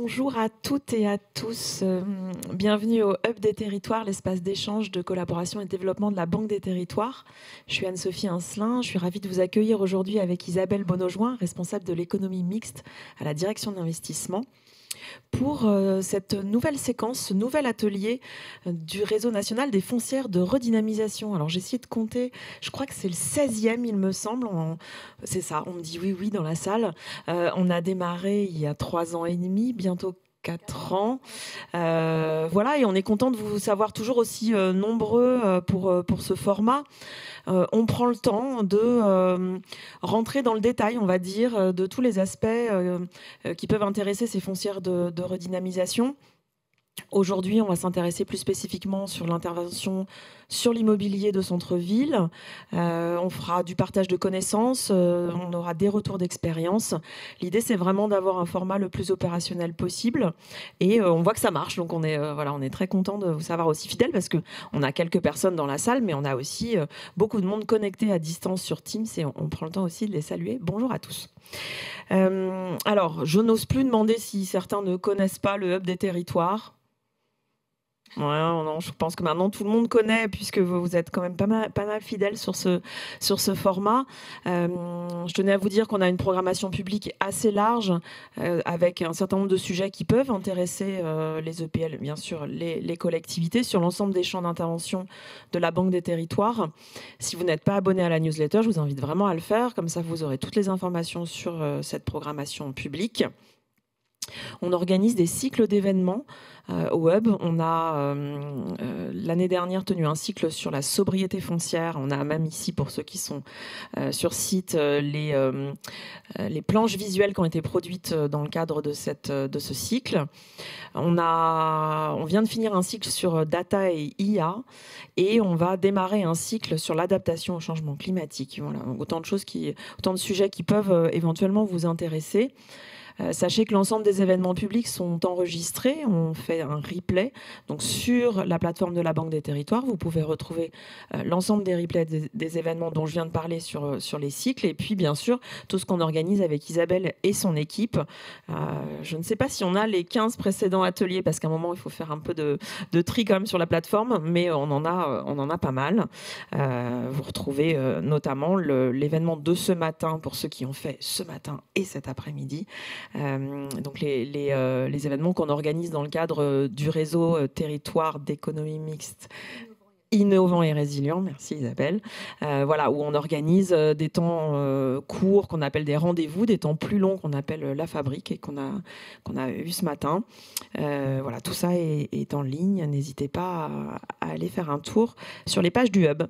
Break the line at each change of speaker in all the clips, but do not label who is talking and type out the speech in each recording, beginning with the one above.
Bonjour à toutes et à tous. Bienvenue au Hub des Territoires, l'espace d'échange, de collaboration et de développement de la Banque des Territoires. Je suis Anne-Sophie Incelin. Je suis ravie de vous accueillir aujourd'hui avec Isabelle Bonaujoin, responsable de l'économie mixte à la direction d'investissement, pour cette nouvelle séquence, ce nouvel atelier du réseau national des foncières de redynamisation. Alors j'ai essayé de compter, je crois que c'est le 16e il me semble, c'est ça, on me dit oui dans la salle. On a démarré il y a 3 ans et demi, bientôt 4 ans. Voilà, et on est content de vous savoir toujours aussi nombreux pour ce format. On prend le temps de rentrer dans le détail, on va dire, de tous les aspects qui peuvent intéresser ces foncières de redynamisation. Aujourd'hui, on va s'intéresser plus spécifiquement sur l'intervention sur l'immobilier de centre-ville. On fera du partage de connaissances, on aura des retours d'expérience. L'idée, c'est vraiment d'avoir un format le plus opérationnel possible. Et on voit que ça marche, donc on est très content de vous savoir aussi fidèle parce qu'on a quelques personnes dans la salle, mais on a aussi beaucoup de monde connecté à distance sur Teams et on prend le temps aussi de les saluer. Bonjour à tous. Alors, je n'ose plus demander si certains ne connaissent pas le Hub des Territoires. Ouais, non, je pense que maintenant tout le monde connaît puisque vous êtes quand même pas mal fidèles sur ce format. Je tenais à vous dire qu'on a une programmation publique assez large avec un certain nombre de sujets qui peuvent intéresser les EPL, bien sûr, les collectivités sur l'ensemble des champs d'intervention de la Banque des Territoires. Si vous n'êtes pas abonné à la newsletter, je vous invite vraiment à le faire. Comme ça, vous aurez toutes les informations sur cette programmation publique. On organise des cycles d'événements au Hub. On a l'année dernière tenu un cycle sur la sobriété foncière. On a même ici, pour ceux qui sont sur site, les planches visuelles qui ont été produites dans le cadre de ce cycle. On vient de finir un cycle sur data et IA et on va démarrer un cycle sur l'adaptation au changement climatique. Voilà, autant de sujets qui peuvent éventuellement vous intéresser. Sachez que l'ensemble des événements publics sont enregistrés. On fait un replay. Donc, sur la plateforme de la Banque des Territoires, vous pouvez retrouver l'ensemble des replays des événements dont je viens de parler sur les cycles. Et puis, bien sûr, tout ce qu'on organise avec Isabelle et son équipe. Je ne sais pas si on a les 15 précédents ateliers, parce qu'à un moment, il faut faire un peu de tri quand même sur la plateforme, mais on en a pas mal. Vous retrouvez notamment l'événement de ce matin, pour ceux qui ont fait ce matin et cet après-midi. Donc les événements qu'on organise dans le cadre du réseau territoire d'économie mixte innovant et résilient, merci Isabelle, voilà, où on organise des temps courts qu'on appelle des rendez-vous, des temps plus longs qu'on appelle la fabrique et qu'on a eu ce matin. Voilà, tout ça est en ligne, n'hésitez pas à aller faire un tour sur les pages du Hub.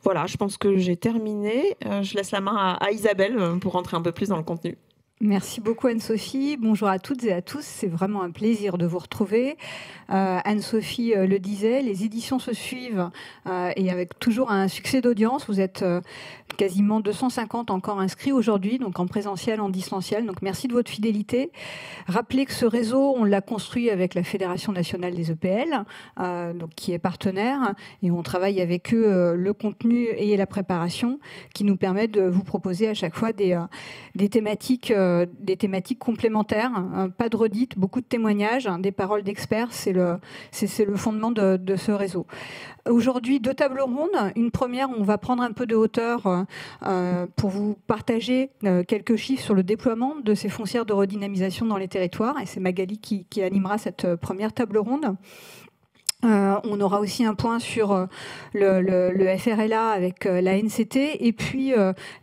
Voilà, je pense que j'ai terminé. Je laisse la main à Isabelle pour rentrer un peu plus dans le contenu.
Merci beaucoup Anne-Sophie. Bonjour à toutes et à tous. C'est vraiment un plaisir de vous retrouver. Anne-Sophie le disait, les éditions se suivent et avec toujours un succès d'audience. Vous êtes quasiment 250 encore inscrits aujourd'hui, donc en présentiel, en distanciel. Donc merci de votre fidélité. Rappelez que ce réseau, on l'a construit avec la Fédération nationale des EPL, donc qui est partenaire, et on travaille avec eux le contenu et la préparation, qui nous permet de vous proposer à chaque fois des thématiques complémentaires, pas de redites, beaucoup de témoignages, des paroles d'experts, c'est le fondement de ce réseau. Aujourd'hui, 2 tables rondes. Une première, on va prendre un peu de hauteur pour vous partager quelques chiffres sur le déploiement de ces foncières de redynamisation dans les territoires, et c'est Magali qui animera cette première table ronde. On aura aussi un point sur le FRLA avec la NCT, et puis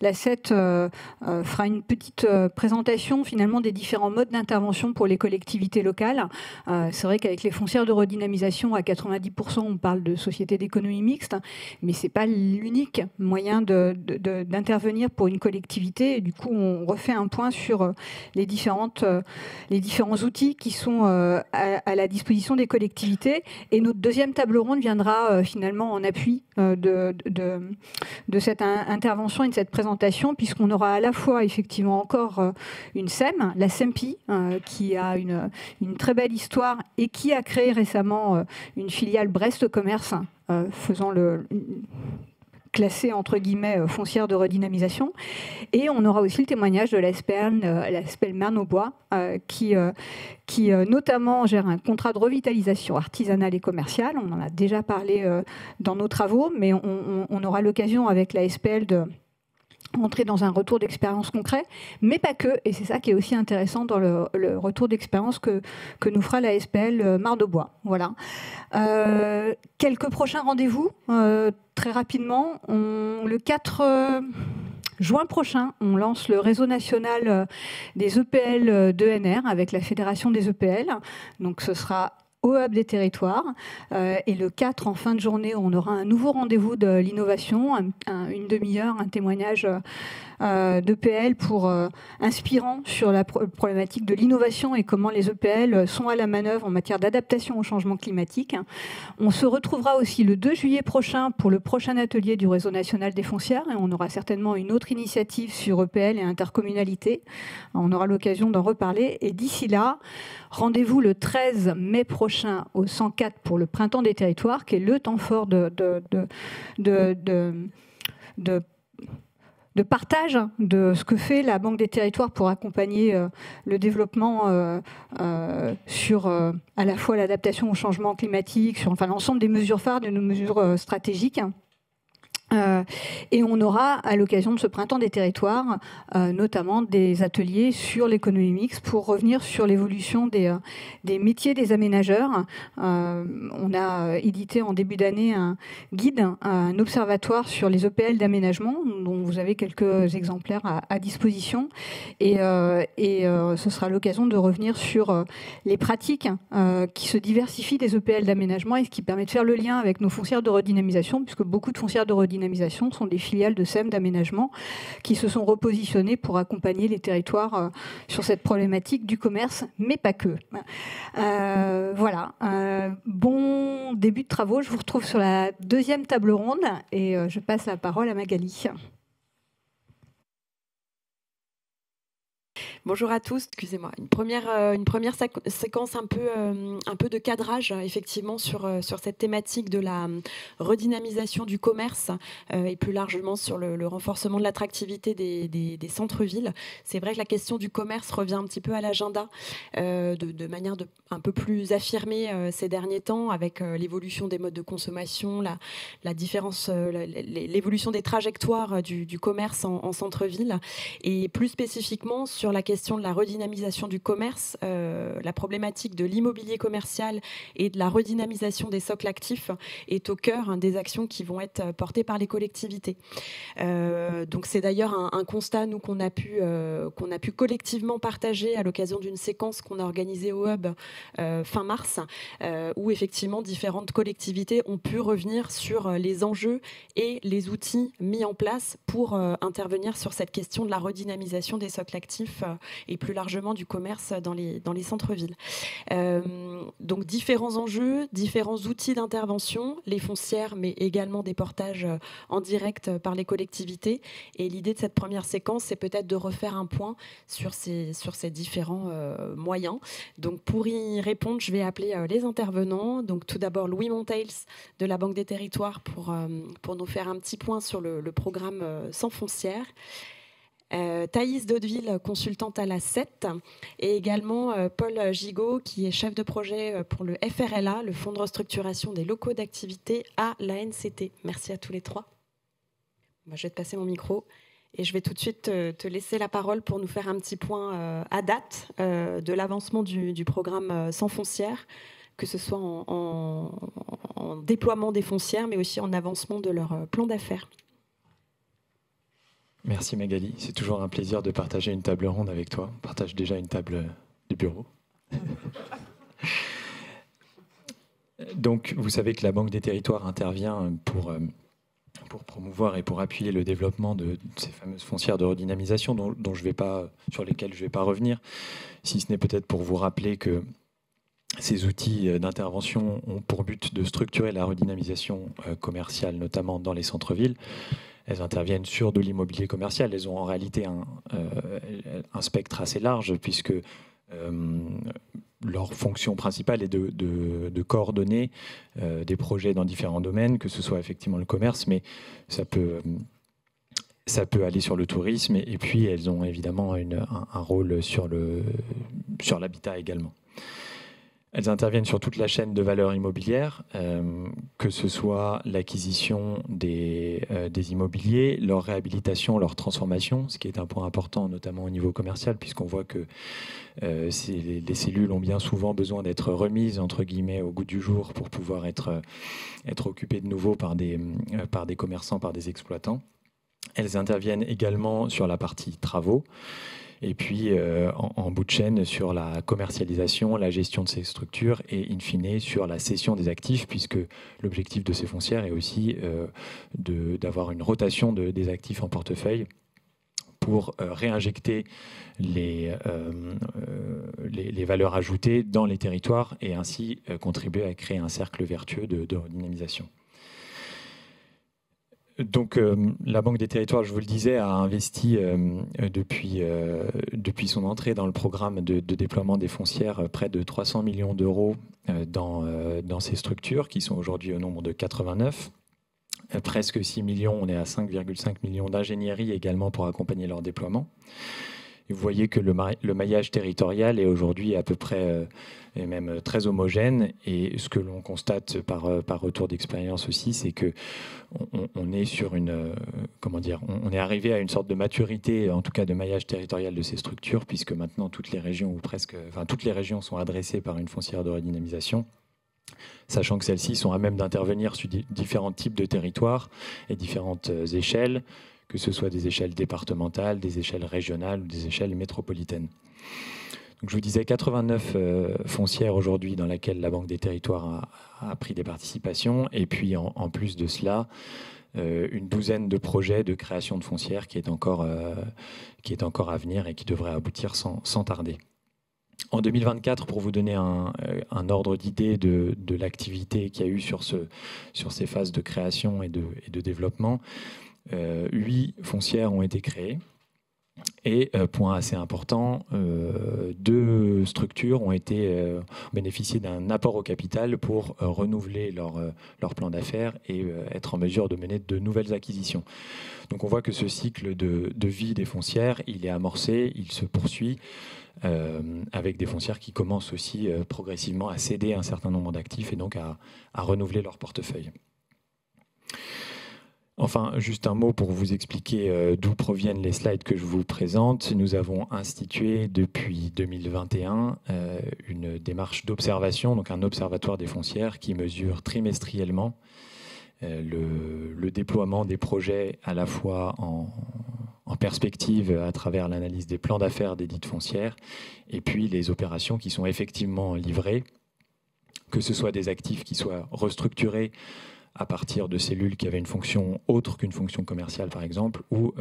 la CET fera une petite présentation finalement des différents modes d'intervention pour les collectivités locales. C'est vrai qu'avec les foncières de redynamisation, à 90%, on parle de sociétés d'économie mixte, mais c'est pas l'unique moyen d'intervenir pour une collectivité. Et du coup, on refait un point sur les différents outils qui sont à la disposition des collectivités. Et notre deuxième table ronde viendra finalement en appui de cette intervention et de cette présentation, puisqu'on aura à la fois effectivement encore une SEM, la SEMPI, qui a une très belle histoire et qui a créé récemment une filiale Brest Commerce, faisant classées entre guillemets foncières de redynamisation. Et on aura aussi le témoignage de la SPL Marne-au-Bois, qui notamment gère un contrat de revitalisation artisanale et commerciale. On en a déjà parlé dans nos travaux, mais on aura l'occasion avec la SPL de entrer dans un retour d'expérience concret, mais pas que, et c'est ça qui est aussi intéressant dans le retour d'expérience que nous fera la SPL Marne-au-Bois. Voilà. Quelques prochains rendez-vous, très rapidement. Le 4 juin prochain, on lance le réseau national des EPL d'ENR avec la Fédération des EPL. Donc ce sera au Hub des territoires. Et le 4, en fin de journée, on aura un nouveau rendez-vous de l'innovation, une demi-heure, un témoignage d'EPL inspirant sur la problématique de l'innovation et comment les EPL sont à la manœuvre en matière d'adaptation au changement climatique. On se retrouvera aussi le 2 juillet prochain pour le prochain atelier du Réseau national des foncières, et on aura certainement une autre initiative sur EPL et intercommunalité. On aura l'occasion d'en reparler. Et d'ici là, rendez-vous le 13 mai prochain au 104 pour le Printemps des territoires, qui est le temps fort de partage de ce que fait la Banque des territoires pour accompagner le développement sur à la fois l'adaptation au changement climatique, sur l'ensemble des mesures phares, de nos mesures stratégiques. Et on aura, à l'occasion de ce Printemps des territoires, notamment des ateliers sur l'économie mixte pour revenir sur l'évolution des métiers des aménageurs. On a édité en début d'année un guide, un observatoire sur les EPL d'aménagement, dont vous avez quelques exemplaires à disposition. Et ce sera l'occasion de revenir sur les pratiques qui se diversifient des EPL d'aménagement et ce qui permet de faire le lien avec nos foncières de redynamisation, puisque beaucoup de foncières de redynamisation sont des filiales de SEM d'aménagement qui se sont repositionnées pour accompagner les territoires sur cette problématique du commerce, mais pas que. Voilà. Bon début de travaux. Je vous retrouve sur la deuxième table ronde et je passe la parole à Magali.
Bonjour à tous, excusez-moi. Une première séquence un peu de cadrage, effectivement, sur cette thématique de la redynamisation du commerce et plus largement sur le renforcement de l'attractivité des centres-villes. C'est vrai que la question du commerce revient un petit peu à l'agenda de manière un peu plus affirmée ces derniers temps, avec l'évolution des modes de consommation, la différence, l'évolution des trajectoires du commerce en centre-ville, et plus spécifiquement sur la question de la redynamisation du commerce, la problématique de l'immobilier commercial et de la redynamisation des socles actifs est au cœur des actions qui vont être portées par les collectivités. Donc c'est d'ailleurs un constat nous qu'on a pu collectivement partager à l'occasion d'une séquence qu'on a organisée au Hub fin mars, où effectivement différentes collectivités ont pu revenir sur les enjeux et les outils mis en place pour intervenir sur cette question de la redynamisation des socles actifs et plus largement du commerce dans les centres-villes. Donc différents enjeux, différents outils d'intervention, les foncières, mais également des portages en direct par les collectivités. Et l'idée de cette première séquence, c'est peut-être de refaire un point sur ces différents moyens. Donc pour y répondre, je vais appeler les intervenants. Donc tout d'abord Louis Monteils de la Banque des Territoires pour nous faire un petit point sur le programme Sans foncière. Thaïs Daudeville, consultante à la CET, et également Paul Gigot, qui est chef de projet pour le FRLA, le Fonds de restructuration des locaux d'activité à l'ANCT. Merci à tous les trois. Je vais te passer mon micro et je vais tout de suite te laisser la parole pour nous faire un petit point à date de l'avancement du programme Sans foncière, que ce soit en déploiement des foncières, mais aussi en avancement de leur plan d'affaires.
Merci Magali, c'est toujours un plaisir de partager une table ronde avec toi. On partage déjà une table de bureau. Donc vous savez que la Banque des Territoires intervient pour promouvoir et pour appuyer le développement de ces fameuses foncières de redynamisation sur lesquelles je ne vais pas revenir, si ce n'est peut-être pour vous rappeler que ces outils d'intervention ont pour but de structurer la redynamisation commerciale, notamment dans les centres-villes. Elles interviennent sur de l'immobilier commercial. Elles ont en réalité un spectre assez large, puisque leur fonction principale est de coordonner des projets dans différents domaines, que ce soit effectivement le commerce, mais ça peut aller sur le tourisme, et puis elles ont évidemment un rôle sur l'habitat également. Elles interviennent sur toute la chaîne de valeur immobilière, que ce soit l'acquisition des immobiliers, leur réhabilitation, leur transformation, ce qui est un point important notamment au niveau commercial, puisqu'on voit que les cellules ont bien souvent besoin d'être remises entre guillemets au goût du jour pour pouvoir être occupées de nouveau par des commerçants, par des exploitants. Elles interviennent également sur la partie travaux. Et puis, en bout de chaîne, sur la commercialisation, la gestion de ces structures et, in fine, sur la cession des actifs, puisque l'objectif de ces foncières est aussi d'avoir une rotation des actifs en portefeuille pour réinjecter les valeurs ajoutées dans les territoires et ainsi contribuer à créer un cercle vertueux de redynamisation. Donc, la Banque des Territoires, je vous le disais, a investi depuis son entrée dans le programme de déploiement des foncières près de 300 millions d'euros dans ces structures qui sont aujourd'hui au nombre de 89. Presque 6 millions, on est à 5,5 millions d'ingénierie également pour accompagner leur déploiement. Et vous voyez que le maillage territorial est aujourd'hui à peu près et même très homogène. Et ce que l'on constate par retour d'expérience aussi, c'est que on est sur on est arrivé à une sorte de maturité, en tout cas de maillage territorial de ces structures, puisque maintenant toutes les régions toutes les régions sont adressées par une foncière de redynamisation, sachant que celles-ci sont à même d'intervenir sur différents types de territoires et différentes échelles, que ce soit des échelles départementales, des échelles régionales ou des échelles métropolitaines. Donc, je vous disais 89 foncières aujourd'hui dans lesquelles la Banque des Territoires a pris des participations, et puis en plus de cela, une douzaine de projets de création de foncières qui est encore à venir et qui devrait aboutir sans tarder. En 2024, pour vous donner un ordre d'idée de l'activité qu'il y a eu sur ces phases de création et de développement, 8 foncières ont été créées. Et point assez important, 2 structures ont bénéficié d'un apport au capital pour renouveler leur plan d'affaires et être en mesure de mener de nouvelles acquisitions. Donc on voit que ce cycle de vie des foncières, il est amorcé, il se poursuit avec des foncières qui commencent aussi progressivement à céder un certain nombre d'actifs et donc à renouveler leur portefeuille. Enfin, juste un mot pour vous expliquer d'où proviennent les slides que je vous présente. Nous avons institué depuis 2021 une démarche d'observation, donc un observatoire des foncières qui mesure trimestriellement le déploiement des projets à la fois en perspective à travers l'analyse des plans d'affaires des dites foncières et puis les opérations qui sont effectivement livrées, que ce soit des actifs qui soient restructurés à partir de cellules qui avaient une fonction autre qu'une fonction commerciale, par exemple, ou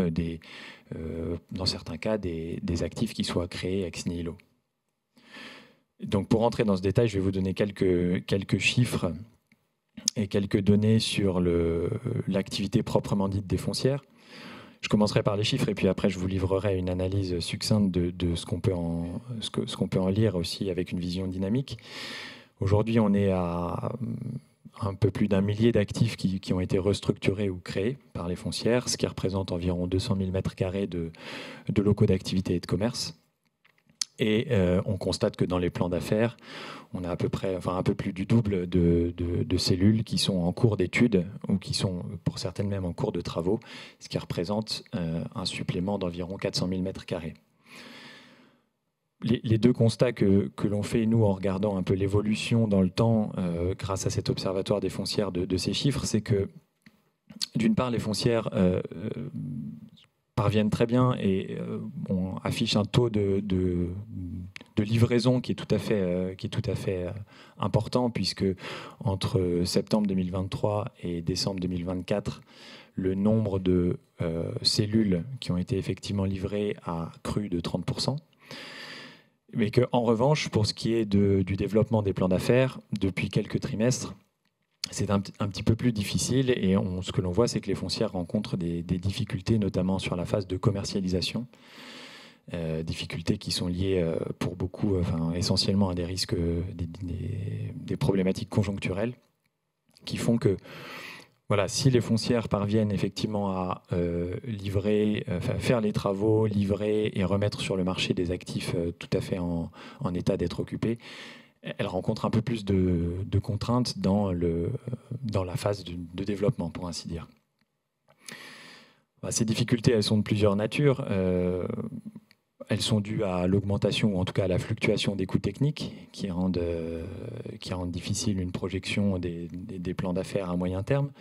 dans certains cas, des actifs qui soient créés ex nihilo. Donc, pour rentrer dans ce détail, je vais vous donner quelques chiffres et quelques données sur l'activité proprement dite des foncières. Je commencerai par les chiffres et puis après, je vous livrerai une analyse succincte de ce qu'on peut en lire aussi avec une vision dynamique. Aujourd'hui, on est à un peu plus d'1 millier d'actifs qui ont été restructurés ou créés par les foncières, ce qui représente environ 200 000 m² de locaux d'activité et de commerce. Et on constate que dans les plans d'affaires, on a un peu plus du double de cellules qui sont en cours d'étude ou qui sont pour certaines même en cours de travaux, ce qui représente un supplément d'environ 400 000 m². Les 2 constats que l'on fait, nous, en regardant un peu l'évolution dans le temps, grâce à cet observatoire des foncières de ces chiffres, c'est que, d'une part, les foncières parviennent très bien et affichent un taux de livraison qui est tout à fait important, puisque entre septembre 2023 et décembre 2024, le nombre de cellules qui ont été effectivement livrées a cru de 30%. Mais qu'en revanche, pour ce qui est du développement des plans d'affaires, depuis quelques trimestres, c'est un petit peu plus difficile et ce que l'on voit, c'est que les foncières rencontrent des difficultés, notamment sur la phase de commercialisation. difficultés qui sont liées pour beaucoup, essentiellement à des risques, des problématiques conjoncturelles qui font que voilà, si les foncières parviennent effectivement à faire les travaux, livrer et remettre sur le marché des actifs tout à fait en état d'être occupés, elles rencontrent un peu plus de contraintes dans la phase de développement, pour ainsi dire. Ces difficultés, elles sont de plusieurs natures. Elles sont dues à l'augmentation, ou en tout cas à la fluctuation des coûts techniques, qui rendent difficile une projection des plans d'affaires à moyen terme.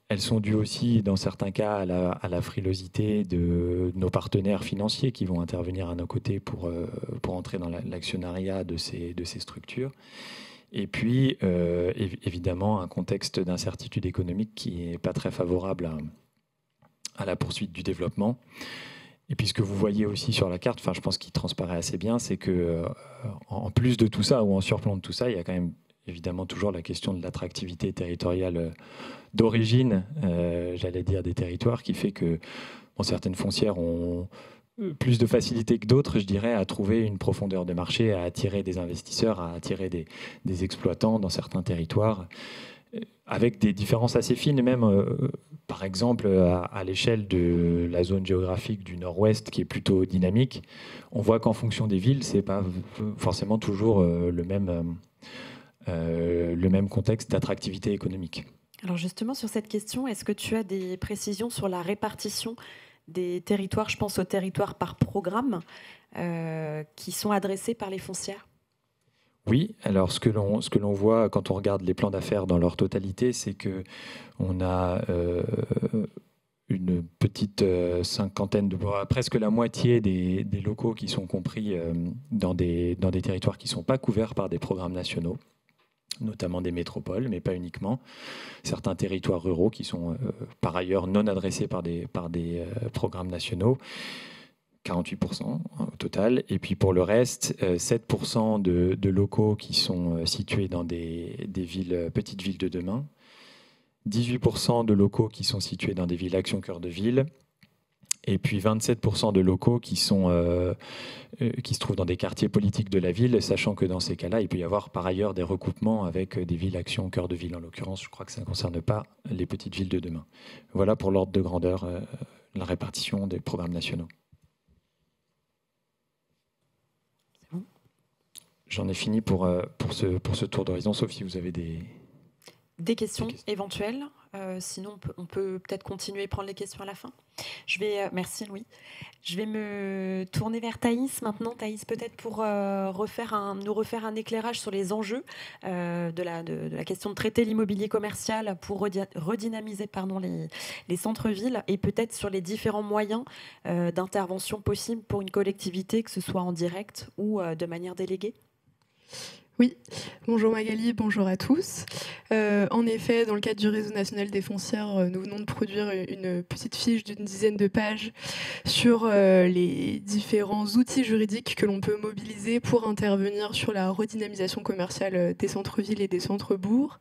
Elles sont dues aussi, dans certains cas, à la frilosité de nos partenaires financiers qui vont intervenir à nos côtés pour entrer dans l'actionnariat de ces structures. Et puis, évidemment, un contexte d'incertitude économique qui n'est pas très favorable à la poursuite du développement. Et puis ce que vous voyez aussi sur la carte, je pense qu'il transparaît assez bien, c'est que en plus de tout ça, ou en surplomb de tout ça, il y a quand même évidemment toujours la question de l'attractivité territoriale d'origine, j'allais dire, des territoires, qui fait que certaines foncières ont plus de facilité que d'autres, je dirais, à trouver une profondeur de marché, à attirer des investisseurs, à attirer des exploitants dans certains territoires, avec des différences assez fines, même par exemple à l'échelle de la zone géographique du nord-ouest qui est plutôt dynamique, on voit qu'en fonction des villes, c'est pas forcément toujours le même contexte d'attractivité économique.
Alors justement, sur cette question, est-ce que tu as des précisions sur la répartition des territoires, je pense aux territoires par programme, qui sont adressés par les foncières ?
Oui, alors ce que l'on voit quand on regarde les plans d'affaires dans leur totalité, c'est qu'on a une petite cinquantaine, presque la moitié des locaux qui sont compris dans des territoires qui ne sont pas couverts par des programmes nationaux, notamment des métropoles, mais pas uniquement. Certains territoires ruraux qui sont par ailleurs non adressés par des programmes nationaux. 48% au total. Et puis pour le reste, 7% de locaux qui sont situés dans des petites villes de demain, 18% de locaux qui sont situés dans des villes Action Cœur de Ville, et puis 27% de locaux qui se trouvent dans des quartiers politiques de la ville, sachant que dans ces cas-là, il peut y avoir par ailleurs des recoupements avec des villes Action Cœur de Ville. En l'occurrence, je crois que ça ne concerne pas les petites villes de demain. Voilà pour l'ordre de grandeur, la répartition des programmes nationaux. J'en ai fini pour ce tour d'horizon. Sophie, vous avez
des questions éventuelles. Sinon, on peut peut-être continuer et prendre les questions à la fin. Merci Louis. Je vais me tourner vers Thaïs maintenant. Thaïs, peut-être pour nous refaire un éclairage sur les enjeux de la question de traiter l'immobilier commercial pour redynamiser les centres-villes, et peut-être sur les différents moyens d'intervention possibles pour une collectivité, que ce soit en direct ou de manière déléguée.
Oui, bonjour Magali, bonjour à tous. En effet, dans le cadre du Réseau national des foncières, nous venons de produire une petite fiche d'une dizaine de pages sur les différents outils juridiques que l'on peut mobiliser pour intervenir sur la redynamisation commerciale des centres-villes et des centres-bourgs.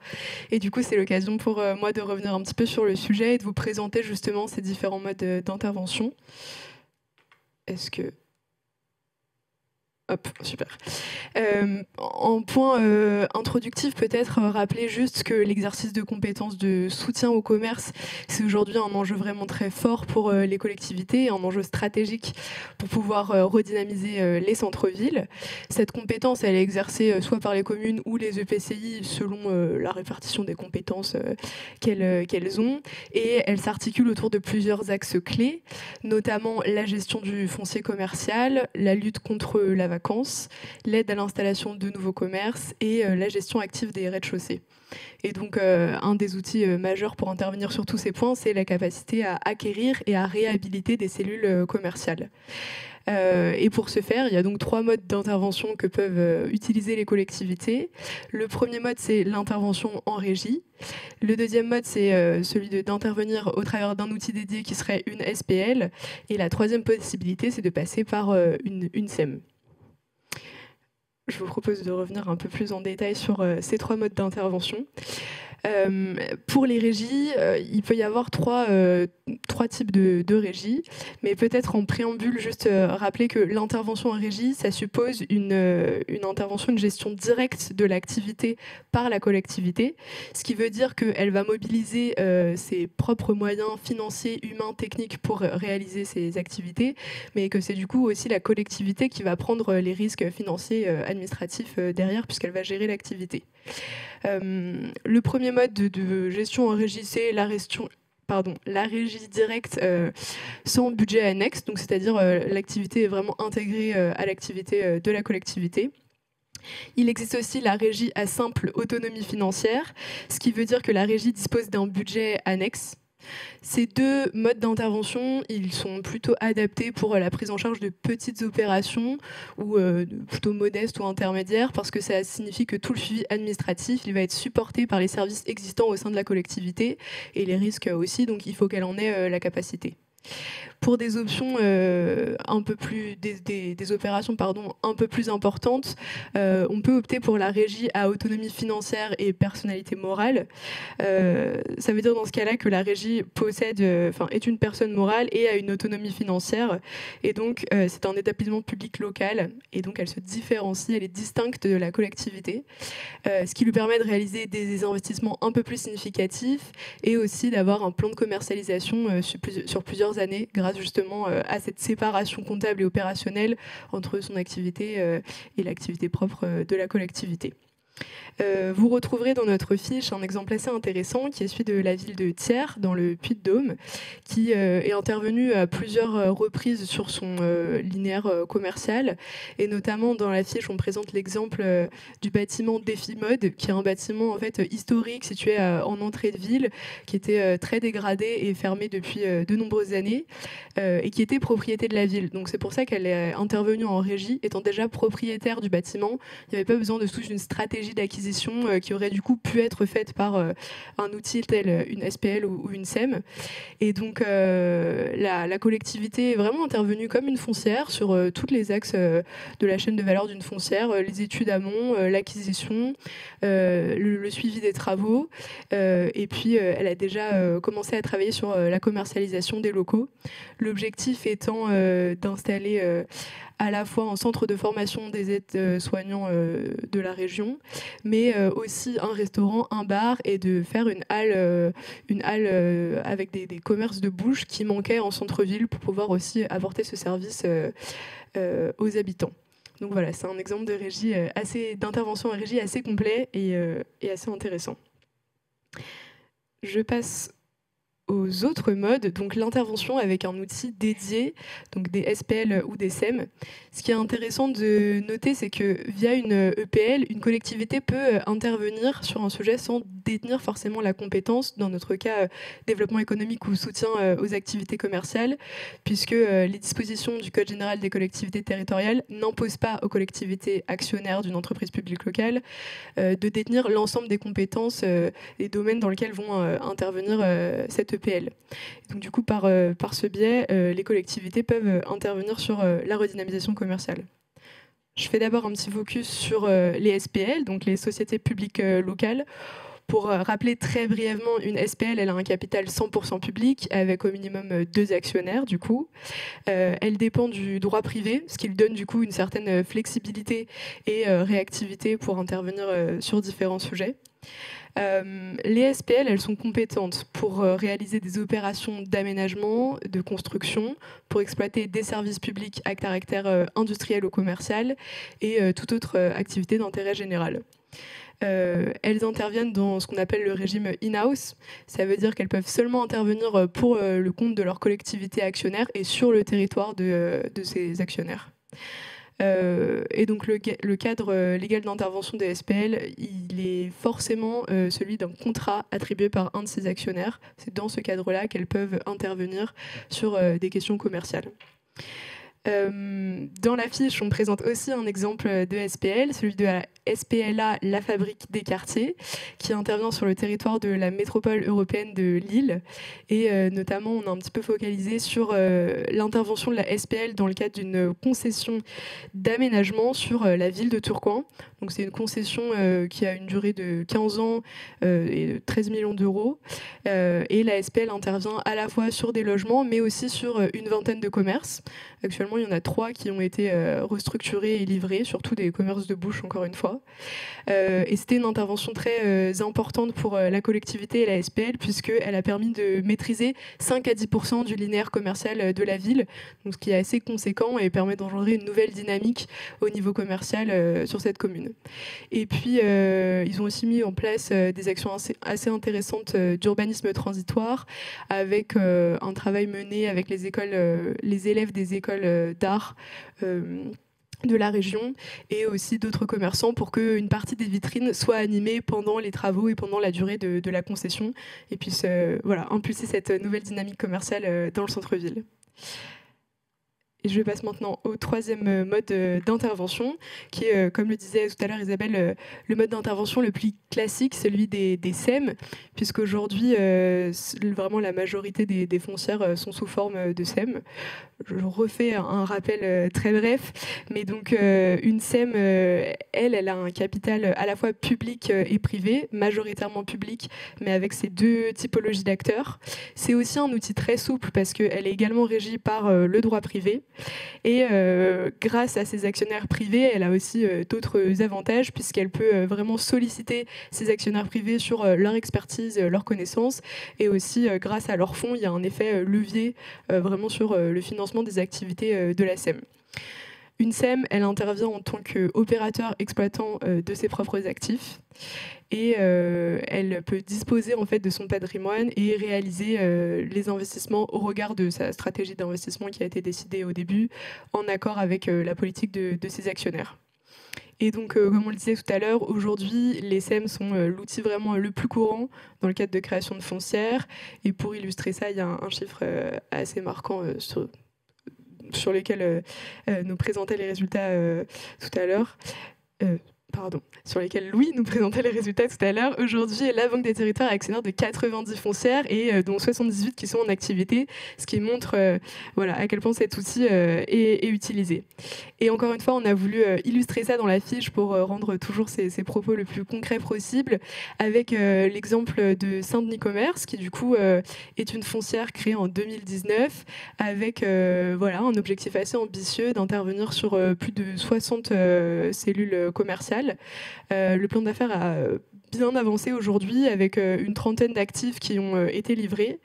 Et du coup, c'est l'occasion pour moi de revenir un petit peu sur le sujet et de vous présenter justement ces différents modes d'intervention. Est-ce que... Hop, super. En point introductif, peut-être rappeler juste que l'exercice de compétences de soutien au commerce, c'est aujourd'hui un enjeu vraiment très fort pour les collectivités, un enjeu stratégique pour pouvoir redynamiser les centres-villes. Cette compétence, elle est exercée soit par les communes ou les EPCI selon la répartition des compétences qu'elles ont, et elle s'articule autour de plusieurs axes clés, notamment la gestion du foncier commercial, la lutte contre la vacance, l'aide à l'installation de nouveaux commerces et la gestion active des rez-de-chaussée. Et donc, un des outils majeurs pour intervenir sur tous ces points, c'est la capacité à acquérir et à réhabiliter des cellules commerciales. Et pour ce faire, il y a donc 3 modes d'intervention que peuvent utiliser les collectivités. Le premier mode, c'est l'intervention en régie. Le deuxième mode, c'est celui d'intervenir au travers d'un outil dédié qui serait une SPL. Et la troisième possibilité, c'est de passer par une SEM. Je vous propose de revenir un peu plus en détail sur ces 3 modes d'intervention. Pour les régies, il peut y avoir trois types de régies, mais peut-être en préambule, juste rappeler que l'intervention en régie, ça suppose une intervention, une gestion directe de l'activité par la collectivité, ce qui veut dire qu'elle va mobiliser ses propres moyens financiers, humains, techniques pour réaliser ses activités, mais que c'est du coup aussi la collectivité qui va prendre les risques financiers, administratifs derrière, puisqu'elle va gérer l'activité. Le premier mode de gestion en régie, c'est la régie directe sans budget annexe, donc c'est-à-dire l'activité est vraiment intégrée à l'activité de la collectivité. Il existe aussi la régie à simple autonomie financière, ce qui veut dire que la régie dispose d'un budget annexe. Ces deux modes d'intervention, ils sont plutôt adaptés pour la prise en charge de petites opérations ou plutôt modestes ou intermédiaires, parce que ça signifie que tout le suivi administratif, il va être supporté par les services existants au sein de la collectivité et les risques aussi, donc il faut qu'elle en ait la capacité. Pour des options un peu plus des opérations un peu plus importantes, on peut opter pour la régie à autonomie financière et personnalité morale. Ça veut dire dans ce cas-là que la régie est une personne morale et a une autonomie financière, et donc c'est un établissement public local, et donc elle se différencie, elle est distincte de la collectivité, ce qui lui permet de réaliser des investissements un peu plus significatifs et aussi d'avoir un plan de commercialisation sur plusieurs années grâce justement à cette séparation comptable et opérationnelle entre son activité et l'activité propre de la collectivité. Vous retrouverez dans notre fiche un exemple assez intéressant qui est celui de la ville de Thiers, dans le Puy-de-Dôme, qui est intervenu à plusieurs reprises sur son linéaire commercial. Et notamment dans la fiche, on présente l'exemple du bâtiment Défi-Mode, qui est un bâtiment en fait historique situé en entrée de ville, qui était très dégradé et fermé depuis de nombreuses années, et qui était propriété de la ville. Donc c'est pour ça qu'elle est intervenue en régie, étant déjà propriétaire du bâtiment. Il n'y avait pas besoin de toute une stratégie d'acquisition qui aurait du coup pu être faite par un outil tel une SPL ou une SEM. Et donc la collectivité est vraiment intervenue comme une foncière sur tous les axes de la chaîne de valeur d'une foncière, les études amont, l'acquisition, le suivi des travaux, et puis elle a déjà commencé à travailler sur la commercialisation des locaux. L'objectif étant d'installer à la fois un centre de formation des aides-soignants de la région, mais aussi un restaurant, un bar, et de faire une halle avec des commerces de bouche qui manquaient en centre-ville pour pouvoir aussi apporter ce service aux habitants. Donc voilà, c'est un exemple de régie d'intervention en régie assez complet et assez intéressant. Je passe aux autres modes, donc l'intervention avec un outil dédié, donc des SPL ou des SEM. Ce qui est intéressant de noter, c'est que via une EPL, une collectivité peut intervenir sur un sujet sans détenir forcément la compétence, dans notre cas développement économique ou soutien aux activités commerciales, puisque les dispositions du Code général des collectivités territoriales n'imposent pas aux collectivités actionnaires d'une entreprise publique locale de détenir l'ensemble des compétences des domaines dans lesquels vont intervenir cette EPL. Donc du coup, par ce biais, les collectivités peuvent intervenir sur la redynamisation commerciale. Je fais d'abord un petit focus sur les SPL, donc les sociétés publiques locales. Pour rappeler très brièvement, une SPL, elle a un capital 100% public, avec au minimum 2 actionnaires, du coup. Elle dépend du droit privé, ce qui lui donne du coup une certaine flexibilité et réactivité pour intervenir sur différents sujets. Les SPL, elles sont compétentes pour réaliser des opérations d'aménagement, de construction, pour exploiter des services publics à caractère industriel ou commercial et toute autre activité d'intérêt général. Elles interviennent dans ce qu'on appelle le régime in-house. Ça veut dire qu'elles peuvent seulement intervenir pour le compte de leur collectivité actionnaire et sur le territoire de ces actionnaires. Et donc le cadre légal d'intervention des SPL, il est forcément celui d'un contrat attribué par un de ses actionnaires. C'est dans ce cadre-là qu'elles peuvent intervenir sur des questions commerciales. Dans la fiche, on présente aussi un exemple de SPL, celui de la SPLA La Fabrique des Quartiers, qui intervient sur le territoire de la métropole européenne de Lille. Et notamment, on a un petit peu focalisé sur l'intervention de la SPL dans le cadre d'une concession d'aménagement sur la ville de Tourcoing. Donc c'est une concession qui a une durée de 15 ans et de 13 millions d'euros. Et la SPL intervient à la fois sur des logements, mais aussi sur une vingtaine de commerces. Actuellement, il y en a 3 qui ont été restructurés et livrés, surtout des commerces de bouche, encore une fois. Et c'était une intervention très importante pour la collectivité et la SPL, puisqu'elle a permis de maîtriser 5 à 10% du linéaire commercial de la ville, donc ce qui est assez conséquent et permet d'engendrer une nouvelle dynamique au niveau commercial sur cette commune. Et puis, ils ont aussi mis en place des actions assez intéressantes d'urbanisme transitoire, avec un travail mené avec les élèves des écoles d'art de la région et aussi d'autres commerçants pour qu'une partie des vitrines soit animée pendant les travaux et pendant la durée de la concession et puisse impulser cette nouvelle dynamique commerciale dans le centre-ville. Et je passe maintenant au 3e mode d'intervention, qui est, comme le disait tout à l'heure Isabelle, le mode d'intervention le plus classique, celui des SEM, puisqu'aujourd'hui, vraiment la majorité des foncières sont sous forme de SEM. Je refais un rappel très bref, mais donc une SEM, elle a un capital à la fois public et privé, majoritairement public, mais avec ces 2 typologies d'acteurs. C'est aussi un outil très souple parce qu'elle est également régie par le droit privé. Et grâce à ses actionnaires privés, elle a aussi d'autres avantages puisqu'elle peut vraiment solliciter ses actionnaires privés sur leur expertise, leurs connaissances, et aussi grâce à leurs fonds, il y a un effet levier vraiment sur le financement des activités de la SEM. Une SEM, elle intervient en tant qu'opérateur exploitant de ses propres actifs et elle peut disposer en fait de son patrimoine et réaliser les investissements au regard de sa stratégie d'investissement qui a été décidée au début en accord avec la politique de ses actionnaires. Et donc, comme on le disait tout à l'heure, aujourd'hui, les SEM sont l'outil vraiment le plus courant dans le cadre de création de foncières. Et pour illustrer ça, il y a un chiffre assez marquant sur lesquels nous présentait les résultats tout à l'heure. Sur lesquels Louis nous présentait les résultats tout à l'heure. Aujourd'hui, la Banque des Territoires est actionnaire de 90 foncières et dont 78 qui sont en activité, ce qui montre à quel point cet outil est utilisé. Et encore une fois, on a voulu illustrer ça dans la fiche pour rendre toujours ces propos le plus concret possible, avec l'exemple de Saint-Denis Commerce, qui du coup est une foncière créée en 2019, avec un objectif assez ambitieux d'intervenir sur plus de 60 cellules commerciales. Le plan d'affaires a bien avancé aujourd'hui avec une trentaine d'actifs qui ont été livrés.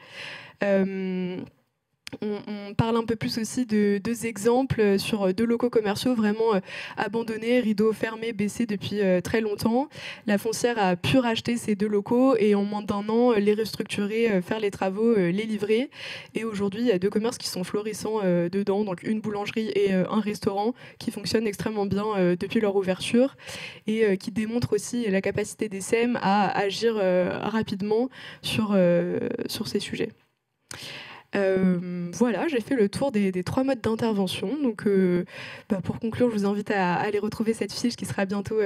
On parle un peu plus aussi de 2 exemples sur 2 locaux commerciaux vraiment abandonnés, rideaux fermés, baissés depuis très longtemps. La foncière a pu racheter ces 2 locaux et en moins d'1 an les restructurer, faire les travaux, les livrer. Et aujourd'hui, il y a 2 commerces qui sont florissants dedans, donc une boulangerie et un restaurant qui fonctionnent extrêmement bien depuis leur ouverture et qui démontrent aussi la capacité des SEM à agir rapidement sur ces sujets. J'ai fait le tour des 3 modes d'intervention. Donc, pour conclure, je vous invite à aller retrouver cette fiche qui sera bientôt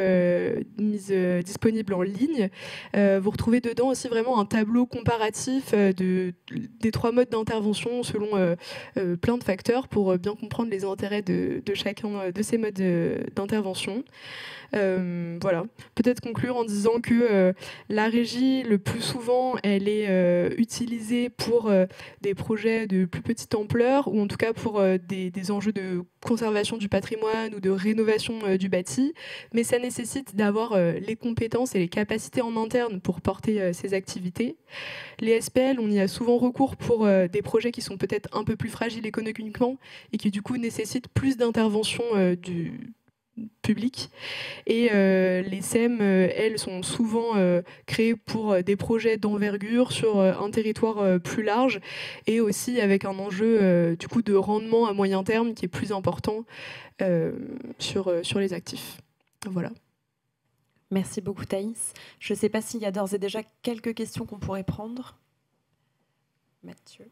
mise disponible en ligne. Vous retrouvez dedans aussi vraiment un tableau comparatif des 3 modes d'intervention selon plein de facteurs pour bien comprendre les intérêts de chacun de ces modes d'intervention. Peut-être conclure en disant que la régie, le plus souvent, elle est utilisée pour des projets de plus petite ampleur ou en tout cas pour des enjeux de conservation du patrimoine ou de rénovation du bâti, mais ça nécessite d'avoir les compétences et les capacités en interne pour porter ces activités. Les SPL, on y a souvent recours pour des projets qui sont peut-être un peu plus fragiles économiquement et qui du coup nécessitent plus d'intervention du public. Et les SEM, elles, sont souvent créées pour des projets d'envergure sur un territoire plus large et aussi avec un enjeu du coup de rendement à moyen terme qui est plus important sur les actifs. Voilà.
Merci beaucoup Thaïs. Je ne sais pas s'il y a d'ores et déjà quelques questions qu'on pourrait prendre. Mathieu.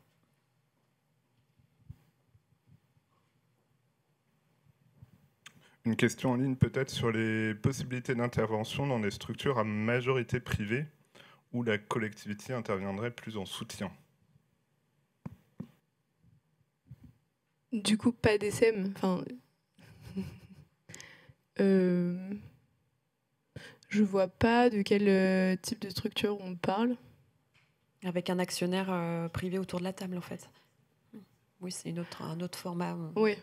Une question en ligne peut-être sur les possibilités d'intervention dans des structures à majorité privée où la collectivité interviendrait plus en soutien.
Du coup, pas d'ESSEM. Enfin, je vois pas de quel type de structure on parle.
Avec un actionnaire privé autour de la table, en fait. Oui, c'est un autre format.
Oui.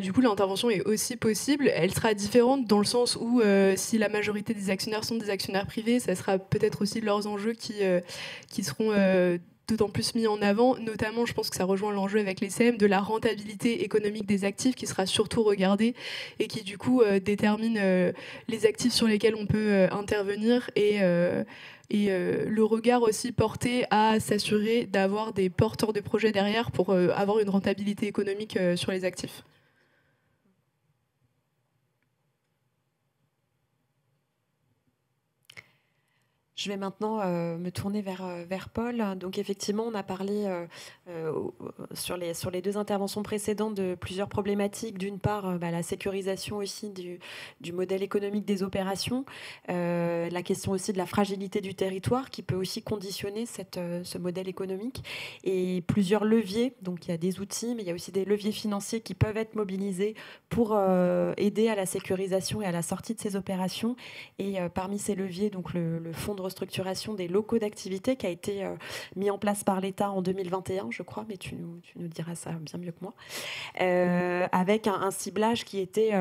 Du coup, l'intervention est aussi possible. Elle sera différente dans le sens où si la majorité des actionnaires sont des actionnaires privés, ça sera peut-être aussi leurs enjeux qui seront d'autant plus mis en avant. Notamment, je pense que ça rejoint l'enjeu avec les CM de la rentabilité économique des actifs qui sera surtout regardée et qui du coup détermine les actifs sur lesquels on peut intervenir et le regard aussi porté à s'assurer d'avoir des porteurs de projets derrière pour avoir une rentabilité économique sur les actifs.
Je vais maintenant me tourner vers Paul. Donc effectivement, on a parlé sur les deux interventions précédentes de plusieurs problématiques. D'une part, la sécurisation aussi du modèle économique des opérations, la question aussi de la fragilité du territoire qui peut aussi conditionner ce modèle économique et plusieurs leviers. Donc il y a des outils, mais il y a aussi des leviers financiers qui peuvent être mobilisés pour aider à la sécurisation et à la sortie de ces opérations. Et parmi ces leviers, donc le fonds de restructuration des locaux d'activité qui a été mis en place par l'État en 2021, je crois, mais tu nous diras ça bien mieux que moi, avec un ciblage qui était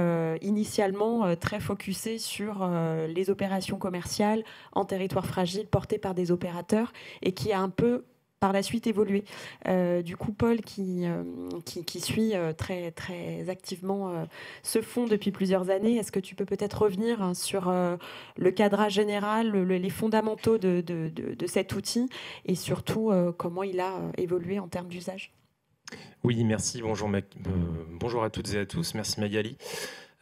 initialement très focusé sur les opérations commerciales en territoire fragile portées par des opérateurs et qui a un peu par la suite évolué. Du coup, Paul, qui suit très, très activement ce fonds depuis plusieurs années, est-ce que tu peux peut-être revenir sur le cadrage général, les fondamentaux de cet outil et surtout comment il a évolué en termes d'usage?
Oui, merci. Bonjour à toutes et à tous. Merci Magali.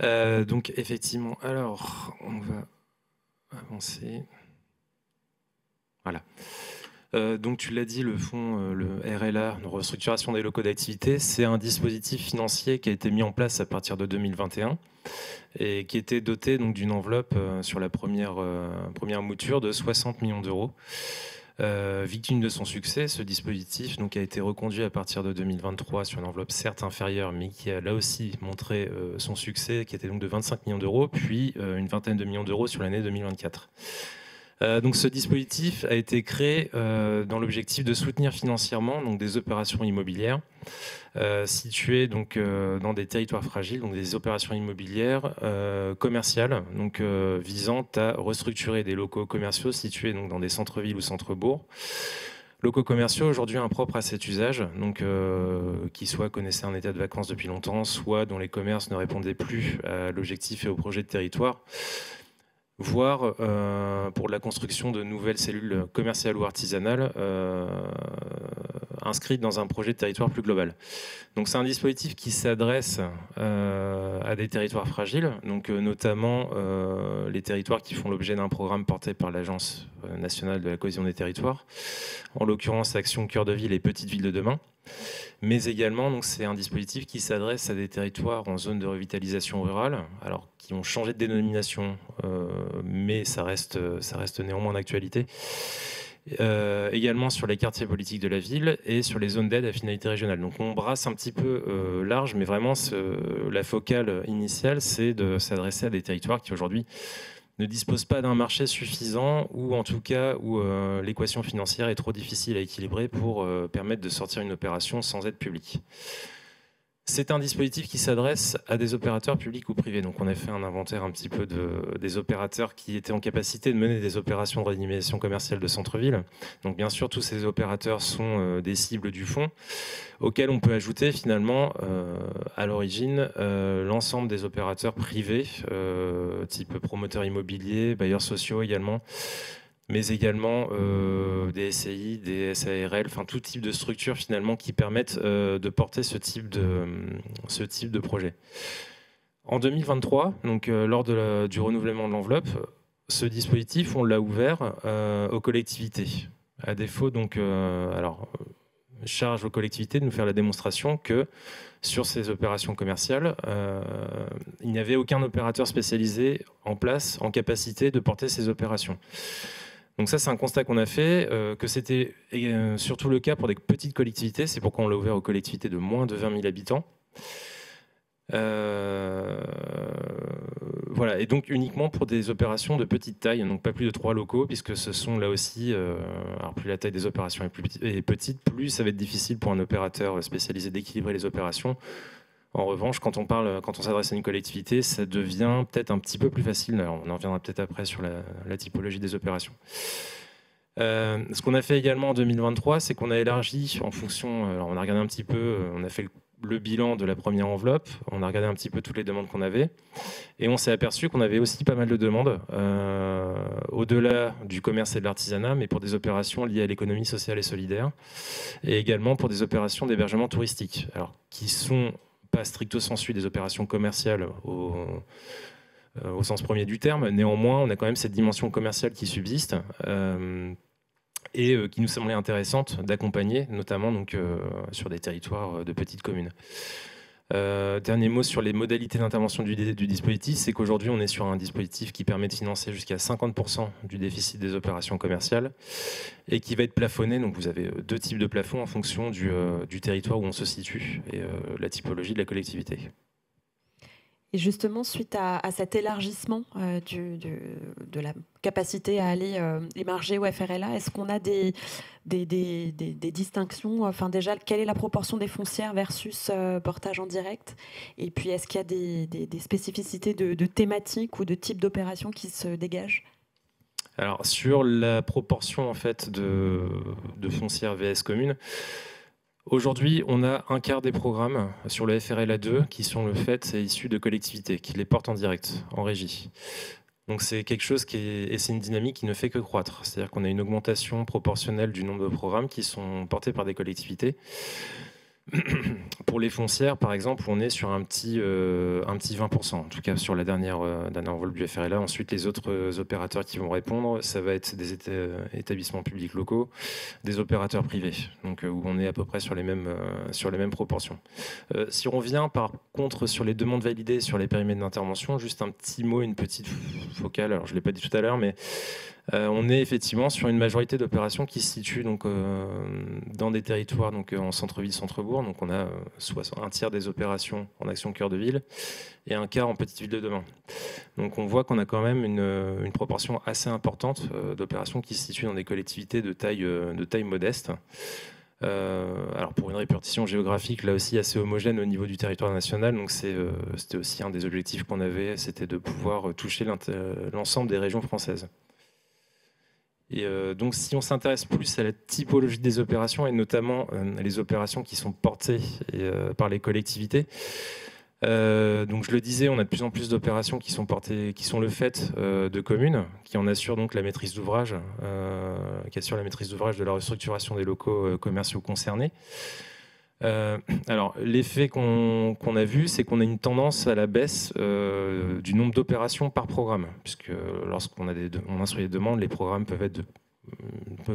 Donc effectivement, alors on va avancer. Voilà. Donc tu l'as dit, le fonds, le RLA, de restructuration des locaux d'activité, c'est un dispositif financier qui a été mis en place à partir de 2021 et qui était doté donc d'une enveloppe sur la première mouture de 60 millions d'euros. Victime de son succès, ce dispositif donc, a été reconduit à partir de 2023 sur une enveloppe certes inférieure, mais qui a là aussi montré son succès, qui était donc de 25 millions d'euros, puis une vingtaine de millions d'euros sur l'année 2024. Donc ce dispositif a été créé dans l'objectif de soutenir financièrement donc, des opérations immobilières situées donc, dans des territoires fragiles, donc des opérations immobilières commerciales, donc, visant à restructurer des locaux commerciaux situés donc, dans des centres-villes ou centres-bourgs. Locaux commerciaux aujourd'hui impropres à cet usage, donc qui soit connaissaient un état de vacances depuis longtemps, soit dont les commerces ne répondaient plus à l'objectif et au projet de territoire, voire pour la construction de nouvelles cellules commerciales ou artisanales inscrites dans un projet de territoire plus global. Donc c'est un dispositif qui s'adresse à des territoires fragiles, donc notamment les territoires qui font l'objet d'un programme porté par l'Agence nationale de la cohésion des territoires, en l'occurrence Action Cœur de Ville et Petites Villes de demain. Mais également, donc, c'est un dispositif qui s'adresse à des territoires en zone de revitalisation rurale, alors qui ont changé de dénomination, mais ça reste néanmoins d'actualité. Également sur les quartiers politiques de la ville et sur les zones d'aide à finalité régionale. Donc on brasse un petit peu large, mais vraiment la focale initiale, c'est de s'adresser à des territoires qui aujourd'hui ne disposent pas d'un marché suffisant ou en tout cas où l'équation financière est trop difficile à équilibrer pour permettre de sortir une opération sans aide publique. C'est un dispositif qui s'adresse à des opérateurs publics ou privés. Donc on a fait un inventaire un petit peu des opérateurs qui étaient en capacité de mener des opérations de redynamisation commerciale de centre-ville. Donc bien sûr, tous ces opérateurs sont des cibles du fonds, auxquels on peut ajouter finalement à l'origine l'ensemble des opérateurs privés, type promoteurs immobiliers, bailleurs sociaux également, mais également des SCI, des SARL, enfin tout type de structures finalement qui permettent de porter ce type de projet. En 2023, donc lors du renouvellement de l'enveloppe, ce dispositif, on l'a ouvert aux collectivités. À défaut, donc, alors charge aux collectivités de nous faire la démonstration que sur ces opérations commerciales, il n'y avait aucun opérateur spécialisé en place, en capacité de porter ces opérations. Donc ça, c'est un constat qu'on a fait, que c'était surtout le cas pour des petites collectivités. C'est pourquoi on l'a ouvert aux collectivités de moins de 20 000 habitants. Voilà, et donc uniquement pour des opérations de petite taille, donc pas plus de 3 locaux, puisque ce sont là aussi, alors plus la taille des opérations est petite, plus ça va être difficile pour un opérateur spécialisé d'équilibrer les opérations. En revanche, quand on s'adresse à une collectivité, ça devient peut-être un petit peu plus facile. Alors, on en reviendra peut-être après sur la typologie des opérations. Ce qu'on a fait également en 2023, c'est qu'on a élargi en fonction, alors on a regardé un petit peu, on a fait le bilan de la première enveloppe, on a regardé un petit peu toutes les demandes qu'on avait, et on s'est aperçu qu'on avait aussi pas mal de demandes, au-delà du commerce et de l'artisanat, mais pour des opérations liées à l'économie sociale et solidaire, et également pour des opérations d'hébergement touristique, alors qui sont pas stricto sensu des opérations commerciales au sens premier du terme. Néanmoins, on a quand même cette dimension commerciale qui subsiste et qui nous semblait intéressante d'accompagner, notamment donc, sur des territoires de petites communes. Dernier mot sur les modalités d'intervention du dispositif, c'est qu'aujourd'hui on est sur un dispositif qui permet de financer jusqu'à 50% du déficit des opérations commerciales et qui va être plafonné. Donc vous avez 2 types de plafonds en fonction du territoire où on se situe et la typologie de la collectivité.
Et justement, suite à cet élargissement de la capacité à aller émarger au FRLA, est-ce qu'on a des distinctions? Enfin, déjà, quelle est la proportion des foncières versus portage en direct? Et puis, est-ce qu'il y a des spécificités de thématiques ou de types d'opérations qui se dégagent?
Alors, sur la proportion en fait, de foncières VS communes, aujourd'hui, on a un quart des programmes sur le FRLA 2 qui sont le fait issus de collectivités, qui les portent en direct, en régie. Donc c'est quelque chose et c'est une dynamique qui ne fait que croître. C'est-à-dire qu'on a une augmentation proportionnelle du nombre de programmes qui sont portés par des collectivités. Pour les foncières, par exemple, on est sur un petit 20%, en tout cas sur la dernière enveloppe du FRLA. Ensuite, les autres opérateurs qui vont répondre, ça va être des établissements publics locaux, des opérateurs privés, donc où on est à peu près sur les mêmes proportions. Si on revient par contre sur les demandes validées, sur les périmètres d'intervention, juste un petit mot, une petite focale, alors je ne l'ai pas dit tout à l'heure, mais on est effectivement sur une majorité d'opérations qui se situent donc, dans des territoires donc, en centre-ville, centre-bourg. Donc on a un tiers des opérations en action cœur de ville et un quart en petite ville de demain. Donc on voit qu'on a quand même une proportion assez importante d'opérations qui se situent dans des collectivités de taille modeste. Alors pour une répartition géographique là aussi assez homogène au niveau du territoire national, donc c'était aussi un des objectifs qu'on avait, c'était de pouvoir toucher l'ensemble des régions françaises. Et donc si on s'intéresse plus à la typologie des opérations et notamment les opérations qui sont portées par les collectivités, donc je le disais, on a de plus en plus d'opérations qui sont portées, qui sont le fait de communes, qui en assurent donc la maîtrise d'ouvrage, de la restructuration des locaux commerciaux concernés. Alors l'effet qu'on a vu, c'est qu'on a une tendance à la baisse du nombre d'opérations par programme, puisque lorsqu'on instruit des demandes, les programmes peuvent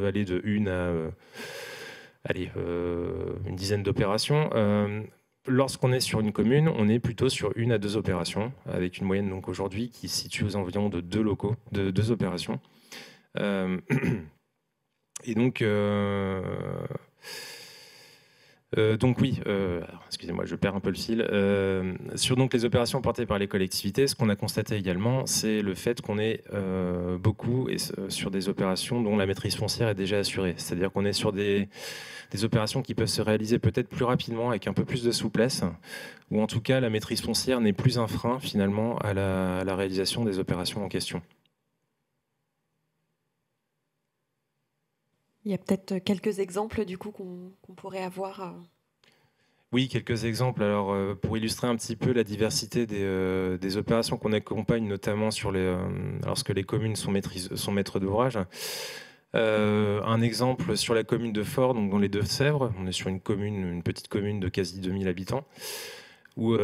aller de 1 à une dizaine d'opérations. Lorsqu'on est sur une commune, on est plutôt sur 1 à 2 opérations, avec une moyenne donc aujourd'hui qui se situe aux environs de 2 opérations. Et donc oui, excusez-moi, je perds un peu le fil. Sur donc, les opérations portées par les collectivités, ce qu'on a constaté également, c'est le fait qu'on est beaucoup sur des opérations dont la maîtrise foncière est déjà assurée. C'est-à-dire qu'on est sur des opérations qui peuvent se réaliser peut-être plus rapidement, avec un peu plus de souplesse, ou en tout cas la maîtrise foncière n'est plus un frein finalement à la réalisation des opérations en question.
Il y a peut-être quelques exemples du coup qu'on pourrait avoir.
Oui, quelques exemples. Alors, pour illustrer un petit peu la diversité des opérations qu'on accompagne, notamment lorsque les communes sont maîtres d'ouvrage. Un exemple sur la commune de Fort, donc dans les Deux-Sèvres. On est sur une petite commune de quasi 2000 habitants. Où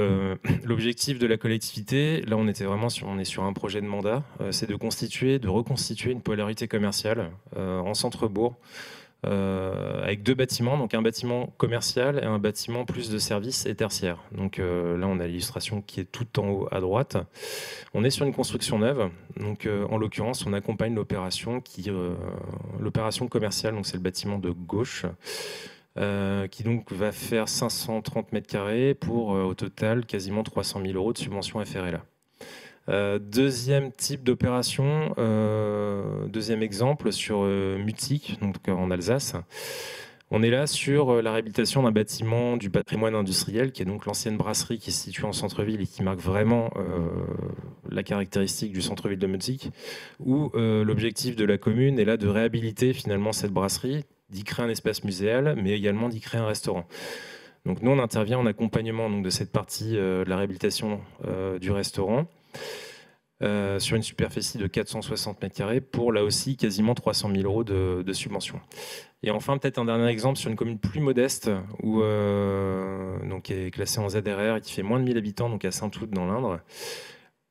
l'objectif de la collectivité, là on est sur un projet de mandat, c'est de reconstituer une polarité commerciale en centre-bourg, avec 2 bâtiments, donc un bâtiment commercial et un bâtiment plus de services et tertiaire. Donc là, on a l'illustration qui est tout en haut à droite. On est sur une construction neuve, donc en l'occurrence, on accompagne l'opération commerciale, donc c'est le bâtiment de gauche, qui donc va faire 530 mètres carrés pour au total quasiment 300 000 € de subvention FRLA. Deuxième type d'opération, deuxième exemple sur Mutzig, donc en Alsace. On est là sur la réhabilitation d'un bâtiment du patrimoine industriel, qui est donc l'ancienne brasserie qui est située en centre-ville et qui marque vraiment la caractéristique du centre-ville de Mutzig, où l'objectif de la commune est là de réhabiliter finalement cette brasserie, d'y créer un espace muséal, mais également d'y créer un restaurant. Donc nous, on intervient en accompagnement donc, de cette partie de la réhabilitation du restaurant, sur une superficie de 460 mètres carrés pour là aussi quasiment 300 000 € de subvention. Et enfin, peut-être un dernier exemple sur une commune plus modeste où, donc, qui est classée en ZRR et qui fait moins de 1000 habitants, donc à Saint-Oud dans l'Indre,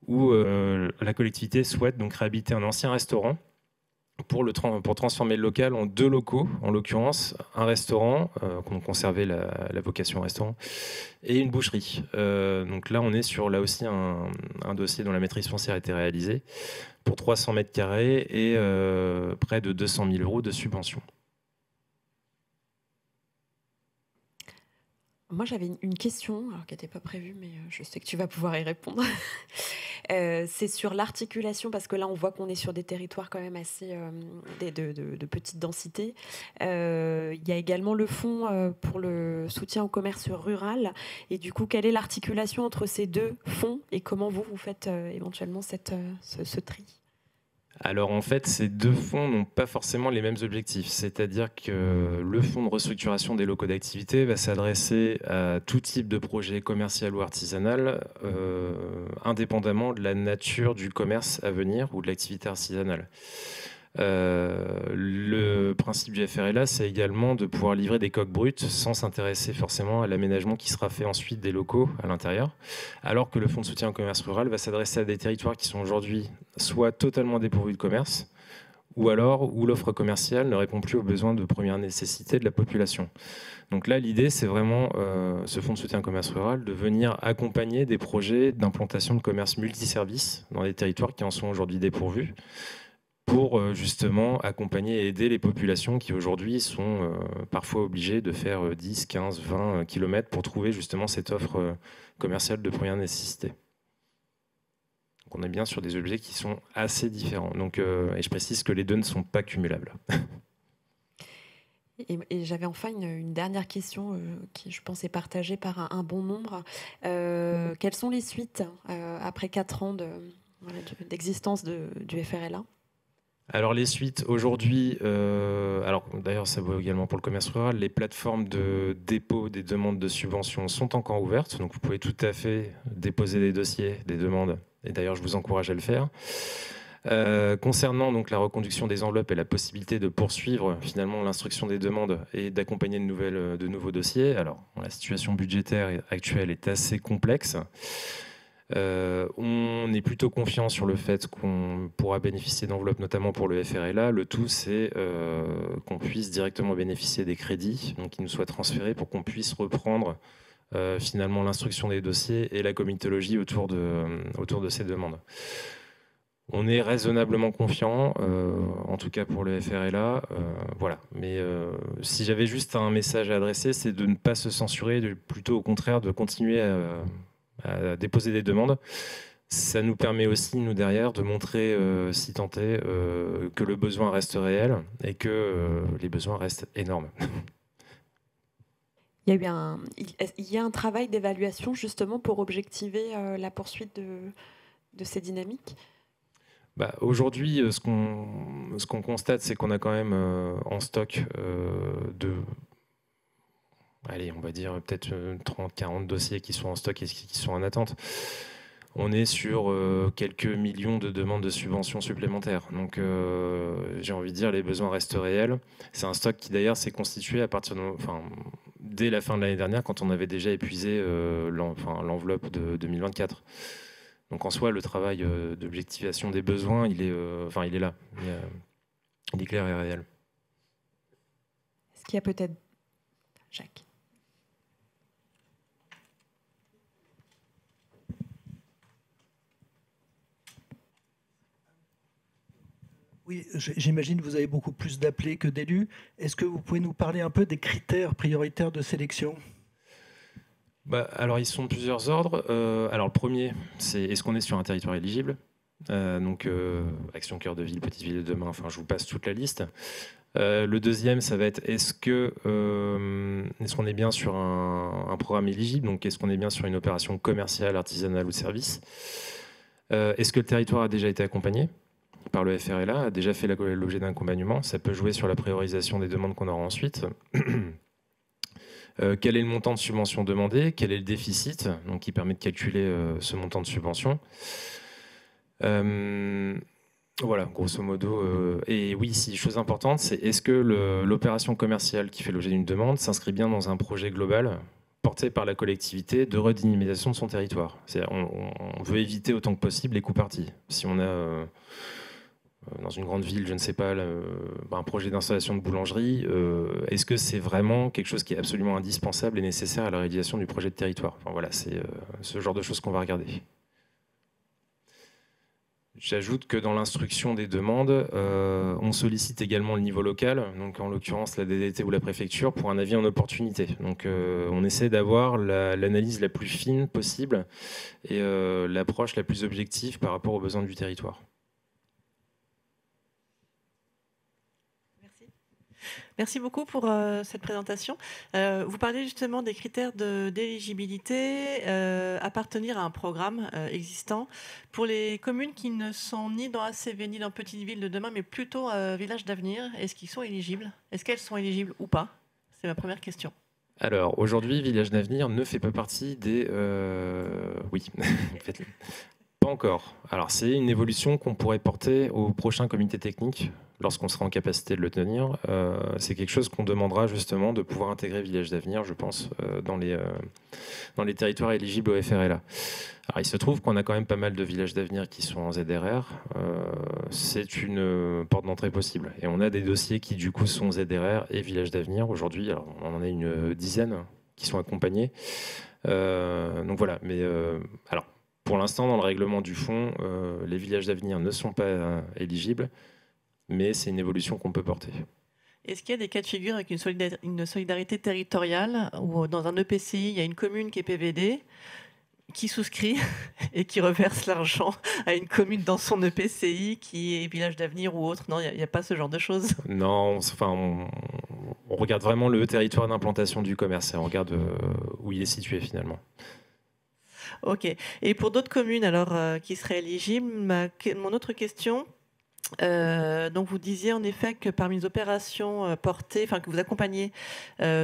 où la collectivité souhaite donc réhabiliter un ancien restaurant pour transformer le local en 2 locaux, en l'occurrence un restaurant, qu'on conservait la vocation restaurant, et une boucherie. Donc là, on est sur là aussi un dossier dont la maîtrise foncière a été réalisée pour 300 mètres carrés et près de 200 000 € de subvention.
Moi, j'avais une question, alors qui n'était pas prévue, mais je sais que tu vas pouvoir y répondre. C'est sur l'articulation, parce que là, on voit qu'on est sur des territoires quand même assez de petite densité. Il y a également le fonds pour le soutien au commerce rural. Et du coup, quelle est l'articulation entre ces 2 fonds et comment vous faites éventuellement ce tri ?
Alors en fait, ces 2 fonds n'ont pas forcément les mêmes objectifs. C'est-à-dire que le fonds de restructuration des locaux d'activité va s'adresser à tout type de projet commercial ou artisanal, indépendamment de la nature du commerce à venir ou de l'activité artisanale. Le principe du FRLA, c'est également de pouvoir livrer des coques brutes sans s'intéresser forcément à l'aménagement qui sera fait ensuite des locaux à l'intérieur, alors que le fonds de soutien au commerce rural va s'adresser à des territoires qui sont aujourd'hui soit totalement dépourvus de commerce, ou alors où l'offre commerciale ne répond plus aux besoins de première nécessité de la population. Donc là, l'idée, c'est vraiment, ce fonds de soutien au commerce rural, de venir accompagner des projets d'implantation de commerce multiservices dans des territoires qui en sont aujourd'hui dépourvus, pour justement accompagner et aider les populations qui aujourd'hui sont parfois obligées de faire 10, 15, 20 km pour trouver justement cette offre commerciale de première nécessité. Donc on est bien sur des objets qui sont assez différents. Donc, et je précise que les 2 ne sont pas cumulables.
Et j'avais enfin une dernière question qui, je pense, est partagée par un bon nombre. Quelles sont les suites après 4 ans d'existence du FRLA ?
Alors les suites, aujourd'hui, alors d'ailleurs ça vaut également pour le commerce rural, les plateformes de dépôt des demandes de subventions sont encore ouvertes, donc vous pouvez tout à fait déposer des dossiers, des demandes, et d'ailleurs je vous encourage à le faire. Concernant donc la reconduction des enveloppes et la possibilité de poursuivre finalement l'instruction des demandes et d'accompagner de nouveaux dossiers, alors la situation budgétaire actuelle est assez complexe. On est plutôt confiant sur le fait qu'on pourra bénéficier d'enveloppes, notamment pour le FRLA. Le tout, c'est qu'on puisse directement bénéficier des crédits, donc qui nous soient transférés pour qu'on puisse reprendre finalement l'instruction des dossiers et la comitologie autour de ces demandes. On est raisonnablement confiant, en tout cas pour le FRLA. Voilà. Mais si j'avais juste un message à adresser, c'est de ne pas se censurer, plutôt au contraire de continuer à déposer des demandes. Ça nous permet aussi, nous derrière, de montrer, si tant est, que le besoin reste réel et que les besoins restent énormes.
Il y a un travail d'évaluation justement pour objectiver la poursuite de ces dynamiques ?
Aujourd'hui, ce qu'on constate, c'est qu'on a quand même en stock allez, on va dire peut-être 30-40 dossiers qui sont en stock et qui sont en attente. On est sur quelques millions de demandes de subventions supplémentaires. Donc, j'ai envie de dire, les besoins restent réels. C'est un stock qui, d'ailleurs, s'est constitué dès la fin de l'année dernière, quand on avait déjà épuisé l'enveloppe de 2024. Donc, en soi, le travail d'objectivation des besoins, il est là. Il est clair et réel.
qui a peut-être... Jacques.
Oui, j'imagine que vous avez beaucoup plus d'appelés que d'élus. Est-ce que vous pouvez nous parler un peu des critères prioritaires de sélection ?
Alors, ils sont de plusieurs ordres. Alors, le premier, c'est est-ce qu'on est sur un territoire éligible ? Donc, Action Cœur de Ville, Petite Ville de demain, enfin, je vous passe toute la liste. Le deuxième, ça va être est-ce qu'on est bien sur un programme éligible ? Donc, est-ce qu'on est bien sur une opération commerciale, artisanale ou de service ? Est-ce que le territoire a déjà été accompagné par le FRLA, a déjà fait l'objet d'un accompagnement? Ça peut jouer sur la priorisation des demandes qu'on aura ensuite. Quel est le montant de subvention demandé? Quel est le déficit, donc, qui permet de calculer ce montant de subvention? Voilà, grosso modo. Et oui, chose importante, c'est est-ce que l'opération commerciale qui fait l'objet d'une demande s'inscrit bien dans un projet global porté par la collectivité de redynamisation de son territoire. On veut éviter autant que possible les coups-partis. Si on a dans une grande ville, je ne sais pas, un projet d'installation de boulangerie, est-ce que c'est vraiment quelque chose qui est absolument indispensable et nécessaire à la réalisation du projet de territoire? Enfin, voilà, c'est ce genre de choses qu'on va regarder. J'ajoute que dans l'instruction des demandes, on sollicite également le niveau local, donc en l'occurrence la DDT ou la préfecture, pour un avis en opportunité. Donc on essaie d'avoir l'analyse la plus fine possible et l'approche la plus objective par rapport aux besoins du territoire.
Merci beaucoup pour cette présentation. Vous parlez justement des critères d'éligibilité, appartenir à un programme existant. Pour les communes qui ne sont ni dans ACV ni dans Petite Ville de demain, mais plutôt Village d'avenir, est-ce qu'ils sont éligibles? Est-ce qu'elles sont éligibles ou pas? C'est ma première question.
Alors, aujourd'hui, Village d'avenir ne fait pas partie des... Oui, en fait, pas encore. Alors, c'est une évolution qu'on pourrait porter au prochain comité technique lorsqu'on sera en capacité de le tenir. C'est quelque chose qu'on demandera justement de pouvoir intégrer Village d'avenir, je pense, dans les territoires éligibles au FRLA. Alors, il se trouve qu'on a quand même pas mal de villages d'avenir qui sont en ZRR. C'est une porte d'entrée possible. Et on a des dossiers qui, du coup, sont ZRR et villages d'avenir. Aujourd'hui, on en a une dizaine qui sont accompagnés. Donc voilà. Mais alors, pour l'instant, dans le règlement du fonds, les villages d'avenir ne sont pas éligibles, mais c'est une évolution qu'on peut porter.
Est-ce qu'il y a des cas de figure avec une solidarité territoriale où dans un EPCI, il y a une commune qui est PVD, qui souscrit et qui reverse l'argent à une commune dans son EPCI qui est village d'avenir ou autre? Non, il n'y a pas ce genre de choses.
Non, on regarde vraiment le territoire d'implantation du commerce et on regarde où il est situé finalement.
Ok. Et pour d'autres communes alors qui seraient éligibles, mon autre question... donc vous disiez en effet que parmi les opérations portées, enfin que vous accompagnez,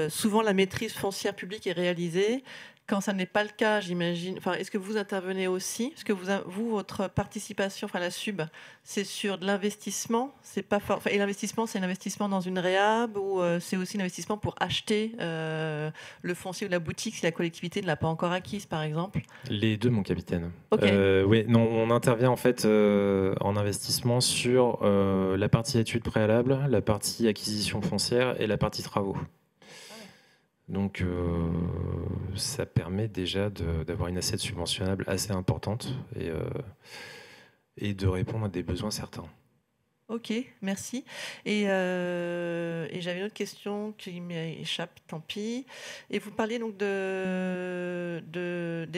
souvent la maîtrise foncière publique est réalisée. Quand ça n'est pas le cas, j'imagine. Enfin, est-ce que vous intervenez aussi? Est-ce que vous, votre participation, enfin la sub, c'est sur de l'investissement? C'est pas fort. Et l'investissement, c'est l'investissement dans une réhab ou c'est aussi l'investissement pour acheter le foncier ou la boutique si la collectivité ne l'a pas encore acquise, par exemple?
Les deux, mon capitaine.
Okay.
Oui, non, on intervient en fait en investissement sur la partie études préalables, la partie acquisition foncière et la partie travaux. Donc ça permet déjà d'avoir une assiette subventionnable assez importante et de répondre à des besoins certains.
Ok, merci. Et j'avais une autre question qui m'échappe, tant pis. Et vous parliez donc des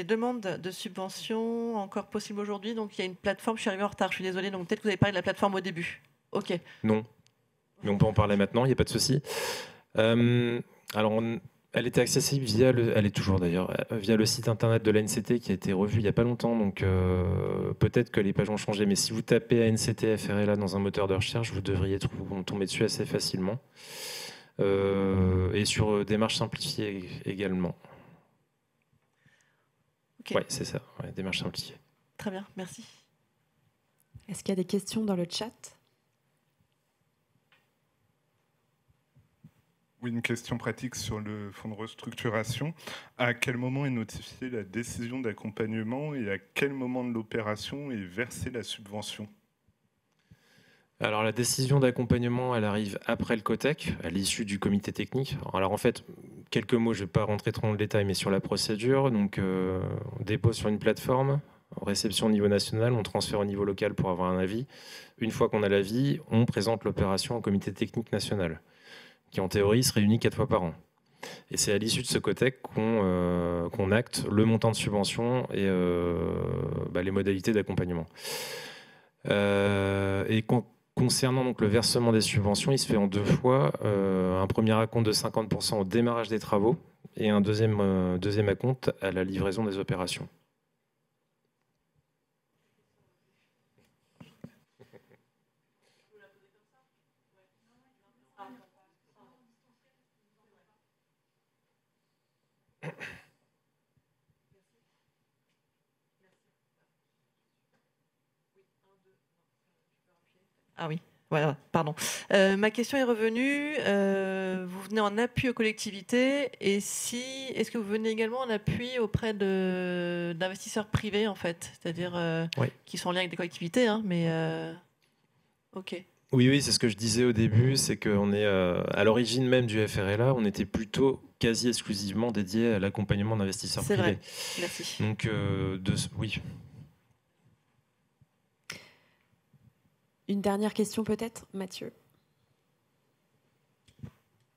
demandes de subventions encore possibles aujourd'hui. Donc il y a une plateforme, je suis arrivée en retard, je suis désolée. Donc peut-être que vous avez parlé de la plateforme au début. Ok.
Non, mais on peut en parler maintenant, il n'y a pas de souci. Alors, elle était accessible elle est toujours d'ailleurs, via le site internet de l'ANCT qui a été revu il n'y a pas longtemps, donc peut-être que les pages ont changé, mais si vous tapez ANCT FRLA dans un moteur de recherche, vous devriez tomber dessus assez facilement. Et sur démarche simplifiée également.
Okay.
Oui, c'est ça, ouais, démarche simplifiée.
Très bien, merci.
Est-ce qu'il y a des questions dans le chat ?
Oui, une question pratique sur le fonds de restructuration. À quel moment est notifiée la décision d'accompagnement et à quel moment de l'opération est versée la subvention?
Alors la décision d'accompagnement, elle arrive après le COTEC, à l'issue du comité technique. Alors en fait, quelques mots, je ne vais pas rentrer trop dans le détail, mais sur la procédure. Donc on dépose sur une plateforme, réception au niveau national, on transfère au niveau local pour avoir un avis. Une fois qu'on a l'avis, on présente l'opération au comité technique national, qui en théorie se réunit 4 fois par an. Et c'est à l'issue de ce COTEC qu'on acte le montant de subvention et les modalités d'accompagnement. Et concernant donc le versement des subventions, il se fait en 2 fois. Un premier acompte de 50% au démarrage des travaux et un deuxième acompte à la livraison des opérations.
Ah oui, voilà, pardon. Ma question est revenue. Vous venez en appui aux collectivités et est-ce que vous venez également en appui auprès d'investisseurs privés en fait, c'est-à-dire
Oui.
qui sont en lien avec des collectivités, hein, mais ok.
Oui, c'est ce que je disais au début, c'est qu'on est à l'origine même du FRLA, on était plutôt quasi exclusivement dédié à l'accompagnement d'investisseurs privés.
C'est vrai, merci.
Donc, oui.
Une dernière question peut-être, Mathieu?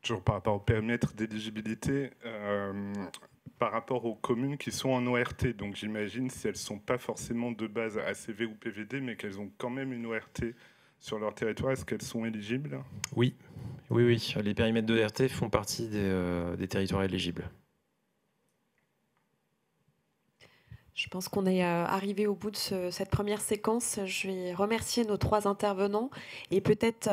Toujours par rapport au périmètre d'éligibilité, par rapport aux communes qui sont en ORT. Donc j'imagine si elles ne sont pas forcément de base ACV ou PVD, mais qu'elles ont quand même une ORT sur leur territoire, est-ce qu'elles sont éligibles?
Oui. Les périmètres d'ORT font partie des territoires éligibles.
Je pense qu'on est arrivé au bout de cette première séquence. Je vais remercier nos 3 intervenants et peut-être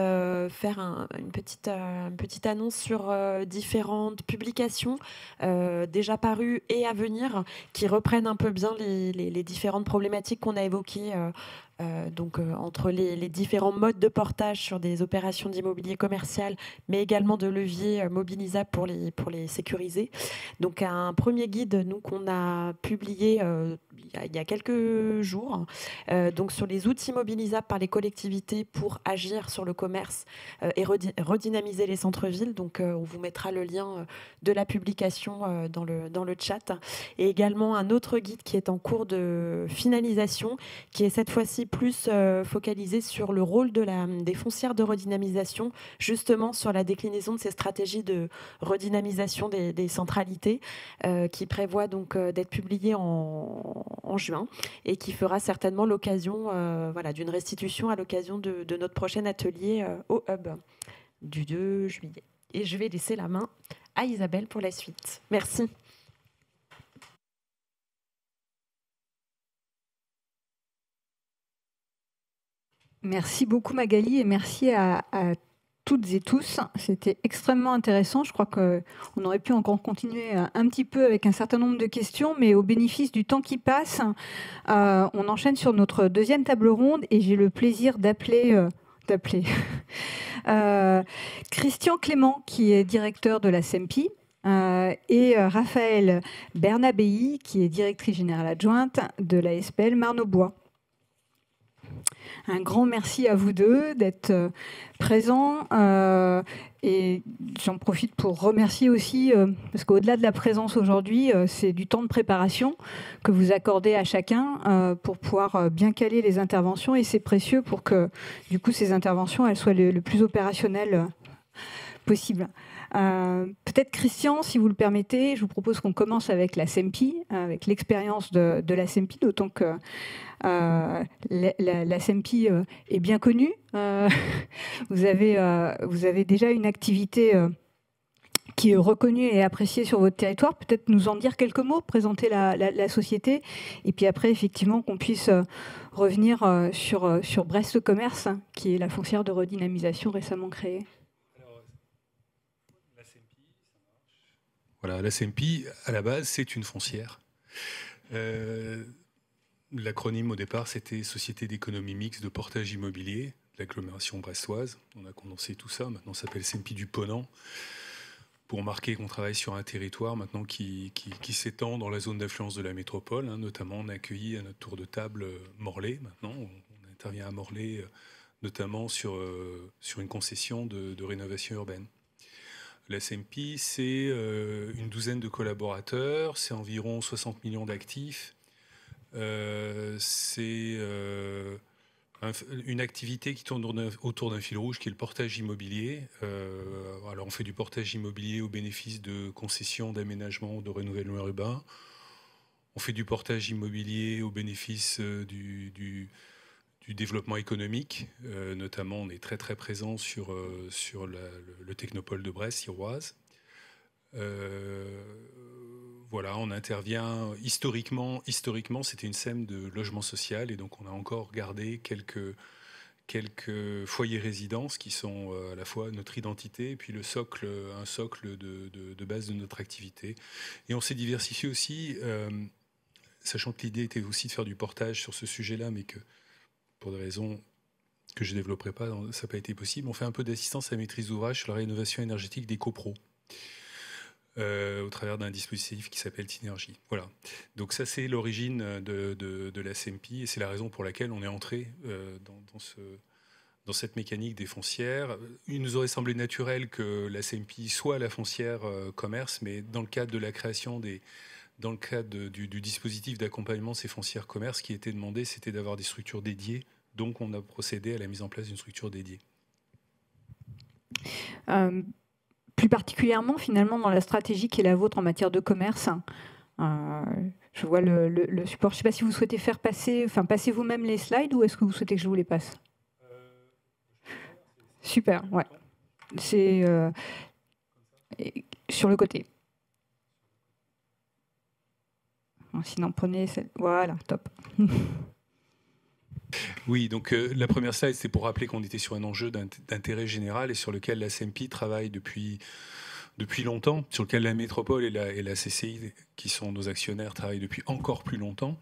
faire une petite annonce sur différentes publications déjà parues et à venir qui reprennent un peu bien les différentes problématiques qu'on a évoquées. Entre les différents modes de portage sur des opérations d'immobilier commercial, mais également de leviers mobilisables pour les sécuriser. Donc un premier guide, nous, qu'on a publié il y a quelques jours, donc sur les outils mobilisables par les collectivités pour agir sur le commerce et redynamiser les centres-villes. Donc on vous mettra le lien de la publication dans le chat. Et également un autre guide qui est en cours de finalisation, qui est cette fois-ci plus focalisé sur le rôle des foncières de redynamisation, justement sur la déclinaison de ces stratégies de redynamisation des centralités, qui prévoit donc d'être publié en juin et qui fera certainement l'occasion d'une restitution à l'occasion de notre prochain atelier au Hub du 2 juillet. Et je vais laisser la main à Isabelle pour la suite. Merci.
Merci beaucoup Magali et merci à toutes et tous. C'était extrêmement intéressant. Je crois qu'on aurait pu encore continuer un petit peu avec un certain nombre de questions, mais au bénéfice du temps qui passe, on enchaîne sur notre deuxième table ronde et j'ai le plaisir d'appeler Christian Clément, qui est directeur de la CEMPI, et Raphaël Bernabei, qui est directrice générale adjointe de la SPL Marne-au-Bois. Un grand merci à vous deux d'être présents et j'en profite pour remercier aussi, parce qu'au-delà de la présence aujourd'hui, c'est du temps de préparation que vous accordez à chacun pour pouvoir bien caler les interventions et c'est précieux pour que du coup ces interventions elles soient le plus opérationnelles possible. Peut-être Christian, si vous le permettez, je vous propose qu'on commence avec la CEMPI, avec l'expérience de la CEMPI, d'autant que la CEMPI est bien connue. Vous avez déjà une activité qui est reconnue et appréciée sur votre territoire. Peut-être nous en dire quelques mots, présenter la société, et puis après, effectivement, qu'on puisse revenir sur Brest Commerce, qui est la foncière de redynamisation récemment créée.
Voilà, la CEMPI, à la base, c'est une foncière. L'acronyme, au départ, c'était Société d'économie mixte de portage immobilier de l'agglomération brestoise. On a condensé tout ça. Maintenant, ça s'appelle CEMPI du Ponant, pour marquer qu'on travaille sur un territoire maintenant qui s'étend dans la zone d'influence de la métropole. Notamment, on a accueilli à notre tour de table Morlaix. Maintenant, on intervient à Morlaix notamment sur une concession de rénovation urbaine. La SMP, c'est une douzaine de collaborateurs, c'est environ 60 millions d'actifs. C'est une activité qui tourne autour d'un fil rouge qui est le portage immobilier. Alors on fait du portage immobilier au bénéfice de concessions d'aménagement ou de renouvellement urbain. On fait du portage immobilier au bénéfice du développement économique. Notamment, on est très très présent sur le technopole de Brest, Siroise. Voilà, on intervient historiquement, c'était une SEM de logement social, et donc on a encore gardé quelques foyers résidences qui sont à la fois notre identité et puis un socle de base de notre activité. Et on s'est diversifié aussi, sachant que l'idée était aussi de faire du portage sur ce sujet-là, mais que pour des raisons que je ne développerai pas, ça n'a pas été possible. On fait un peu d'assistance à la maîtrise d'ouvrage sur la rénovation énergétique des copros, au travers d'un dispositif qui s'appelle Tinergie. Voilà. Donc ça, c'est l'origine de la SMP, et c'est la raison pour laquelle on est entré dans cette mécanique des foncières. Il nous aurait semblé naturel que la SMP soit la foncière commerce, mais dans le cadre de la création dans le cadre du dispositif d'accompagnement de ces foncières commerce, ce qui était demandé, c'était d'avoir des structures dédiées. Donc, on a procédé à la mise en place d'une structure dédiée.
Plus particulièrement, finalement, dans la stratégie qui est la vôtre en matière de commerce, je vois le support. Je ne sais pas si vous souhaitez passer vous-même les slides, ou est-ce que vous souhaitez que je vous les passe? Super, ouais. C'est sur le côté. Sinon, prenez celle. Voilà, top.
Oui, donc la première slide, c'est pour rappeler qu'on était sur un enjeu d'intérêt général et sur lequel la SMP travaille depuis longtemps, sur lequel la métropole et la CCI, qui sont nos actionnaires, travaillent depuis encore plus longtemps.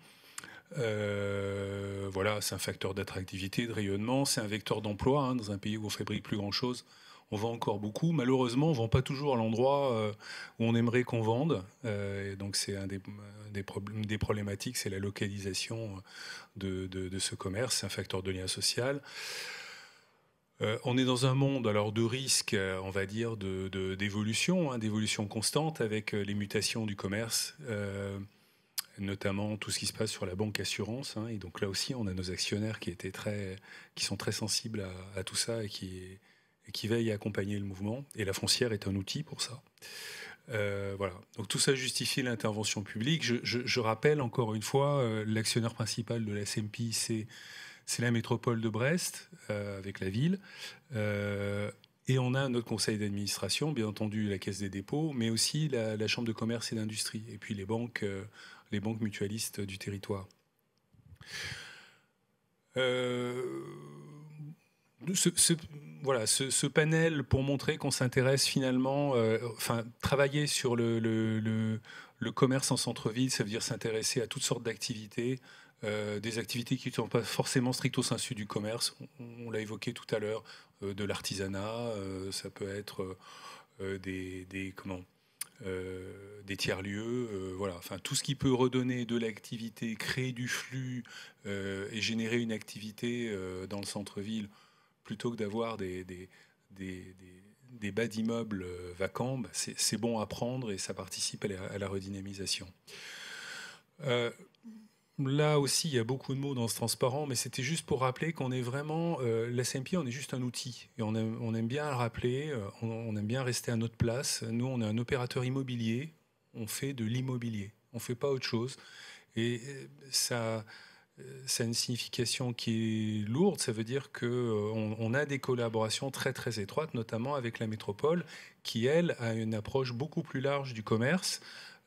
Voilà, c'est un facteur d'attractivité, de rayonnement, c'est un vecteur d'emploi, hein, dans un pays où on fabrique plus grand-chose. On vend encore beaucoup. Malheureusement, on ne vend pas toujours à l'endroit où on aimerait qu'on vende. Et donc, c'est des problématiques, c'est la localisation de ce commerce. C'est un facteur de lien social. On est dans un monde alors de risque, on va dire, d'évolution, hein, d'évolution constante avec les mutations du commerce, notamment tout ce qui se passe sur la banque assurance. Hein, et donc là aussi, on a nos actionnaires qui sont très sensibles à tout ça et qui veille à accompagner le mouvement. Et la foncière est un outil pour ça. Voilà. Donc tout ça justifie l'intervention publique. Je rappelle encore une fois, l'actionnaire principal de la SMP, c'est la métropole de Brest, avec la ville. Et on a notre conseil d'administration, bien entendu la Caisse des dépôts, mais aussi la Chambre de commerce et d'industrie, et puis les banques mutualistes du territoire. Voilà, ce panel pour montrer qu'on s'intéresse finalement, travailler sur le commerce en centre-ville, ça veut dire s'intéresser à toutes sortes d'activités, des activités qui ne sont pas forcément stricto sensu du commerce. On l'a évoqué tout à l'heure, de l'artisanat, ça peut être des tiers-lieux, voilà, enfin tout ce qui peut redonner de l'activité, créer du flux et générer une activité dans le centre-ville, plutôt que d'avoir des bas d'immeubles vacants, bah c'est bon à prendre et ça participe à la redynamisation. Là aussi, il y a beaucoup de mots dans ce transparent, mais c'était juste pour rappeler qu'on est vraiment... la SMP, on est juste un outil. Et on aime bien le rappeler, on aime bien rester à notre place. Nous, on est un opérateur immobilier, on fait de l'immobilier. On ne fait pas autre chose. Et ça a une signification qui est lourde. Ça veut dire qu'on a des collaborations très, très étroites, notamment avec la métropole, qui, elle, a une approche beaucoup plus large du commerce,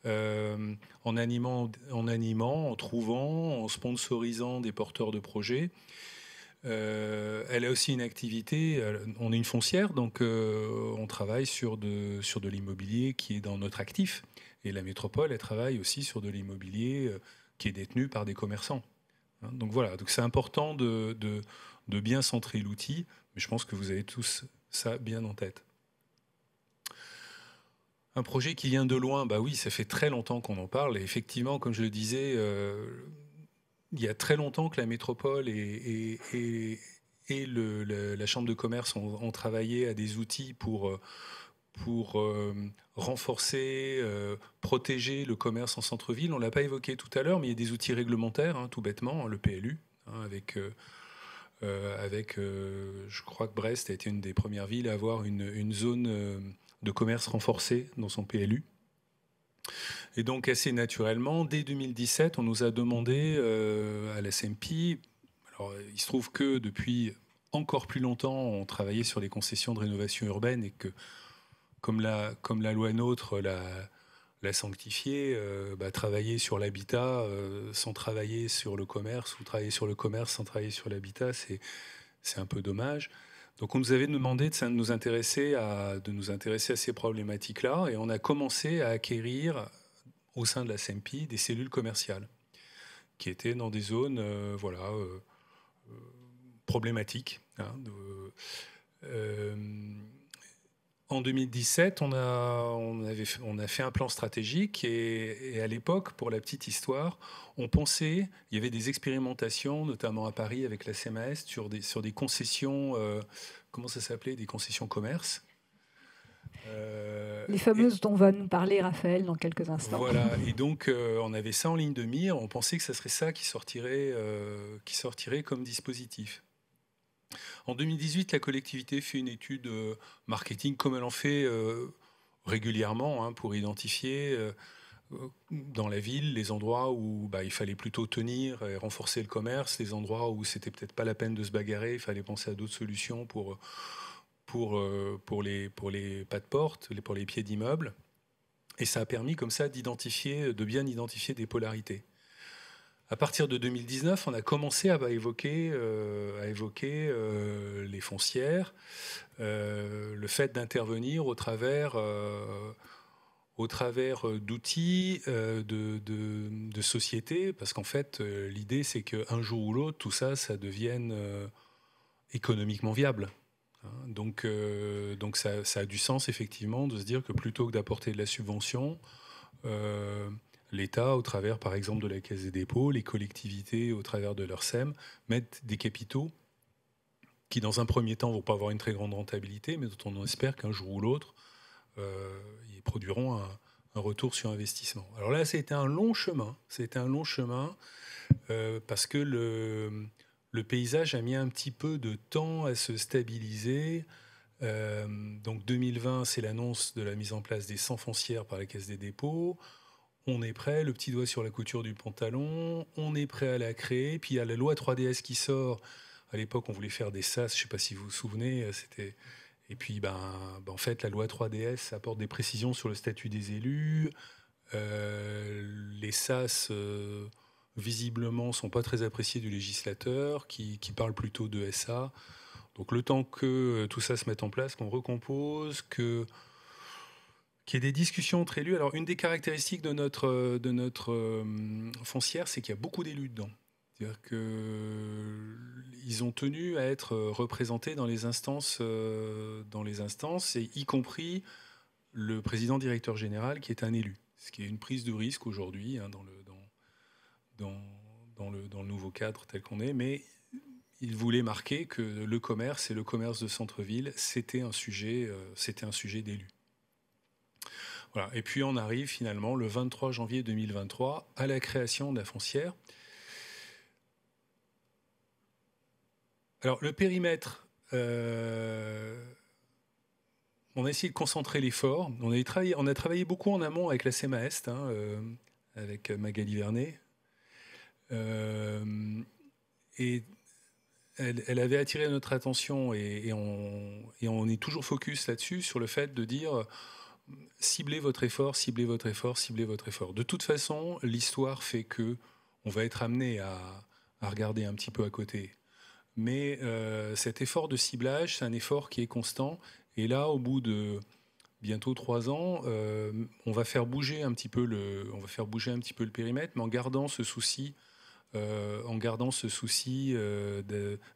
en animant, en trouvant, en sponsorisant des porteurs de projets. Elle a aussi une activité, on est une foncière, donc on travaille sur de l'immobilier qui est dans notre actif. Et la métropole, elle travaille aussi sur de l'immobilier qui est détenu par des commerçants. Donc voilà, donc c'est important de bien centrer l'outil, mais je pense que vous avez tous ça bien en tête. Un projet qui vient de loin, bah oui, ça fait très longtemps qu'on en parle. Et effectivement, comme je le disais, il y a très longtemps que la métropole est et la Chambre de commerce ont travaillé à des outils pour renforcer, protéger le commerce en centre-ville. On ne l'a pas évoqué tout à l'heure, mais il y a des outils réglementaires, hein, tout bêtement, le PLU, hein, je crois que Brest a été une des premières villes à avoir une zone de commerce renforcée dans son PLU. Et donc, assez naturellement, dès 2017, on nous a demandé à la SMPI, alors il se trouve que depuis encore plus longtemps, on travaillait sur les concessions de rénovation urbaine et que, comme la loi NOTRe l'a sanctifié, travailler sur l'habitat sans travailler sur le commerce, ou travailler sur le commerce sans travailler sur l'habitat, c'est un peu dommage. Donc on nous avait demandé de nous intéresser à ces problématiques-là, et on a commencé à acquérir au sein de la SMPI des cellules commerciales qui étaient dans des zones problématiques. Hein, en 2017, on a fait un plan stratégique et à l'époque, pour la petite histoire, on pensait, il y avait des expérimentations, notamment à Paris avec la CMAS, sur des concessions, comment ça s'appelait, des concessions commerce.
Les fameuses dont va nous parler Raphaël dans quelques instants.
Voilà, et donc on avait ça en ligne de mire, on pensait que ça serait ça qui sortirait comme dispositif. En 2018, la collectivité fait une étude marketing, comme elle en fait régulièrement, hein, pour identifier dans la ville les endroits où il fallait plutôt tenir et renforcer le commerce, les endroits où c'était peut-être pas la peine de se bagarrer, il fallait penser à d'autres solutions pour les pas de porte, pour les pieds d'immeubles. Et ça a permis comme ça de bien identifier des polarités. À partir de 2019, on a commencé à évoquer les foncières, le fait d'intervenir au travers d'outils de sociétés, parce qu'en fait, l'idée, c'est qu'un jour ou l'autre, tout ça devienne économiquement viable. Donc ça a du sens, effectivement, de se dire que plutôt que d'apporter de la subvention, l'État, au travers, par exemple, de la Caisse des dépôts, les collectivités, au travers de leur SEM, mettent des capitaux qui, dans un premier temps, ne vont pas avoir une très grande rentabilité, mais dont on espère qu'un jour ou l'autre, ils produiront un retour sur investissement. Alors là, c'était un long chemin. Parce que le paysage a mis un petit peu de temps à se stabiliser. Donc 2020, c'est l'annonce de la mise en place des 100 foncières par la Caisse des dépôts. On est prêt, le petit doigt sur la couture du pantalon, on est prêt à la créer. Puis il y a la loi 3DS qui sort. À l'époque, on voulait faire des SAS, je ne sais pas si vous vous souvenez. Et puis, en fait, la loi 3DS apporte des précisions sur le statut des élus. Les SAS, visiblement, ne sont pas très appréciés du législateur, qui parle plutôt de SA. Donc le temps que tout ça se mette en place, qu'on recompose, qu'il y ait des discussions entre élus. Alors, une des caractéristiques de notre foncière, c'est qu'il y a beaucoup d'élus dedans. C'est-à-dire qu'ils ont tenu à être représentés dans les instances, et y compris le président directeur général, qui est un élu. Ce qui est une prise de risque aujourd'hui, hein, dans le nouveau cadre tel qu'on est. Mais il voulait marquer que le commerce et le commerce de centre-ville, c'était un sujet d'élus. Voilà. Et puis on arrive finalement le 23 janvier 2023 à la création de la foncière. Alors le périmètre, on a essayé de concentrer l'effort. On a travaillé beaucoup en amont avec la CMAEST, hein, avec Magali Vernet. Et elle avait attiré notre attention et on est toujours focus là-dessus, sur le fait de dire ciblez votre effort, ciblez votre effort, ciblez votre effort. De toute façon, l'histoire fait que on va être amené à regarder un petit peu à côté. Mais cet effort de ciblage, c'est un effort qui est constant. Et là, au bout de bientôt 3 ans, on va faire bouger un petit peu le périmètre, mais en gardant ce souci,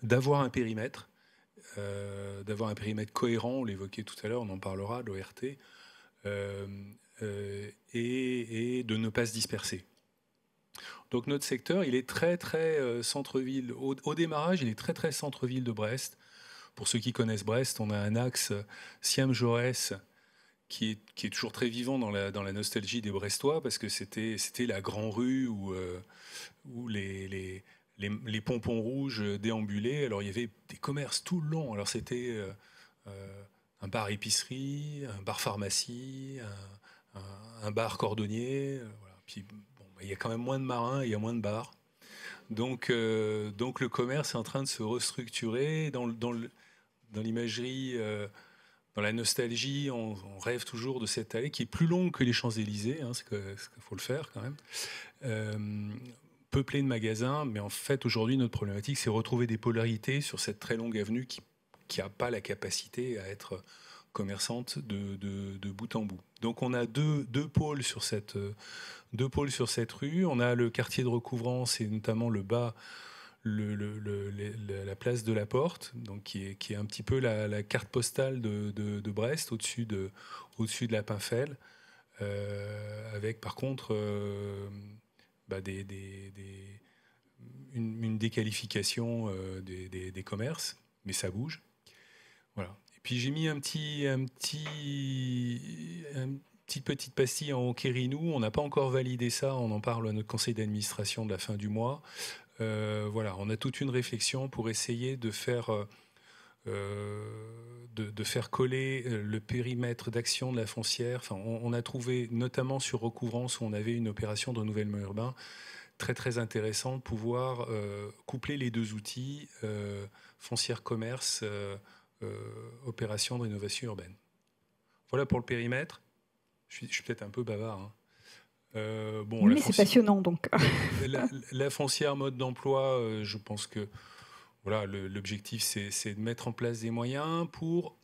d'avoir un périmètre cohérent. On l'évoquait tout à l'heure, on en parlera, l'ORT, et de ne pas se disperser. Donc notre secteur, il est très centre-ville. Au démarrage, il est très centre-ville de Brest. Pour ceux qui connaissent Brest, on a un axe Siam-Jaurès qui est toujours très vivant dans la nostalgie des Brestois, parce que c'était la grande rue où les pompons rouges déambulaient. Alors il y avait des commerces tout le long. Alors c'était un bar-épicerie, un bar-pharmacie, un bar cordonnier. Voilà. Puis bon, il y a quand même moins de marins, il y a moins de bars. Donc le commerce est en train de se restructurer dans l'imagerie. Dans la nostalgie, on rêve toujours de cette allée qui est plus longue que les Champs-Élysées, hein, qu'il faut le faire quand même. Peuplée de magasins, mais en fait aujourd'hui notre problématique c'est retrouver des polarités sur cette très longue avenue qui n'a pas la capacité à être commerçante de bout en bout. Donc on a deux pôles sur cette rue. On a le quartier de recouvrance et notamment le bas, la place de la Porte, donc qui est un petit peu la carte postale de Brest, au-dessus de la Pinfel, avec par contre une déqualification des commerces, mais ça bouge. Voilà. Et puis j'ai mis une petite pastille en Hockey-Rinou. On n'a pas encore validé ça, on en parle à notre conseil d'administration de la fin du mois. Voilà, on a toute une réflexion pour essayer de faire coller le périmètre d'action de la foncière. Enfin, on a trouvé, notamment sur Recouvrance, où on avait une opération de renouvellement urbain très intéressante, pouvoir coupler les deux outils, foncière commerce, opération de rénovation urbaine. Voilà pour le périmètre. Je suis peut-être un peu bavard, hein.
Mais c'est passionnant donc.
La foncière mode d'emploi, je pense que voilà, l'objectif c'est de mettre en place des moyens pour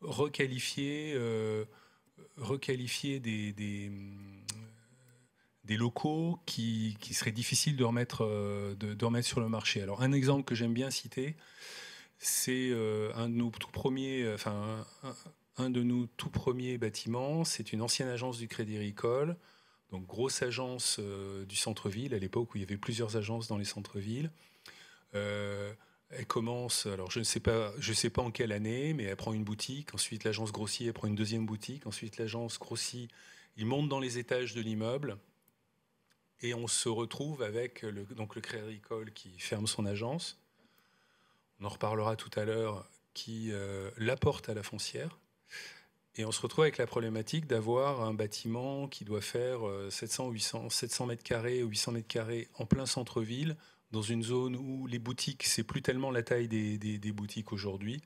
requalifier des locaux qui seraient difficiles de remettre sur le marché. Alors un exemple que j'aime bien citer, c'est un de nos tout premiers bâtiments. C'est une ancienne agence du Crédit Agricole. Donc, grosse agence du centre-ville, à l'époque où il y avait plusieurs agences dans les centres-villes. Elle commence, alors je ne sais pas en quelle année, mais elle prend une boutique. Ensuite, l'agence grossit, elle prend une deuxième boutique. Ensuite, l'agence grossit, il monte dans les étages de l'immeuble. Et on se retrouve avec le Crédit Agricole qui ferme son agence. On en reparlera tout à l'heure, qui l'apporte à la foncière. Et on se retrouve avec la problématique d'avoir un bâtiment qui doit faire 700 mètres carrés ou 800 mètres carrés en plein centre-ville, dans une zone où les boutiques, c'est plus tellement la taille des boutiques aujourd'hui.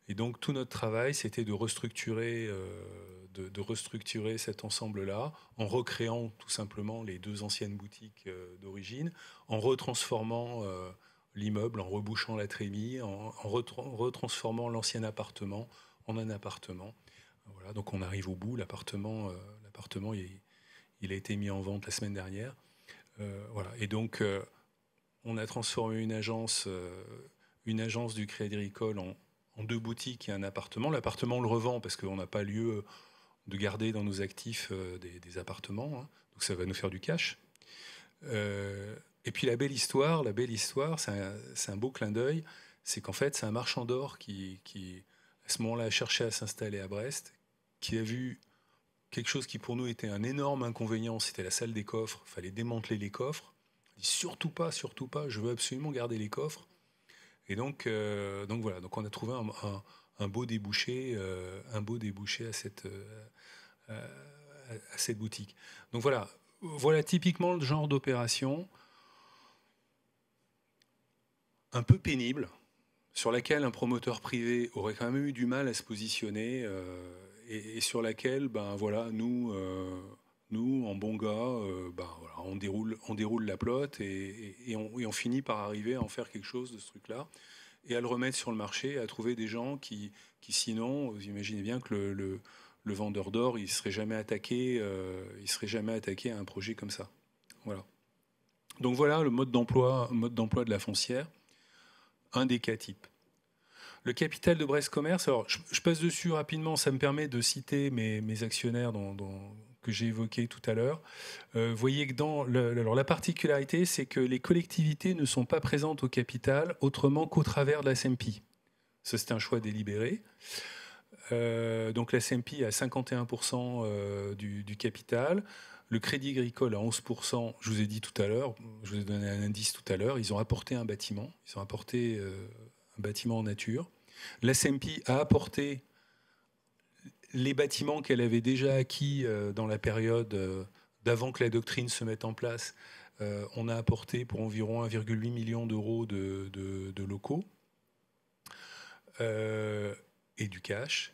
Et donc tout notre travail, c'était de restructurer cet ensemble-là, en recréant tout simplement les deux anciennes boutiques d'origine, en retransformant l'immeuble, en rebouchant la trémie, en retransformant l'ancien appartement en un appartement. Voilà, donc on arrive au bout. L'appartement, il a été mis en vente la semaine dernière. Voilà. Et donc, on a transformé une agence du Crédit Agricole en deux boutiques et un appartement. L'appartement, on le revend parce qu'on n'a pas lieu de garder dans nos actifs des appartements. Hein. Donc ça va nous faire du cash. Et puis la belle histoire, c'est un beau clin d'œil. C'est qu'en fait, c'est un marchand d'or qui à ce moment-là, a cherché à s'installer à Brest, qui a vu quelque chose qui pour nous était un énorme inconvénient, c'était la salle des coffres. Il fallait démanteler les coffres. Il dit surtout pas, je veux absolument garder les coffres. Et donc voilà, donc on a trouvé un beau débouché à cette boutique. Donc voilà typiquement le genre d'opération un peu pénible, sur laquelle un promoteur privé aurait quand même eu du mal à se positionner et sur laquelle, nous, en bons gars, on déroule la plotte et on finit par arriver à en faire quelque chose de ce truc-là et à le remettre sur le marché, à trouver des gens qui sinon, vous imaginez bien que le vendeur d'or, il ne serait jamais attaqué à un projet comme ça. Voilà. Donc voilà le mode d'emploi de la foncière. Un des cas types. Le capital de Brest Commerce, alors je passe dessus rapidement, ça me permet de citer mes actionnaires j'ai évoqué tout à l'heure. Vous voyez que alors la particularité, c'est que les collectivités ne sont pas présentes au capital autrement qu'au travers de la SMPI. Ça, c'est un choix délibéré. Donc la SMPI a 51% du capital. Le Crédit Agricole à 11%, je vous ai dit tout à l'heure, je vous ai donné un indice tout à l'heure, ils ont apporté un bâtiment, un bâtiment en nature. La SMPI a apporté les bâtiments qu'elle avait déjà acquis dans la période d'avant que la doctrine se mette en place. On a apporté pour environ 1,8 million d'euros de locaux et du cash.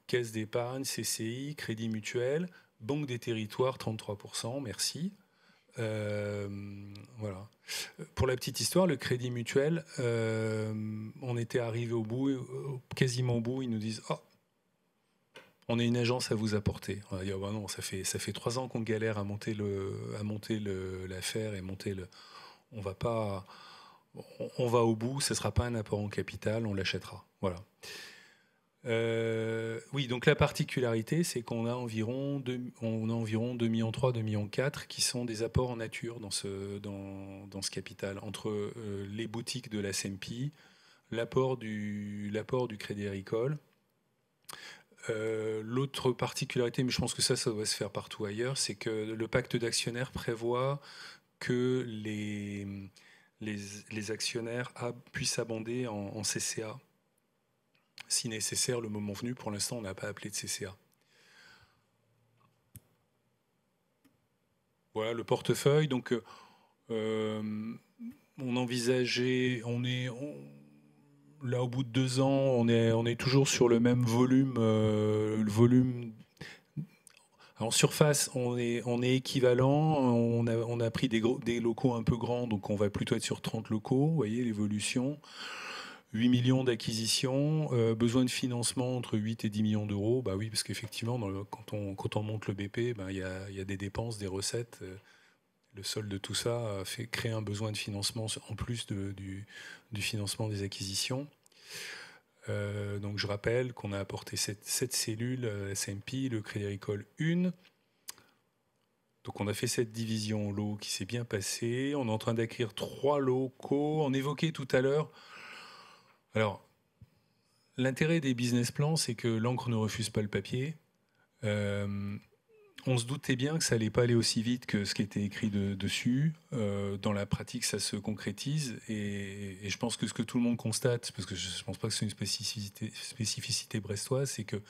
Caisse d'épargne, CCI, Crédit Mutuel, Banque des Territoires, 33%, merci. Voilà. Pour la petite histoire, le Crédit Mutuel, on était arrivé au bout, quasiment au bout, ils nous disent « Oh, on est une agence à vous apporter. » On va dire bah « Non, ça fait 3 ans qu'on galère à monter l'affaire et monter le... On va pas... On va au bout, ce ne sera pas un apport en capital, on l'achètera. » Voilà. Oui, donc la particularité, c'est qu'on a environ 2,3 millions, 2,4 millions qui sont des apports en nature dans ce capital, entre les boutiques de la SMPI, l'apport du Crédit Agricole. L'autre particularité, mais je pense que ça doit se faire partout ailleurs, c'est que le pacte d'actionnaires prévoit que les actionnaires puissent abonder en CCA. Si nécessaire, le moment venu, pour l'instant, on n'a pas appelé de CCA. Voilà le portefeuille. Donc, on envisageait, là, au bout de 2 ans, on est toujours sur le même volume. Le volume en surface, on est équivalent. On a pris des locaux un peu grands, donc on va plutôt être sur 30 locaux. Vous voyez l'évolution. 8 millions d'acquisitions, besoin de financement entre 8 et 10 millions d'euros. Bah oui, parce qu'effectivement, quand on monte le BP, il y a des dépenses, des recettes. Le solde de tout ça crée un besoin de financement en plus du financement des acquisitions. Donc je rappelle qu'on a apporté 7 cellules, SMPI, le Crédit Agricole 1. Donc on a fait cette division lot qui s'est bien passée. On est en train d'acquérir 3 locaux. On évoquait tout à l'heure... Alors, l'intérêt des business plans, c'est que l'encre ne refuse pas le papier. On se doutait bien que ça n'allait pas aller aussi vite que ce qui était écrit dessus. Dans la pratique, ça se concrétise. Et je pense que ce que tout le monde constate, parce que je ne pense pas que c'est une spécificité brestoise, c'est que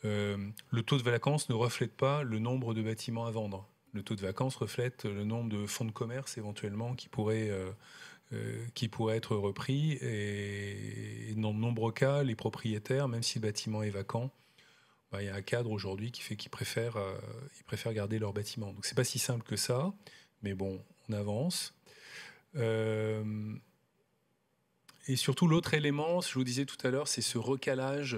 le taux de vacances ne reflète pas le nombre de bâtiments à vendre. Le taux de vacances reflète le nombre de fonds de commerce éventuellement qui pourraient être repris, et dans de nombreux cas, les propriétaires, même si le bâtiment est vacant, il y a un cadre aujourd'hui qui fait qu'ils préfèrent garder leur bâtiment. Donc c'est pas si simple que ça, mais bon, on avance. Et surtout, l'autre élément, je vous disais tout à l'heure, c'est ce recalage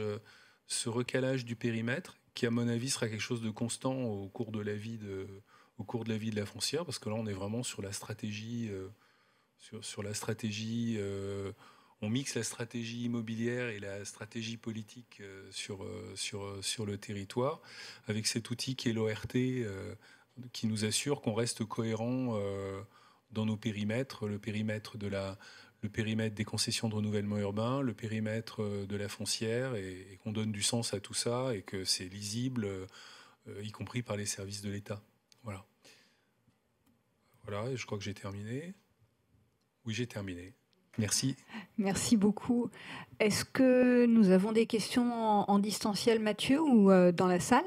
du périmètre, qui à mon avis sera quelque chose de constant au cours de la vie de la foncière, parce que là on est vraiment sur la stratégie... on mixe la stratégie immobilière et la stratégie politique sur le territoire, avec cet outil qui est l'ORT, qui nous assure qu'on reste cohérent dans nos périmètres, le périmètre des concessions de renouvellement urbain, le périmètre de la foncière, et qu'on donne du sens à tout ça, et que c'est lisible, y compris par les services de l'État. Voilà. Voilà, et je crois que j'ai terminé. Oui, j'ai terminé. Merci.
Merci beaucoup. Est-ce que nous avons des questions en distanciel, Mathieu, ou dans la salle ?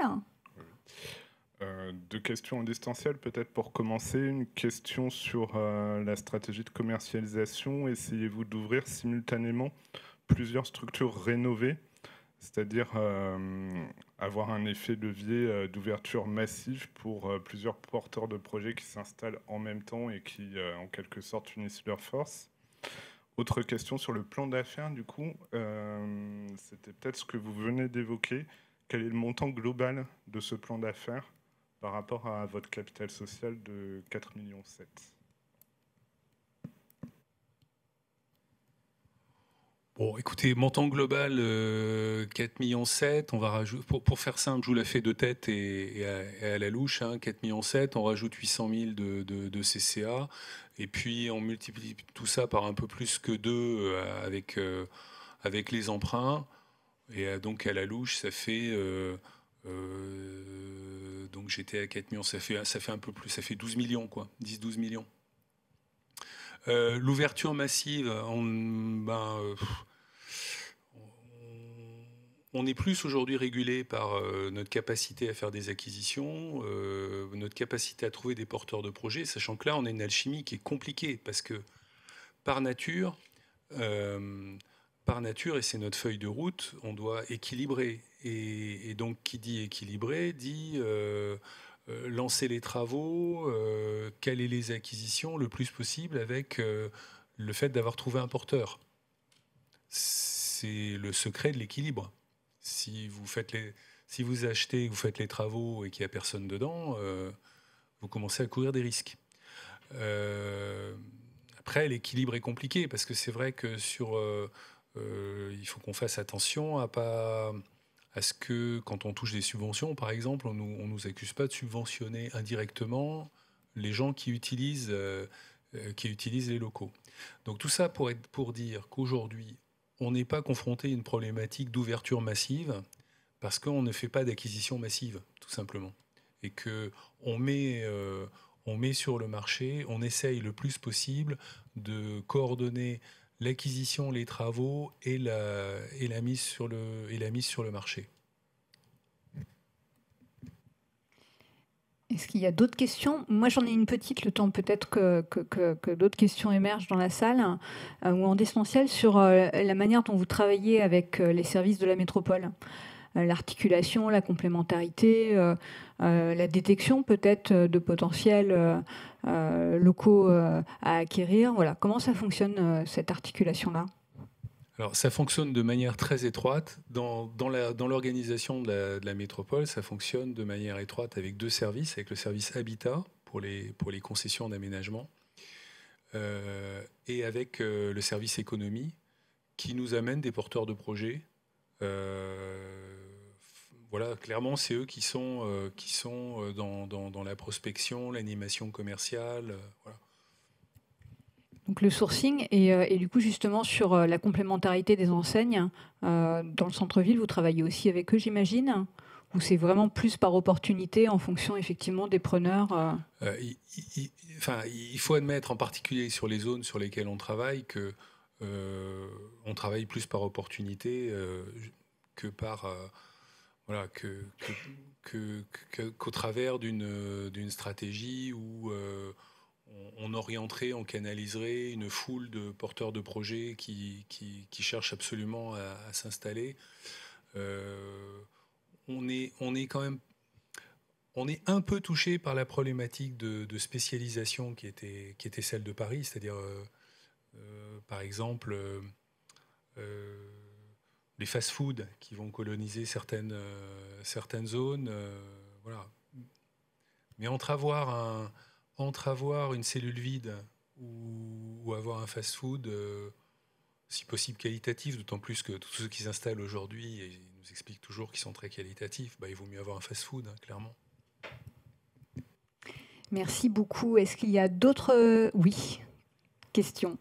2 questions en distanciel, peut-être pour commencer. Une question sur la stratégie de commercialisation. Essayez-vous d'ouvrir simultanément plusieurs structures rénovées, c'est-à-dire avoir un effet levier d'ouverture massive pour plusieurs porteurs de projets qui s'installent en même temps et qui, en quelque sorte, unissent leurs forces. Autre question sur le plan d'affaires, du coup, c'était peut-être ce que vous venez d'évoquer. Quel est le montant global de ce plan d'affaires par rapport à votre capital social de 4,7 millions ?
Bon, écoutez, montant global 4,7 millions. On va rajouter, pour faire simple, je vous la fais de tête et à la louche, 4,7 millions. On rajoute 800 000 de CCA. Et puis, on multiplie tout ça par un peu plus que 2 avec les emprunts. Et donc, à la louche, ça fait... donc, j'étais à 4 millions. Ça fait un peu plus. Ça fait 12 millions, quoi. 10-12 millions. L'ouverture massive, on est plus aujourd'hui régulé par notre capacité à faire des acquisitions, notre capacité à trouver des porteurs de projets, sachant que là, on a une alchimie qui est compliquée, parce que par nature, et c'est notre feuille de route, on doit équilibrer. Et donc, qui dit équilibrer, dit... lancer les travaux, caler les acquisitions le plus possible avec le fait d'avoir trouvé un porteur. C'est le secret de l'équilibre. Si vous achetez, vous faites les travaux et qu'il n'y a personne dedans, vous commencez à courir des risques. Après, l'équilibre est compliqué parce que c'est vrai que il faut qu'on fasse attention à ce que, quand on touche des subventions, par exemple, on nous accuse pas de subventionner indirectement les gens qui utilisent les locaux. Donc tout ça pour dire qu'aujourd'hui, on n'est pas confronté à une problématique d'ouverture massive parce qu'on ne fait pas d'acquisition massive, tout simplement. Et qu'on met sur le marché, on essaye le plus possible de coordonner l'acquisition, les travaux et la mise sur le marché.
Est-ce qu'il y a d'autres questions? Moi, j'en ai une petite, le temps peut-être que d'autres questions émergent dans la salle, ou en essentiel sur la manière dont vous travaillez avec les services de la métropole. L'articulation, la complémentarité, la détection peut-être de potentiels locaux à acquérir. Voilà. Comment ça fonctionne, cette articulation-là?
Alors, ça fonctionne de manière très étroite. Dans l'organisation de la métropole, ça fonctionne de manière étroite avec 2 services, avec le service Habitat pour les concessions d'aménagement et avec le service Économie qui nous amène des porteurs de projets. Voilà, clairement, c'est eux qui sont dans la prospection, l'animation commerciale. Voilà.
Donc le sourcing et du coup justement sur la complémentarité des enseignes dans le centre-ville, vous travaillez aussi avec eux, j'imagine, ou c'est vraiment plus par opportunité en fonction effectivement des preneurs
il faut admettre, en particulier sur les zones sur lesquelles on travaille, que on travaille plus par opportunité que par qu'au travers d'une stratégie où on orienterait, on canaliserait une foule de porteurs de projets qui cherchent absolument à s'installer. On est quand même, on est un peu touché par la problématique de spécialisation qui était celle de Paris, c'est-à-dire, par exemple, les fast-foods qui vont coloniser certaines zones. Voilà. Mais entre avoir une cellule vide ou avoir un fast-food, si possible qualitatif, d'autant plus que tous ceux qui s'installent aujourd'hui, et ils nous expliquent toujours qu'ils sont très qualitatifs, il vaut mieux avoir un fast-food, clairement.
Merci beaucoup. Est-ce qu'il y a d'autres questions?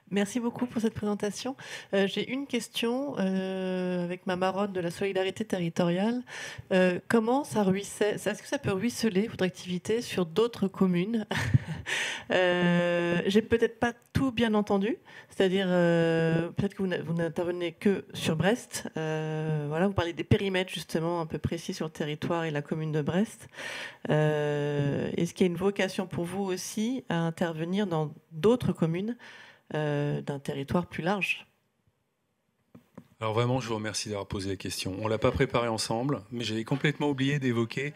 Merci beaucoup pour cette présentation. J'ai une question avec ma marotte de la solidarité territoriale. Comment ça ruisselle? Est-ce que ça peut ruisseler votre activité sur d'autres communes? J'ai peut-être pas tout bien entendu, c'est-à-dire peut-être que vous n'intervenez que sur Brest. Voilà, vous parlez des périmètres justement un peu précis sur le territoire et la commune de Brest. Est-ce qu'il y a une vocation pour vous aussi à intervenir dans d'autres communes d'un territoire plus large?
Alors vraiment, je vous remercie d'avoir posé la question. On ne l'a pas préparé ensemble, mais j'avais complètement oublié d'évoquer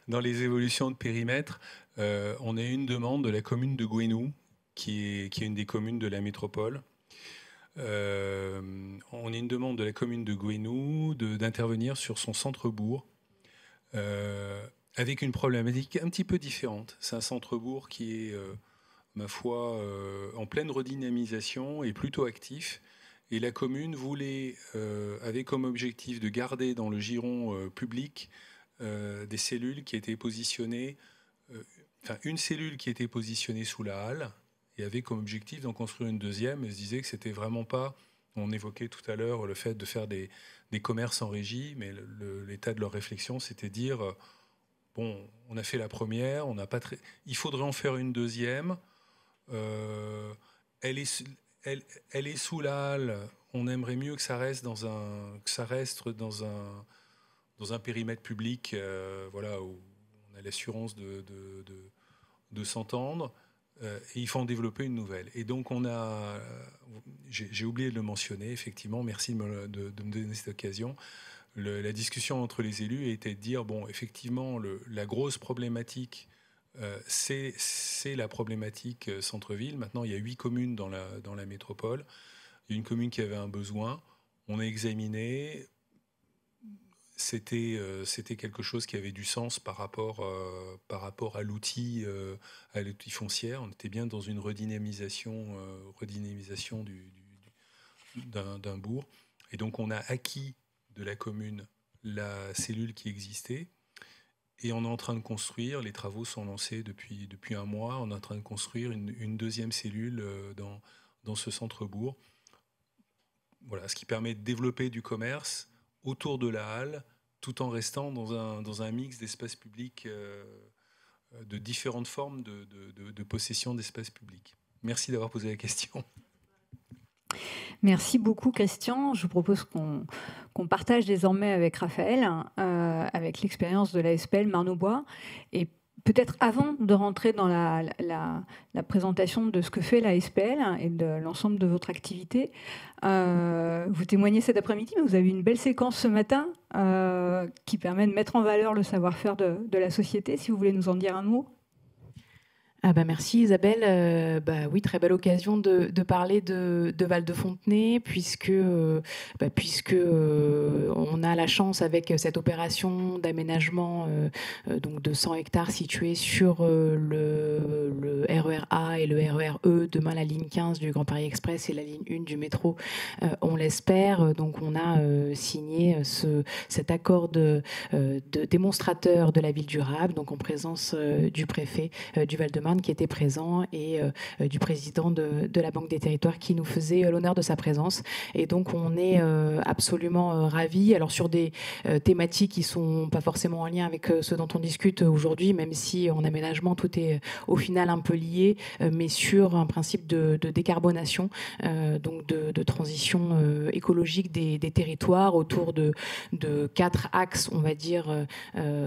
dans les évolutions de périmètre, on a une demande de la commune de Gouesnou, qui est une des communes de la métropole. On a une demande de la commune de Gouesnou d'intervenir sur son centre-bourg avec une problématique un petit peu différente. C'est un centre-bourg qui est... ma foi, en pleine redynamisation et plutôt actif. Et la commune avait comme objectif de garder dans le giron public des cellules qui étaient positionnées, une cellule qui était positionnée sous la halle, et avait comme objectif d'en construire une deuxième, et se disait que c'était vraiment pas... On évoquait tout à l'heure le fait de faire des commerces en régie, mais l'état de leur réflexion, c'était de dire, bon, on a fait la première, il faudrait en faire une deuxième, elle est sous la halle, on aimerait mieux que ça reste dans un périmètre public, voilà, où on a l'assurance de s'entendre. Et il faut en développer une nouvelle. Et donc, j'ai oublié de le mentionner, effectivement, merci de me donner cette occasion. La discussion entre les élus était de dire, bon, effectivement, la grosse problématique, c'est la problématique centre-ville. Maintenant, il y a 8 communes dans la métropole. Il y a une commune qui avait un besoin. On a examiné. C'était quelque chose qui avait du sens par rapport à l'outil foncière. On était bien dans une redynamisation d'un bourg. Et donc on a acquis de la commune la cellule qui existait. Et on est en train de construire, les travaux sont lancés depuis un mois, on est en train de construire une deuxième cellule dans ce centre-bourg. Voilà, ce qui permet de développer du commerce autour de la halle, tout en restant dans un mix d'espaces publics, de différentes formes de possession d'espaces publics. Merci d'avoir posé la question.
Merci beaucoup, Christian. Je vous propose qu'on partage désormais avec Raphaël, avec l'expérience de la SPL Marne-aux-Bois. Et peut-être avant de rentrer dans la présentation de ce que fait la SPL et de l'ensemble de votre activité, vous témoignez cet après-midi, mais vous avez une belle séquence ce matin qui permet de mettre en valeur le savoir-faire de la société. Si vous voulez nous en dire un mot.
Merci Isabelle. Oui, très belle occasion de parler de Val-de-Fontenay, puisque on a la chance avec cette opération d'aménagement donc de 100 hectares situés sur le RER A et le RER E, demain la ligne 15 du Grand Paris Express et la ligne 1 du métro, on l'espère. Donc on a signé cet accord de démonstrateur de la ville durable, donc en présence du préfet du Val-de-Marne qui était présent et du président de la Banque des Territoires qui nous faisait l'honneur de sa présence. Et donc on est absolument ravis. Alors sur des thématiques qui sont pas forcément en lien avec ce dont on discute aujourd'hui, même si en aménagement tout est au final un peu lié, mais sur un principe de décarbonation, donc de transition écologique des territoires autour de 4 axes, on va dire,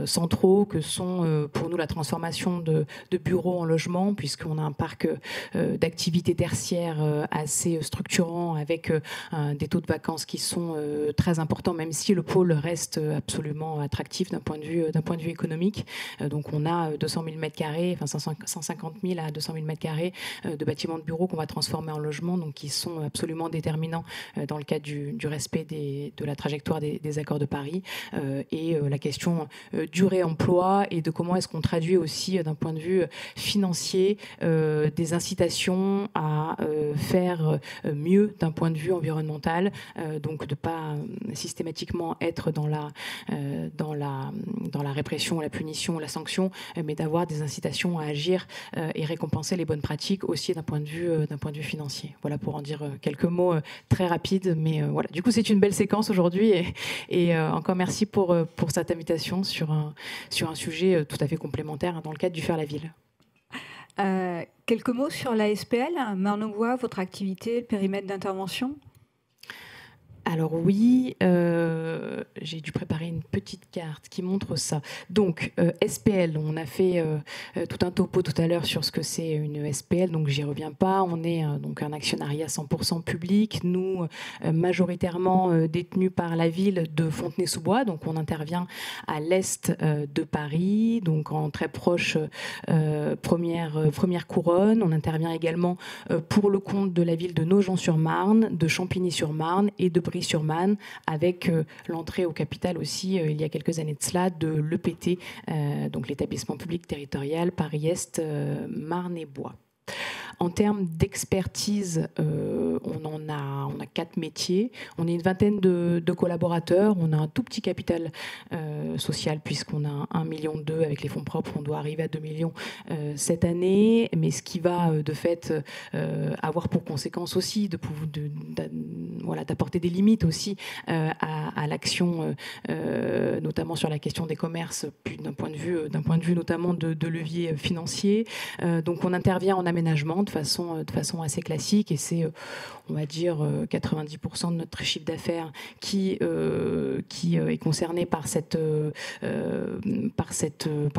centraux, que sont pour nous la transformation de bureaux en logement, puisqu'on a un parc d'activités tertiaires assez structurant, avec des taux de vacances qui sont très importants, même si le pôle reste absolument attractif d'un point de vue économique. Donc on a 200 000 m², enfin 150 000 à 200 000 m² de bâtiments de bureaux qu'on va transformer en logements, donc qui sont absolument déterminants dans le cadre du respect de la trajectoire des accords de Paris, et la question du réemploi et de comment est-ce qu'on traduit aussi d'un point de vue financier des incitations à faire mieux d'un point de vue environnemental, donc de ne pas systématiquement être dans la répression, la punition, la sanction, mais d'avoir des incitations à agir et récompenser les bonnes pratiques aussi d'un point de vue financier. Voilà pour en dire quelques mots très rapides, mais voilà. Du coup, c'est une belle séquence aujourd'hui et encore merci pour cette invitation sur un sujet tout à fait complémentaire dans le cadre du Faire la Ville.
Quelques mots sur la SPL Marne-aux-Bois, votre activité, le périmètre d'intervention.
Alors oui, j'ai dû préparer une petite carte qui montre ça. Donc SPL, on a fait tout un topo tout à l'heure sur ce que c'est une SPL, donc j'y reviens pas. On est donc un actionnariat 100% public, nous majoritairement détenus par la ville de Fontenay-sous-Bois, donc on intervient à l'est de Paris, donc en très proche première couronne. On intervient également pour le compte de la ville de Nogent-sur-Marne, de Champigny-sur-Marne et de Brie-sur-Marne, avec l'entrée au capital aussi, il y a quelques années de cela, de l'EPT, donc l'établissement public territorial Paris-Est, Marne et Bois. En termes d'expertise, on a 4 métiers, on est une vingtaine de collaborateurs, on a un tout petit capital social puisqu'on a 1,2 million avec les fonds propres, on doit arriver à 2 millions cette année, mais ce qui va de fait avoir pour conséquence aussi d'apporter des limites aussi à l'action, notamment sur la question des commerces, puis d'un point de vue notamment de levier financier. Donc on intervient en aménagement de façon assez classique, et c'est, on va dire, 90% de notre chiffre d'affaires qui est concerné par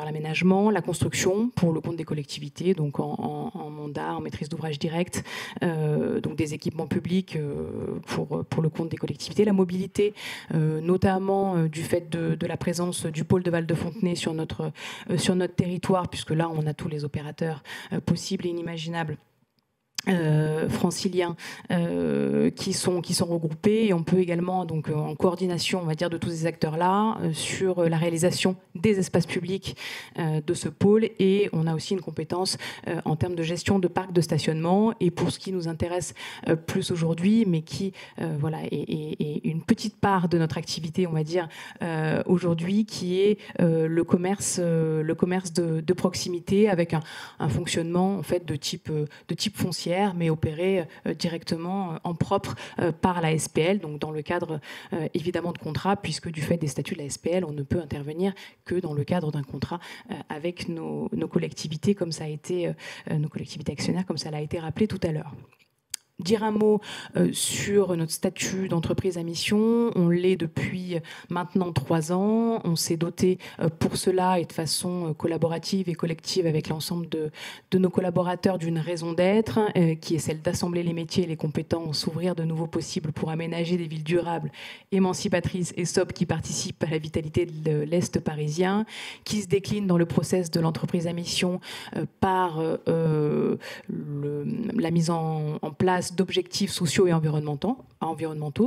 l'aménagement, la construction pour le compte des collectivités, donc en mandat, en maîtrise d'ouvrage direct, donc des équipements publics pour le compte des collectivités, la mobilité, notamment du fait de la présence du pôle de Val-de-Fontenay sur notre territoire, puisque là on a tous les opérateurs possibles et inimaginables franciliens qui sont regroupés, et on peut également, donc en coordination, on va dire, de tous ces acteurs-là sur la réalisation des espaces publics de ce pôle, et on a aussi une compétence en termes de gestion de parcs de stationnement. Et pour ce qui nous intéresse plus aujourd'hui, mais qui est une petite part de notre activité, on va dire, aujourd'hui, qui est le commerce de proximité, avec un fonctionnement en fait de type foncière, mais opéré directement en propre par la SPL, donc dans le cadre évidemment de contrat, puisque du fait des statuts de la SPL, on ne peut intervenir que dans le cadre d'un contrat avec nos collectivités, comme ça a été nos collectivités actionnaires, comme ça l'a été rappelé tout à l'heure. Dire un mot sur notre statut d'entreprise à mission. On l'est depuis maintenant 3 ans. On s'est doté pour cela, et de façon collaborative et collective avec l'ensemble de nos collaborateurs, d'une raison d'être, qui est celle d'assembler les métiers et les compétences, ouvrir de nouveaux possibles pour aménager des villes durables, émancipatrices et sobres qui participent à la vitalité de l'Est parisien, qui se décline dans le process de l'entreprise à mission par la mise en place d'objectifs sociaux et environnementaux,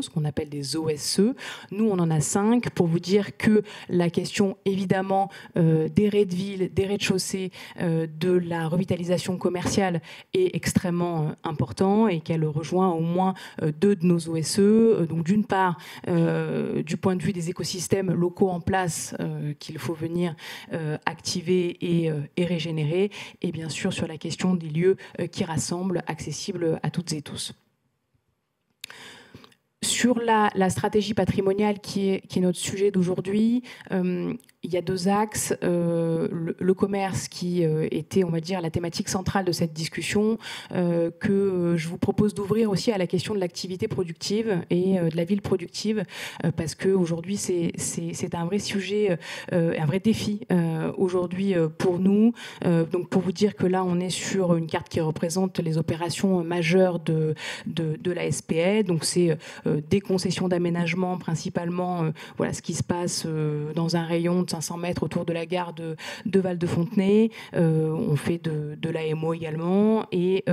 ce qu'on appelle des OSE. Nous, on en a 5, pour vous dire que la question, évidemment, des raies de ville, des rez-de-chaussée, de la revitalisation commerciale est extrêmement important, et qu'elle rejoint au moins 2 de nos OSE. Donc, d'une part, du point de vue des écosystèmes locaux en place qu'il faut venir activer et régénérer, et bien sûr sur la question des lieux qui rassemblent, accessibles à toutes et tous. Sur la stratégie patrimoniale qui est notre sujet d'aujourd'hui, il y a 2 axes. Le commerce qui était, on va dire, la thématique centrale de cette discussion, que je vous propose d'ouvrir aussi à la question de l'activité productive et de la ville productive, parce qu'aujourd'hui, c'est un vrai sujet, un vrai défi aujourd'hui pour nous. Donc pour vous dire que là, on est sur une carte qui représente les opérations majeures de la SPL. Donc c'est des concessions d'aménagement principalement, voilà ce qui se passe dans un rayon de 500 mètres autour de la gare de Val-de-Fontenay. On fait de l'AMO également, et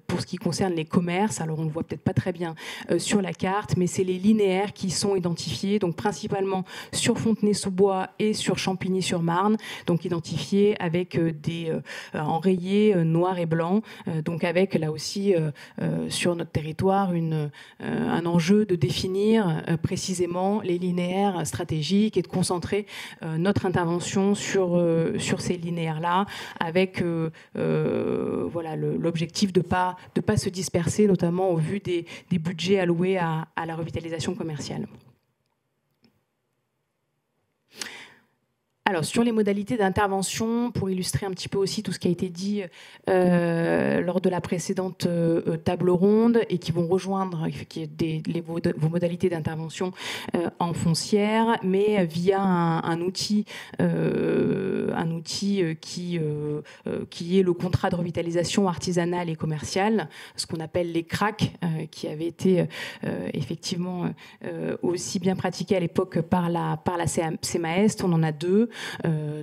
pour ce qui concerne les commerces, alors on ne le voit peut-être pas très bien sur la carte, mais c'est les linéaires qui sont identifiés, donc principalement sur Fontenay-sous-Bois et sur Champigny-sur-Marne, donc identifiés avec des enrayés noir et blanc, donc avec là aussi sur notre territoire un enjeu de définir précisément les linéaires stratégiques et de concentrer notre intervention sur ces linéaires-là, avec voilà, l'objectif de pas se disperser, notamment au vu des budgets alloués à la revitalisation commerciale. Alors, sur les modalités d'intervention, pour illustrer un petit peu aussi tout ce qui a été dit lors de la précédente table ronde, et qui vont rejoindre vos modalités d'intervention en foncière, mais via un outil qui est le contrat de revitalisation artisanale et commerciale, ce qu'on appelle les CRAC, qui avait été effectivement aussi bien pratiqué à l'époque par la CMA-Est. On en a 2.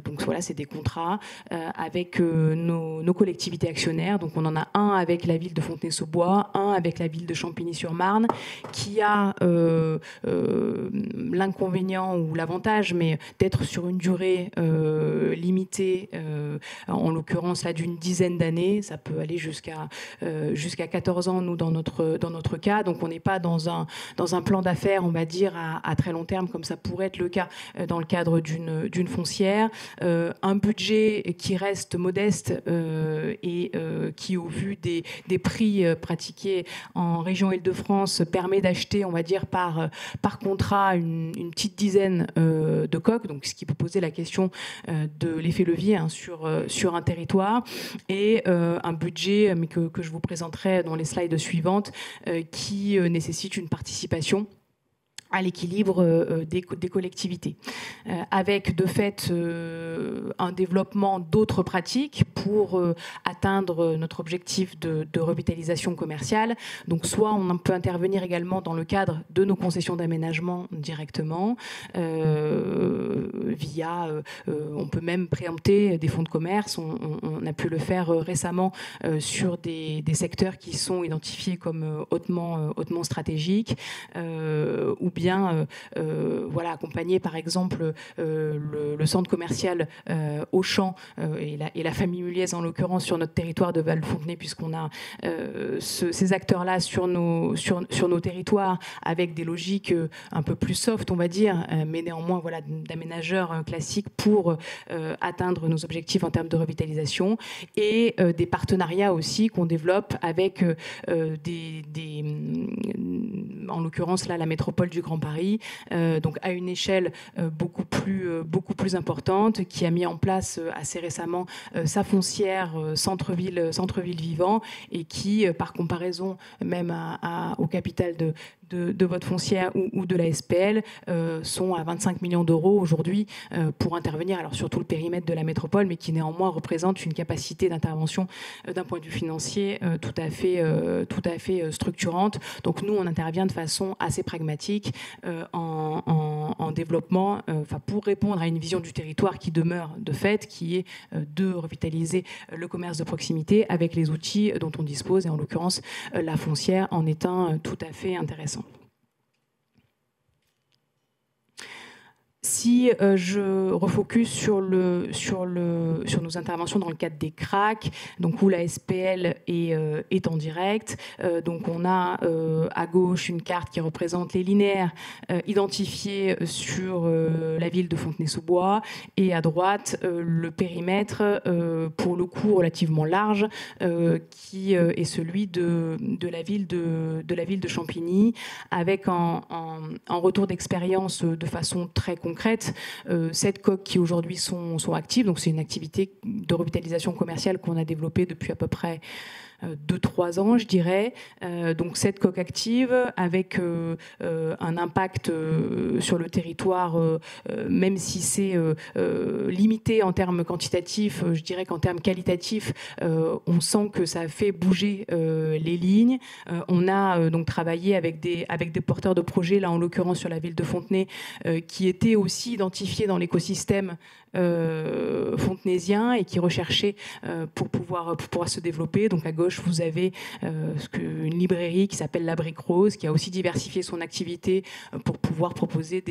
Donc voilà, c'est des contrats avec nos collectivités actionnaires. Donc on en a un avec la ville de Fontenay-sous-Bois, un avec la ville de Champigny-sur-Marne, qui a l'inconvénient ou l'avantage, mais d'être sur une durée limitée, en l'occurrence là d'une dizaine d'années. Ça peut aller jusqu'à 14 ans, nous, dans notre cas. Donc on n'est pas dans un plan d'affaires, on va dire, à très long terme, comme ça pourrait être le cas dans le cadre d'une foncière. Un budget qui reste modeste et qui, au vu des prix pratiqués en région Île-de-France, permet d'acheter, on va dire, par contrat une petite dizaine de coques, donc ce qui peut poser la question de l'effet levier sur un territoire, et un budget mais que je vous présenterai dans les slides suivantes qui nécessite une participation à l'équilibre des collectivités, avec de fait un développement d'autres pratiques pour atteindre notre objectif de revitalisation commerciale. Donc soit on peut intervenir également dans le cadre de nos concessions d'aménagement directement, via, on peut même préempter des fonds de commerce, on a pu le faire récemment sur des secteurs qui sont identifiés comme hautement stratégiques, ou bien voilà, accompagner par exemple le centre commercial Auchan et la famille Muliez en l'occurrence sur notre territoire de Val-de-Fontenay, puisqu'on a ces acteurs-là sur nos territoires avec des logiques un peu plus soft, on va dire, mais néanmoins voilà, d'aménageurs classiques pour atteindre nos objectifs en termes de revitalisation, et des partenariats aussi qu'on développe avec en l'occurrence là la métropole du Grand Paris, donc à une échelle beaucoup plus importante, qui a mis en place assez récemment sa foncière centre-ville vivant, et qui, par comparaison même au capital de votre foncière ou de la SPL, sont à 25 millions d'euros aujourd'hui pour intervenir alors sur tout le périmètre de la métropole, mais qui néanmoins représente une capacité d'intervention d'un point de vue financier tout à fait structurante. Donc nous, on intervient de façon assez pragmatique en développement, pour répondre à une vision du territoire qui demeure de fait, qui est de revitaliser le commerce de proximité avec les outils dont on dispose, et en l'occurrence la foncière en est un tout à fait intéressant. Si je refocus sur nos interventions dans le cadre des CRAC, donc où la SPL est en direct, donc on a à gauche une carte qui représente les linéaires identifiés sur la ville de Fontenay-sous-Bois, et à droite le périmètre pour le coup relativement large qui est celui de la ville de Champigny, avec en retour d'expérience de façon très concrète 7 coques qui aujourd'hui sont actives. Donc c'est une activité de revitalisation commerciale qu'on a développée depuis à peu près 2-3 ans, je dirais. Donc cette coque active avec un impact sur le territoire, même si c'est limité en termes quantitatifs, je dirais qu'en termes qualitatifs, on sent que ça a fait bouger les lignes. On a donc travaillé avec des porteurs de projets, là en l'occurrence sur la ville de Fontenay, qui étaient aussi identifiés dans l'écosystème fontenaisien et qui recherchaient pour pouvoir se développer. Donc à gauche, vous avez une librairie qui s'appelle La Brique Rose, qui a aussi diversifié son activité pour pouvoir proposer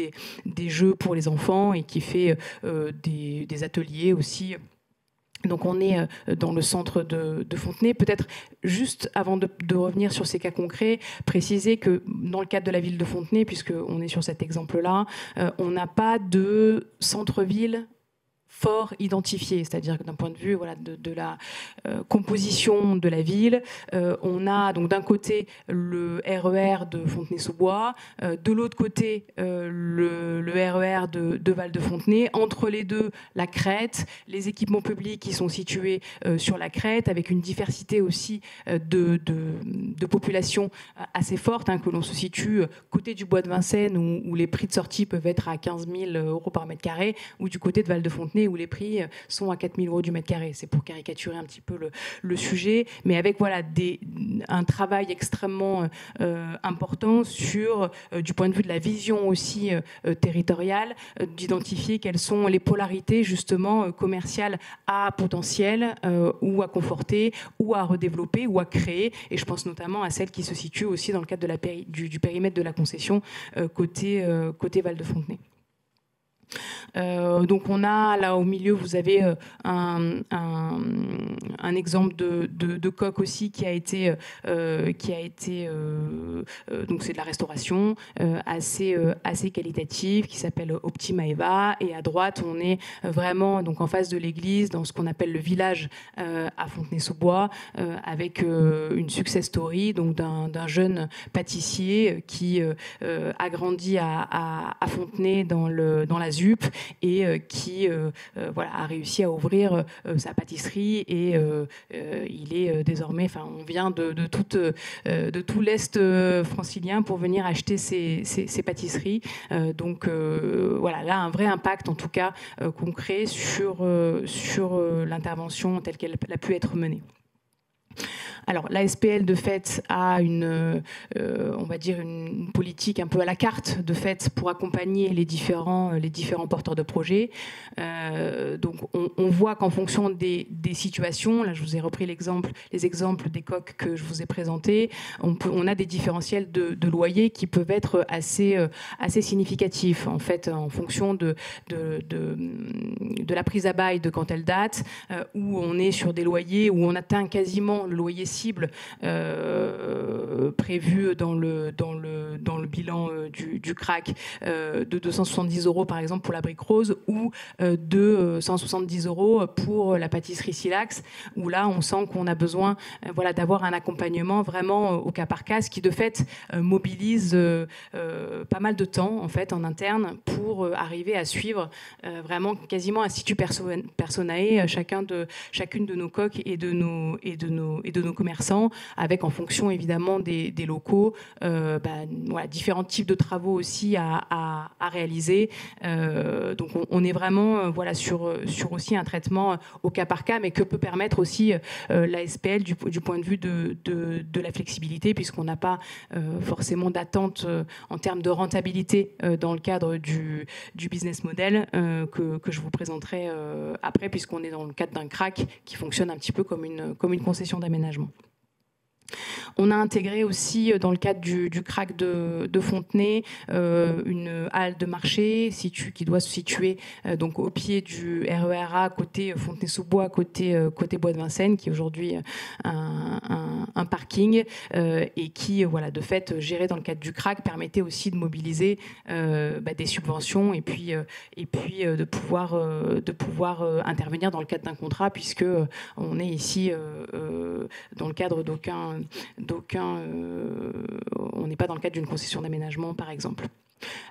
des jeux pour les enfants, et qui fait des ateliers aussi. Donc on est dans le centre de Fontenay. Peut-être juste avant de revenir sur ces cas concrets, préciser que dans le cadre de la ville de Fontenay, puisqu'on est sur cet exemple-là, on n'a pas de centre-ville fort identifié, c'est-à-dire que d'un point de vue de la composition de la ville, on a donc d'un côté le RER de Fontenay-sous-Bois, de l'autre côté le RER de Val-de-Fontenay, entre les deux la crête, les équipements publics qui sont situés sur la crête, avec une diversité aussi de population assez forte, que l'on se situe côté du bois de Vincennes, où les prix de sortie peuvent être à 15 000 euros par mètre carré, ou du côté de Val-de-Fontenay, où les prix sont à 4 000 euros du mètre carré. C'est pour caricaturer un petit peu le sujet, mais avec un travail extrêmement important sur, du point de vue de la vision aussi territoriale, d'identifier quelles sont les polarités justement commerciales à potentiel, ou à conforter, ou à redévelopper, ou à créer. Et je pense notamment à celles qui se situent aussi dans le cadre du périmètre de la concession côté Val-de-Fontenay. Donc on a là au milieu, vous avez un exemple de coque aussi qui a été donc c'est de la restauration assez qualitative qui s'appelle Optima Eva, et à droite on est vraiment donc en face de l'église dans ce qu'on appelle le village à Fontenay-sous-Bois avec une success story donc d'un jeune pâtissier qui a grandi à Fontenay dans la ZUP et qui voilà, a réussi à ouvrir sa pâtisserie, et il est désormais, enfin on vient de tout l'Est francilien pour venir acheter ces pâtisseries. Donc voilà, là un vrai impact en tout cas concret sur l'intervention telle qu'elle a pu être menée. Alors, la SPL, de fait, a on va dire une politique un peu à la carte, de fait, pour accompagner les différents porteurs de projets. Donc, on voit qu'en fonction des situations, là, je vous ai repris les exemples des coques que je vous ai présentés, on a des différentiels de loyer qui peuvent être assez significatifs, en fait, en fonction de la prise à bail de quand elle date, où on est sur des loyers où on atteint quasiment le loyer cible prévu dans le bilan du CRAC de 270 € par exemple pour la brique rose, ou de 170 € pour la pâtisserie Silax, où là on sent qu'on a besoin voilà, d'avoir un accompagnement vraiment au cas par cas, ce qui de fait mobilise pas mal de temps en fait en interne pour arriver à suivre vraiment quasiment institut personae chacune de nos coques et de nos commerçants, avec en fonction évidemment des locaux voilà, différents types de travaux aussi à réaliser. Donc on est vraiment voilà, sur aussi un traitement au cas par cas, mais que peut permettre aussi la SPL du point de vue de la flexibilité, puisqu'on n'a pas forcément d'attente en termes de rentabilité dans le cadre du business model que je vous présenterai après, puisqu'on est dans le cadre d'un CRAC qui fonctionne un petit peu comme une concession d'aménagement. On a intégré aussi dans le cadre du CRAC de Fontenay une halle de marché qui doit se situer donc au pied du RER A côté Fontenay-sous-Bois, côté Bois de Vincennes, qui est aujourd'hui un parking et qui voilà, de fait géré dans le cadre du CRAC permettait aussi de mobiliser des subventions et puis de pouvoir intervenir dans le cadre d'un contrat, puisque on est ici dans le cadre on n'est pas dans le cadre d'une concession d'aménagement, par exemple.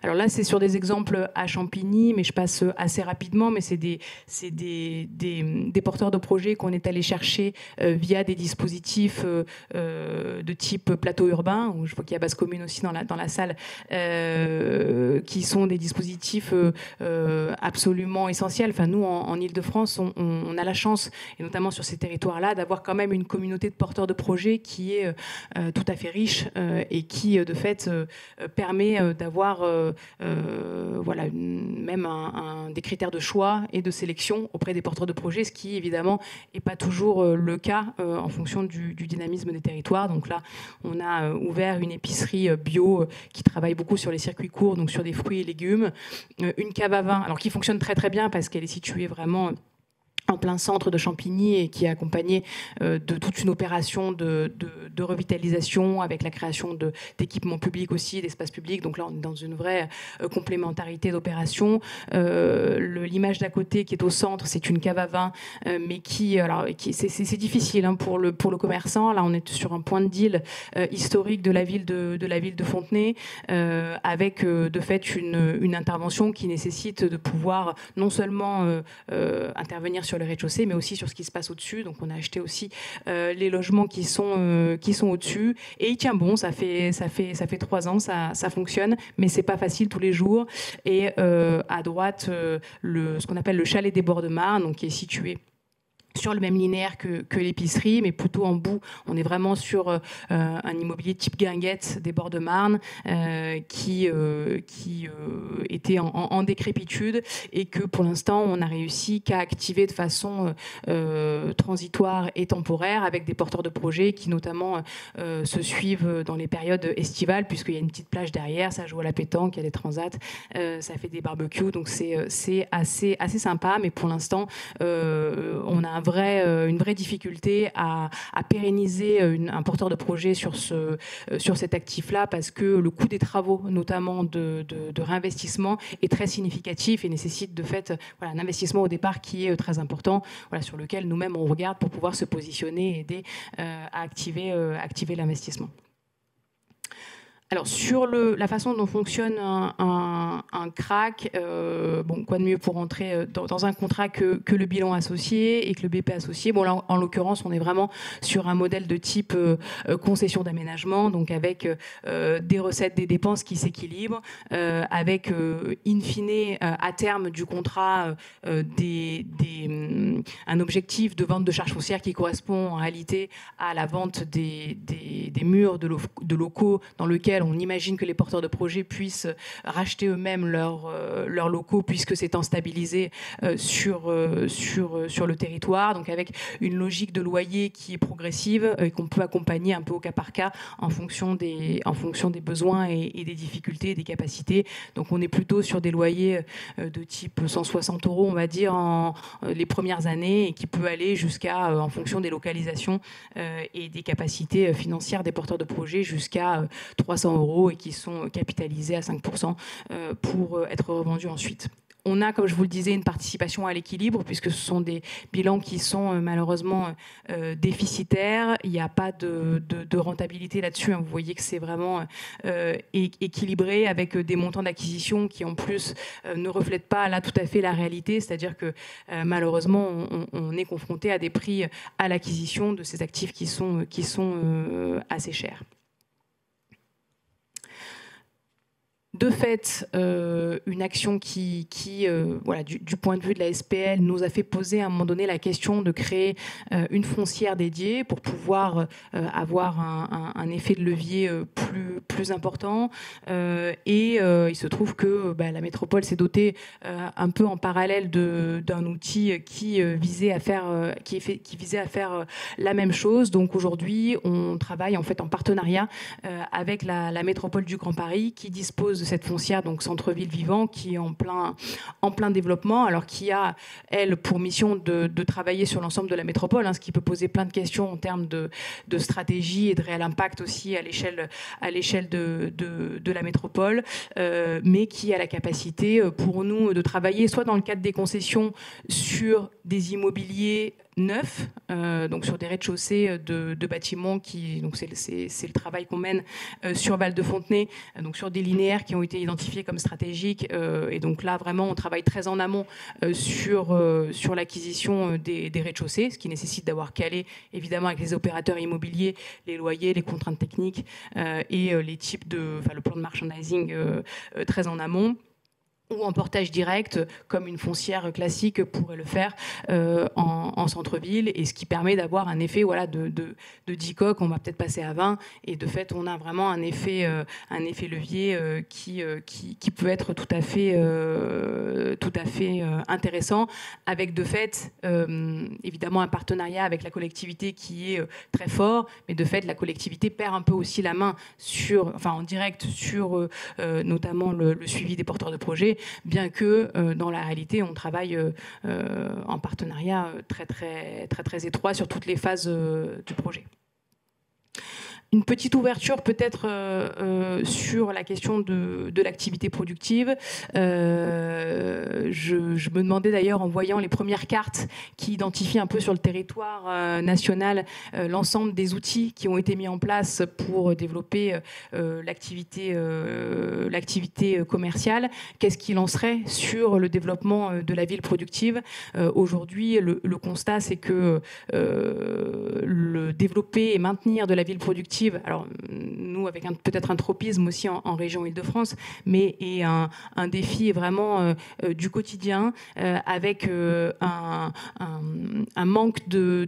Alors là, c'est sur des exemples à Champigny, mais je passe assez rapidement, mais c'est des porteurs de projets qu'on est allé chercher via des dispositifs de type plateau urbain, où je vois qu'il y a Basse Commune aussi dans la salle, qui sont des dispositifs absolument essentiels. Enfin, nous, en Ile-de-France, on a la chance, et notamment sur ces territoires-là, d'avoir quand même une communauté de porteurs de projets qui est tout à fait riche et qui, de fait, permet d'avoir voilà, même des critères de choix et de sélection auprès des porteurs de projets, ce qui évidemment n'est pas toujours le cas en fonction du dynamisme des territoires. Donc là, on a ouvert une épicerie bio qui travaille beaucoup sur les circuits courts, donc sur des fruits et légumes, une cave à vin, alors qui fonctionne très très bien parce qu'elle est située vraiment en plein centre de Champigny et qui est accompagné de toute une opération de revitalisation avec la création d'équipements publics aussi, d'espaces publics. Donc là, on est dans une vraie complémentarité d'opération. L'image d'à côté qui est au centre, c'est une cave à vin, mais c'est difficile hein, pour le commerçant. Là, on est sur un point de deal historique de la ville de Fontenay, avec de fait une intervention qui nécessite de pouvoir non seulement intervenir sur le rez-de-chaussée, mais aussi sur ce qui se passe au-dessus. Donc on a acheté aussi les logements qui sont au-dessus, et il tient bon. Ça fait 3 ans, ça fonctionne, mais c'est pas facile tous les jours. Et à droite, ce qu'on appelle le chalet des bords de Marne, donc qui est situé sur le même linéaire que l'épicerie, mais plutôt en bout. On est vraiment sur un immobilier type guinguette des bords de Marne qui était en décrépitude et que pour l'instant on n'a réussi qu'à activer de façon transitoire et temporaire avec des porteurs de projets qui notamment se suivent dans les périodes estivales puisqu'il y a une petite plage derrière, ça joue à la pétanque, il y a des transats, ça fait des barbecues, donc c'est assez sympa, mais pour l'instant on a une vraie difficulté à pérenniser un porteur de projet sur cet actif-là parce que le coût des travaux, notamment de réinvestissement, est très significatif et nécessite de fait un investissement au départ qui est très important, sur lequel nous-mêmes on regarde pour pouvoir se positionner et aider à activer l'investissement. Alors, sur la façon dont fonctionne un CRAC, quoi de mieux pour entrer dans un contrat que le bilan associé et que le BP associé. Bon, là, en l'occurrence, on est vraiment sur un modèle de type concession d'aménagement, donc avec des recettes, des dépenses qui s'équilibrent, avec, in fine, à terme du contrat, un objectif de vente de charges foncières qui correspond en réalité à la vente des murs de locaux dans lesquels on imagine que les porteurs de projets puissent racheter eux-mêmes leurs locaux puisque c'est en stabilisé sur le territoire, donc avec une logique de loyer qui est progressive et qu'on peut accompagner un peu au cas par cas en fonction des besoins et des difficultés et des capacités. Donc on est plutôt sur des loyers de type 160 €, on va dire, les premières années et qui peut aller jusqu'à, en fonction des localisations et des capacités financières des porteurs de projets, jusqu'à 300 € et qui sont capitalisés à 5% pour être revendus ensuite. On a, comme je vous le disais, une participation à l'équilibre puisque ce sont des bilans qui sont malheureusement déficitaires. Il n'y a pas de rentabilité là-dessus. Vous voyez que c'est vraiment équilibré avec des montants d'acquisition qui en plus ne reflètent pas là tout à fait la réalité. C'est-à-dire que malheureusement, on est confronté à des prix à l'acquisition de ces actifs qui sont assez chers. De fait, une action qui du point de vue de la SPL, nous a fait poser à un moment donné la question de créer une foncière dédiée pour pouvoir avoir un effet de levier plus important. Il se trouve que la métropole s'est dotée un peu en parallèle d'un outil qui visait à faire la même chose. Donc aujourd'hui, on travaille en fait en partenariat avec la métropole du Grand Paris qui dispose de cette foncière, donc centre-ville vivant, qui est en plein développement, alors qui a, elle, pour mission de travailler sur l'ensemble de la métropole, ce qui peut poser plein de questions en termes de stratégie et de réel impact aussi à l'échelle de la métropole, mais qui a la capacité pour nous de travailler soit dans le cadre des concessions sur des immobiliers neufs, donc sur des rez-de-chaussée de bâtiments donc c'est le travail qu'on mène sur Val-de-Fontenay, donc sur des linéaires qui ont été identifiés comme stratégiques, et donc là vraiment on travaille très en amont sur l'acquisition des rez-de-chaussée, ce qui nécessite d'avoir calé évidemment avec les opérateurs immobiliers les loyers, les contraintes techniques et les types le plan de merchandising très en amont, ou en portage direct, comme une foncière classique pourrait le faire en centre-ville, et ce qui permet d'avoir un effet de 10 coques, on va peut-être passer à 20, et de fait on a vraiment un effet levier qui peut être tout à fait intéressant, avec de fait évidemment un partenariat avec la collectivité qui est très fort, mais de fait la collectivité perd un peu aussi la main en direct sur notamment le suivi des porteurs de projets, bien que dans la réalité, on travaille en partenariat très, très, très, très étroit sur toutes les phases du projet. Une petite ouverture peut-être sur la question de l'activité productive. Je me demandais d'ailleurs, en voyant les premières cartes qui identifient un peu sur le territoire national l'ensemble des outils qui ont été mis en place pour développer l'activité commerciale, qu'est-ce qu'il en serait sur le développement de la ville productive. Aujourd'hui, le constat, c'est que le développer et maintenir de la ville productive, alors nous avec peut-être un tropisme aussi en région Île-de-France, mais est un défi vraiment du quotidien, avec un manque de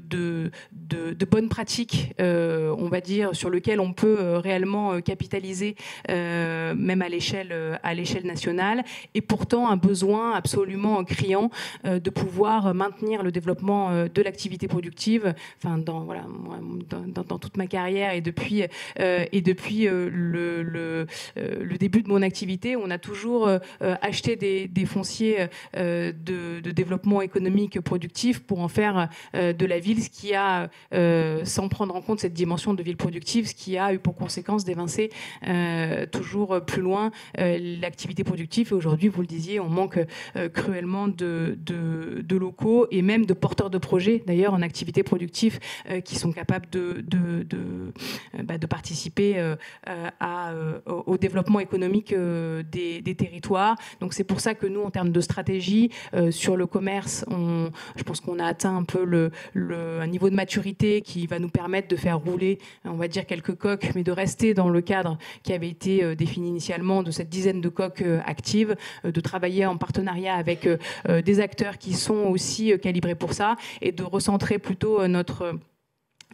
bonnes pratiques, on va dire, sur lequel on peut réellement capitaliser, même à l'échelle nationale, et pourtant un besoin absolument criant de pouvoir maintenir le développement de l'activité productive. Enfin, dans toute ma carrière et depuis le début de mon activité, on a toujours acheté des fonciers de développement économique productif pour en faire de la ville, ce qui a, sans prendre en compte cette dimension de ville productive, ce qui a eu pour conséquence d'évincer toujours plus loin l'activité productive. Et aujourd'hui, vous le disiez, on manque cruellement de locaux et même de porteurs de projets, d'ailleurs, en activité productive, qui sont capables de participer au développement économique des territoires. Donc c'est pour ça que nous, en termes de stratégie, sur le commerce, je pense qu'on a atteint un peu un niveau de maturité qui va nous permettre de faire rouler, on va dire, quelques coques, mais de rester dans le cadre qui avait été défini initialement de cette dizaine de coques actives, de travailler en partenariat avec des acteurs qui sont aussi calibrés pour ça, et de recentrer plutôt notre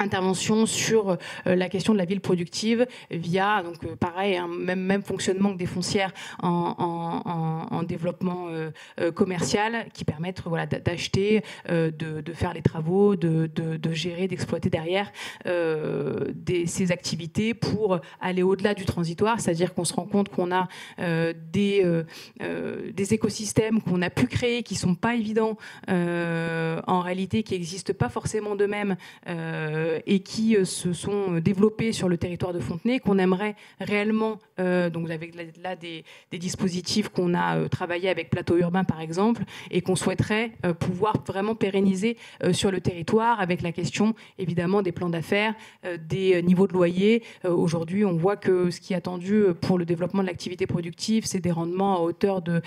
intervention sur la question de la ville productive via, donc pareil, hein, même fonctionnement que des foncières en développement commercial, qui permettent d'acheter, de faire les travaux, de gérer, d'exploiter derrière ces activités pour aller au-delà du transitoire, c'est-à-dire qu'on se rend compte qu'on a des écosystèmes qu'on a pu créer qui sont pas évidents en réalité, qui n'existent pas forcément d'eux-mêmes, et qui se sont développés sur le territoire de Fontenay, qu'on aimerait réellement, donc avec là des dispositifs qu'on a travaillé avec Plateau Urbain par exemple, et qu'on souhaiterait pouvoir vraiment pérenniser sur le territoire, avec la question évidemment des plans d'affaires, des niveaux de loyer. Aujourd'hui, on voit que ce qui est attendu pour le développement de l'activité productive, c'est des rendements à hauteur de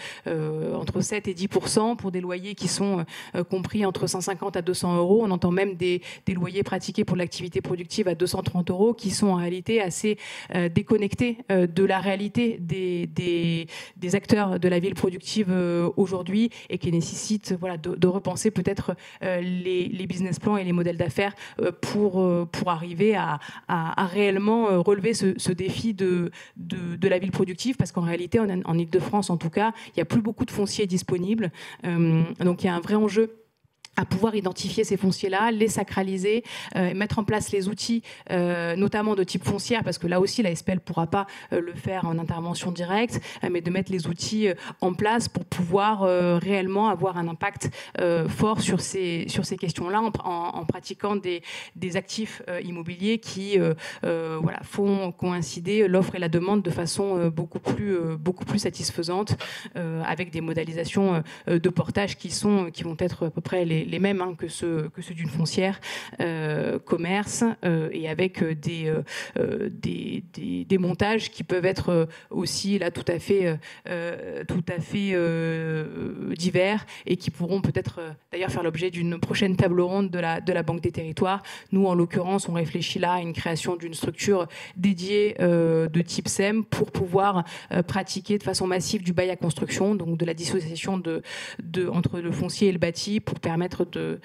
entre 7 et 10% pour des loyers qui sont compris entre 150 à 200 euros. On entend même des loyers pratiqués pour l'activité productive à 230 euros, qui sont en réalité assez déconnectés de la réalité des acteurs de la ville productive aujourd'hui, et qui nécessitent de repenser peut-être les business plans et les modèles d'affaires pour arriver à réellement relever ce défi de la ville productive, parce qu'en réalité, en Ile-de-France en tout cas, il n'y a plus beaucoup de fonciers disponibles, donc il y a un vrai enjeu à pouvoir identifier ces fonciers-là, les sacraliser, mettre en place les outils, notamment de type foncière, parce que là aussi, la SPL ne pourra pas le faire en intervention directe, mais de mettre les outils en place pour pouvoir réellement avoir un impact fort sur ces questions-là, en pratiquant des actifs immobiliers qui font coïncider l'offre et la demande de façon beaucoup plus satisfaisante, avec des modélisations de portage qui vont être à peu près les mêmes que ceux d'une foncière, commerce, et avec des montages qui peuvent être aussi là tout à fait divers, et qui pourront peut-être d'ailleurs faire l'objet d'une prochaine table ronde de la Banque des Territoires. Nous, en l'occurrence, on réfléchit là à une création d'une structure dédiée de type SEM pour pouvoir pratiquer de façon massive du bail à construction, donc de la dissociation entre le foncier et le bâti, pour permettre de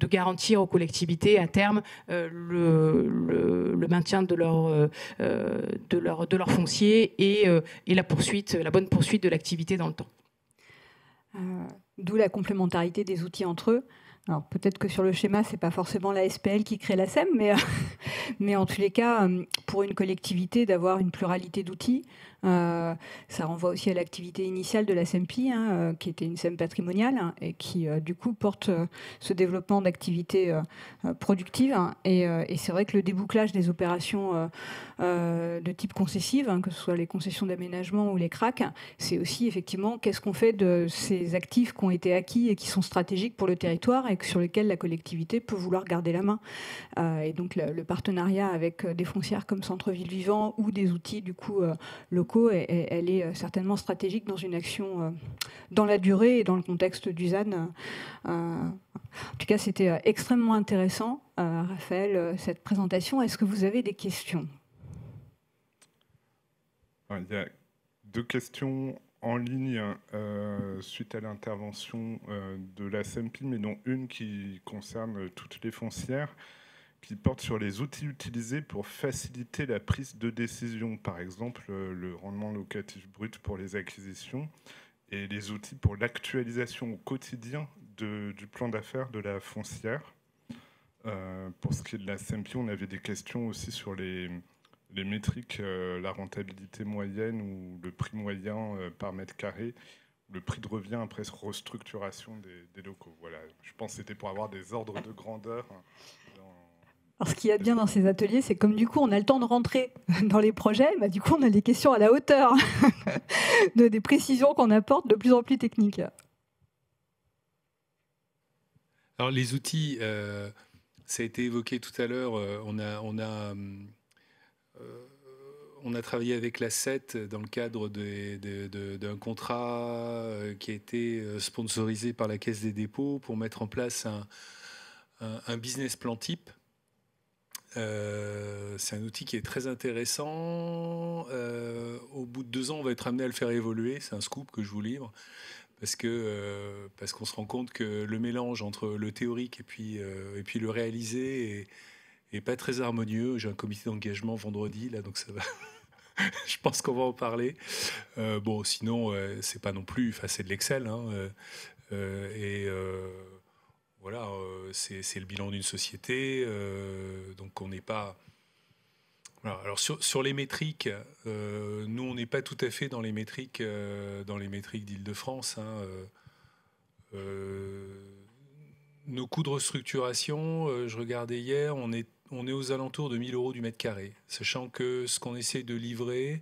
garantir aux collectivités à terme le maintien de leur foncier et la bonne poursuite de l'activité dans le temps.
D'où la complémentarité des outils entre eux. Alors peut-être que sur le schéma, c'est pas forcément la SPL qui crée la SEM, mais en tous les cas, pour une collectivité, d'avoir une pluralité d'outils, ça renvoie aussi à l'activité initiale de la SEMPI, qui était une SEM patrimoniale, et qui du coup porte ce développement d'activités productives. Et c'est vrai que le débouclage des opérations de type concessive, que ce soit les concessions d'aménagement ou les CRAC, c'est aussi effectivement qu'est-ce qu'on fait de ces actifs qui ont été acquis et qui sont stratégiques pour le territoire, et sur lesquels la collectivité peut vouloir garder la main. Et donc le partenariat avec des foncières comme Centre-Ville Vivant ou des outils du coup locaux, elle est certainement stratégique dans une action dans la durée et dans le contexte du ZAN. En tout cas, c'était extrêmement intéressant, Raphaël, cette présentation. Est-ce que vous avez des questions ?
Il y a deux questions en ligne suite à l'intervention de la SEMPI, mais dont une qui concerne toutes les foncières, qui porte sur les outils utilisés pour faciliter la prise de décision, par exemple le rendement locatif brut pour les acquisitions et les outils pour l'actualisation au quotidien du plan d'affaires de la foncière. Pour ce qui est de la SEMPI, on avait des questions aussi sur les métriques, la rentabilité moyenne ou le prix moyen par mètre carré, le prix de revient après restructuration des locaux. Voilà, je pense que c'était pour avoir des ordres de grandeur.
Alors, ce qu'il y a de bien dans ces ateliers, c'est comme du coup on a le temps de rentrer dans les projets, bah, du coup on a des questions à la hauteur des précisions qu'on apporte de plus en plus techniques.
Alors les outils, ça a été évoqué tout à l'heure, on a travaillé avec la CET dans le cadre d'un contrat qui a été sponsorisé par la Caisse des dépôts pour mettre en place un business plan type. C'est un outil qui est très intéressant. Au bout de 2 ans, on va être amené à le faire évoluer. C'est un scoop que je vous livre. Parce qu'on se rend compte que le mélange entre le théorique et puis le réalisé est pas très harmonieux. J'ai un comité d'engagement vendredi, là, donc ça va. Je pense qu'on va en parler. Bon, sinon, c'est pas non plus... Enfin, c'est de l'Excel, hein, voilà, c'est le bilan d'une société, donc on n'est pas... Voilà. Alors sur les métriques, nous on n'est pas tout à fait dans les métriques d'Île-de-France. Hein, nos coûts de restructuration, je regardais hier, on est aux alentours de 1 000 € du mètre carré, sachant que ce qu'on essaie de livrer,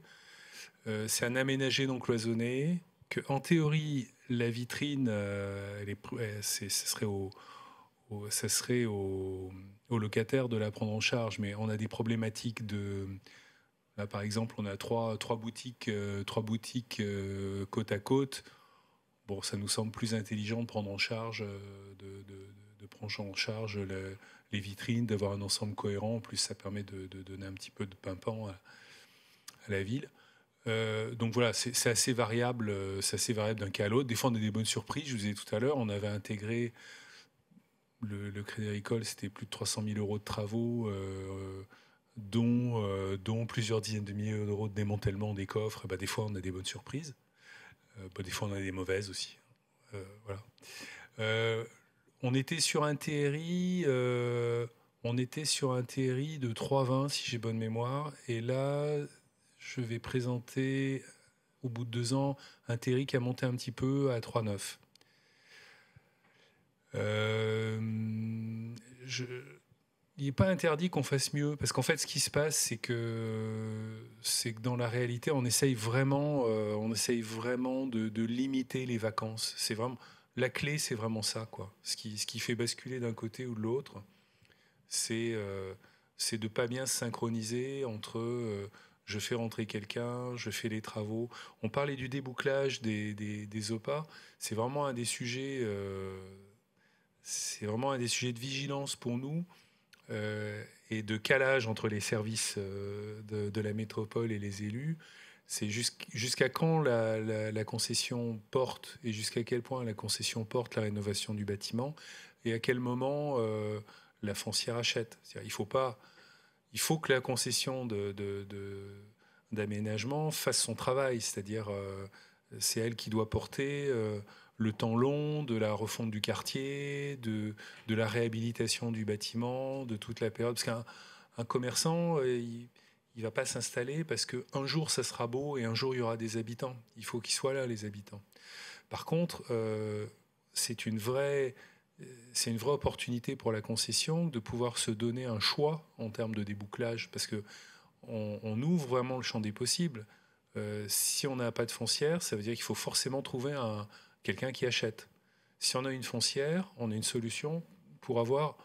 c'est un aménagé non cloisonné, que en théorie la vitrine, ce serait au locataire de la prendre en charge, mais on a des problématiques de... Là, par exemple, on a trois boutiques côte à côte. Bon, ça nous semble plus intelligent de prendre en charge, les vitrines, d'avoir un ensemble cohérent. En plus, ça permet de donner un petit peu de pimpant à la ville. Donc voilà, c'est assez variable d'un cas à l'autre. Des fois, on a des bonnes surprises. Je vous ai dit tout à l'heure, on avait intégré le Crédit Agricole, c'était plus de 300 000 € de travaux, dont plusieurs dizaines de milliers d'euros de démantèlement des coffres. Et bah, des fois, on a des bonnes surprises. Des fois, on a des mauvaises aussi. Voilà. On était sur un TRI, de 3,20 si j'ai bonne mémoire. Et là, je vais présenter, au bout de 2 ans, un TRI qui a monté un petit peu à 3,9. Il n'est pas interdit qu'on fasse mieux, parce qu'en fait, ce qui se passe, c'est que dans la réalité, on essaye vraiment de limiter les vacances. C'est vraiment la clé, c'est vraiment ça, quoi. Ce qui fait basculer d'un côté ou de l'autre, c'est de pas bien se synchroniser entre je fais rentrer quelqu'un, je fais les travaux. On parlait du débouclage des OPA, c'est vraiment un des sujets. C'est vraiment un des sujets de vigilance pour nous et de calage entre les services de la métropole et les élus. C'est jusqu'à quand la concession porte et jusqu'à quel point la concession porte la rénovation du bâtiment et à quel moment la foncière achète. Il faut que la concession d'aménagement fasse son travail, c'est-à-dire c'est elle qui doit porter le temps long de la refonte du quartier, de la réhabilitation du bâtiment, de toute la période. Parce qu'un commerçant, il ne va pas s'installer parce qu'un jour, ça sera beau et un jour, il y aura des habitants. Il faut qu'ils soient là, les habitants. Par contre, c'est une vraie opportunité pour la concession de pouvoir se donner un choix en termes de débouclage parce qu'on ouvre vraiment le champ des possibles. Si on n'a pas de foncière, ça veut dire qu'il faut forcément trouver quelqu'un qui achète. Si on a une foncière, on a une solution pour avoir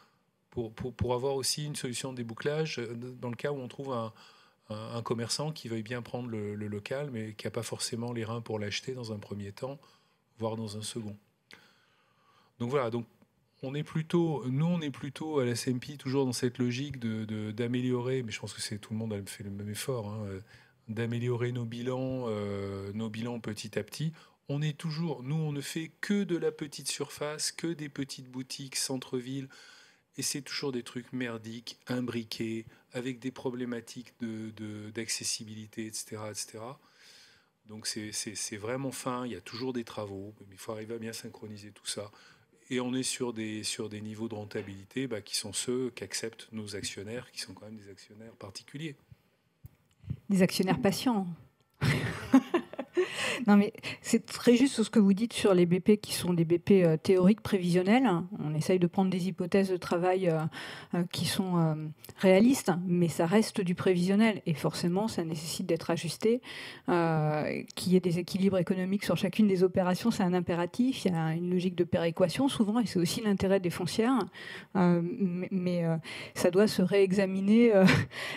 aussi une solution de débouclage dans le cas où on trouve un commerçant qui veuille bien prendre le local, mais qui n'a pas forcément les reins pour l'acheter dans un premier temps, voire dans un second. Donc voilà, nous on est plutôt à la SEMPI toujours dans cette logique d'améliorer, mais je pense que tout le monde a fait le même effort, hein, d'améliorer nos bilans petit à petit. On ne fait que de la petite surface, que des petites boutiques, centre-ville, et c'est toujours des trucs merdiques, imbriqués, avec des problématiques d'accessibilité, etc., etc. Donc c'est vraiment fin, il y a toujours des travaux, mais il faut arriver à bien synchroniser tout ça. Et on est sur des niveaux de rentabilité qui sont ceux qu'acceptent nos actionnaires, qui sont quand même des actionnaires particuliers.
Des actionnaires patients. Non, mais c'est très juste ce que vous dites sur les BP qui sont des BP théoriques, prévisionnels. On essaye de prendre des hypothèses de travail qui sont réalistes, mais ça reste du prévisionnel. Et forcément, ça nécessite d'être ajusté. Qu'il y ait des équilibres économiques sur chacune des opérations, c'est un impératif. Il y a une logique de péréquation souvent, et c'est aussi l'intérêt des foncières. Mais ça doit se réexaminer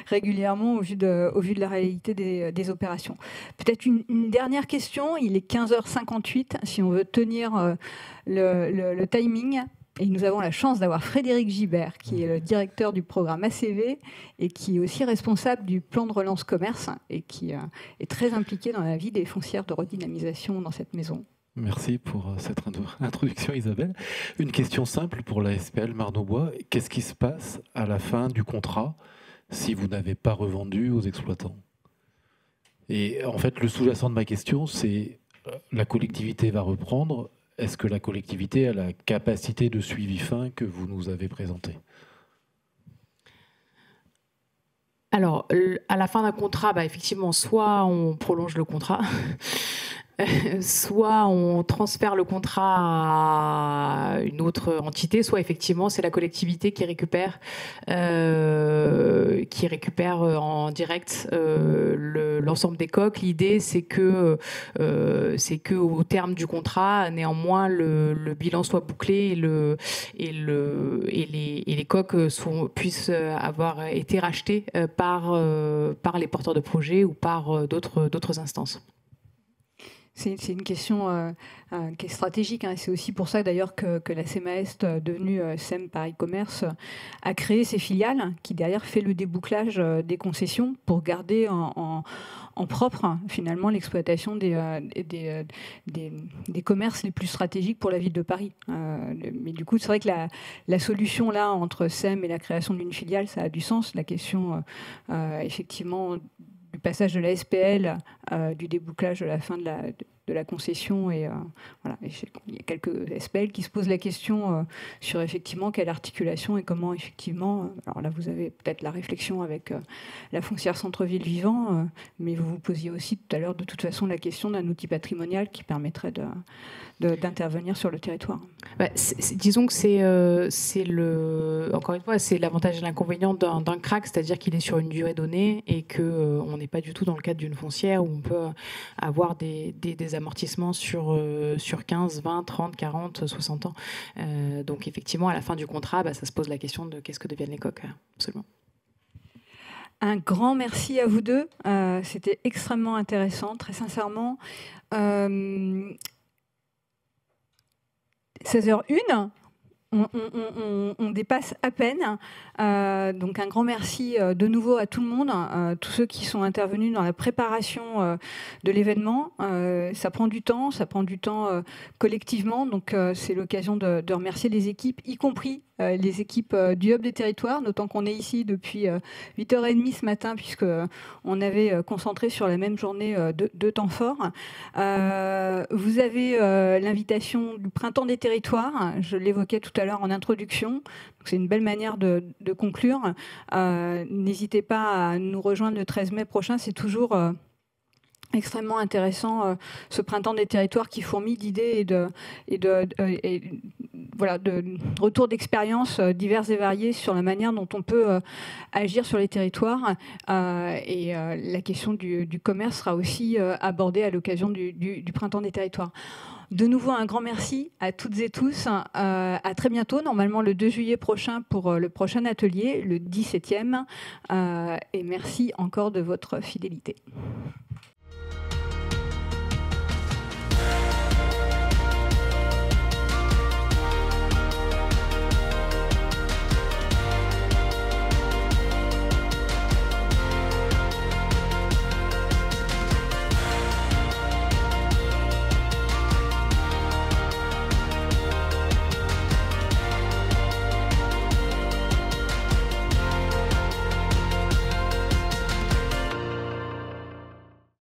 régulièrement au vu de la réalité des opérations. Peut-être une dernière question. Il est 15h58. Si on veut tenir le timing, et nous avons la chance d'avoir Frédéric Gibert, qui est le directeur du programme ACV et qui est aussi responsable du plan de relance commerce et qui est très impliqué dans la vie des foncières de redynamisation dans cette maison.
Merci pour cette introduction, Isabelle. Une question simple pour la SPL Marne-au-Bois. Qu'est-ce qui se passe à la fin du contrat si vous n'avez pas revendu aux exploitants ? Et en fait, le sous-jacent de ma question, c'est la collectivité va reprendre. Est-ce que la collectivité a la capacité de suivi fin que vous nous avez présentée ?
Alors, à la fin d'un contrat, effectivement, soit on prolonge le contrat, soit on transfère le contrat à une autre entité, soit effectivement c'est la collectivité qui récupère en direct l'ensemble des coques. L'idée c'est que au terme du contrat, néanmoins le bilan soit bouclé et les coques puissent avoir été rachetées par les porteurs de projets ou par d'autres instances.
C'est une question qui est stratégique. C'est aussi pour ça d'ailleurs que la CMAEST, devenue SEM Paris Commerce, a créé ses filiales, qui derrière fait le débouclage des concessions pour garder en propre finalement l'exploitation des commerces les plus stratégiques pour la ville de Paris. Mais du coup, c'est vrai que la solution là entre SEM et la création d'une filiale, ça a du sens. La question effectivement du passage de la SPL, du débouclage de la fin de la concession. Et voilà, il y a quelques SPL qui se posent la question sur effectivement quelle articulation et comment effectivement. Alors là, vous avez peut-être la réflexion avec la foncière centre-ville vivant, mais vous vous posiez aussi tout à l'heure de toute façon la question d'un outil patrimonial qui permettrait d'intervenir sur le territoire.
Disons que encore une fois, c'est l'avantage et l'inconvénient d'un CRAC, c'est-à-dire qu'il est sur une durée donnée et qu'on n'est pas du tout dans le cadre d'une foncière où on peut avoir des amortissements sur 15, 20, 30, 40, 60 ans. Donc effectivement, à la fin du contrat, ça se pose la question de qu'est-ce que deviennent les coques. Absolument.
Un grand merci à vous deux. C'était extrêmement intéressant, très sincèrement. 16h01, on dépasse à peine. Donc un grand merci de nouveau à tout le monde, tous ceux qui sont intervenus dans la préparation de l'événement. Ça prend du temps collectivement, donc c'est l'occasion de remercier les équipes, y compris les équipes du Hub des territoires, d'autant qu'on est ici depuis 8h30 ce matin, puisqu'on avait concentré sur la même journée de temps fort. Vous avez l'invitation du Printemps des territoires, je l'évoquais tout à l'heure en introduction, c'est une belle manière de conclure. N'hésitez pas à nous rejoindre le 13 mai prochain, c'est toujours extrêmement intéressant, ce Printemps des territoires qui fourmille d'idées et de retours d'expériences diverses et variées sur la manière dont on peut agir sur les territoires. Et la question du commerce sera aussi abordée à l'occasion du Printemps des territoires. De nouveau, un grand merci à toutes et tous. À très bientôt, normalement le 2 juillet prochain pour le prochain atelier, le 17e. Et merci encore de votre fidélité.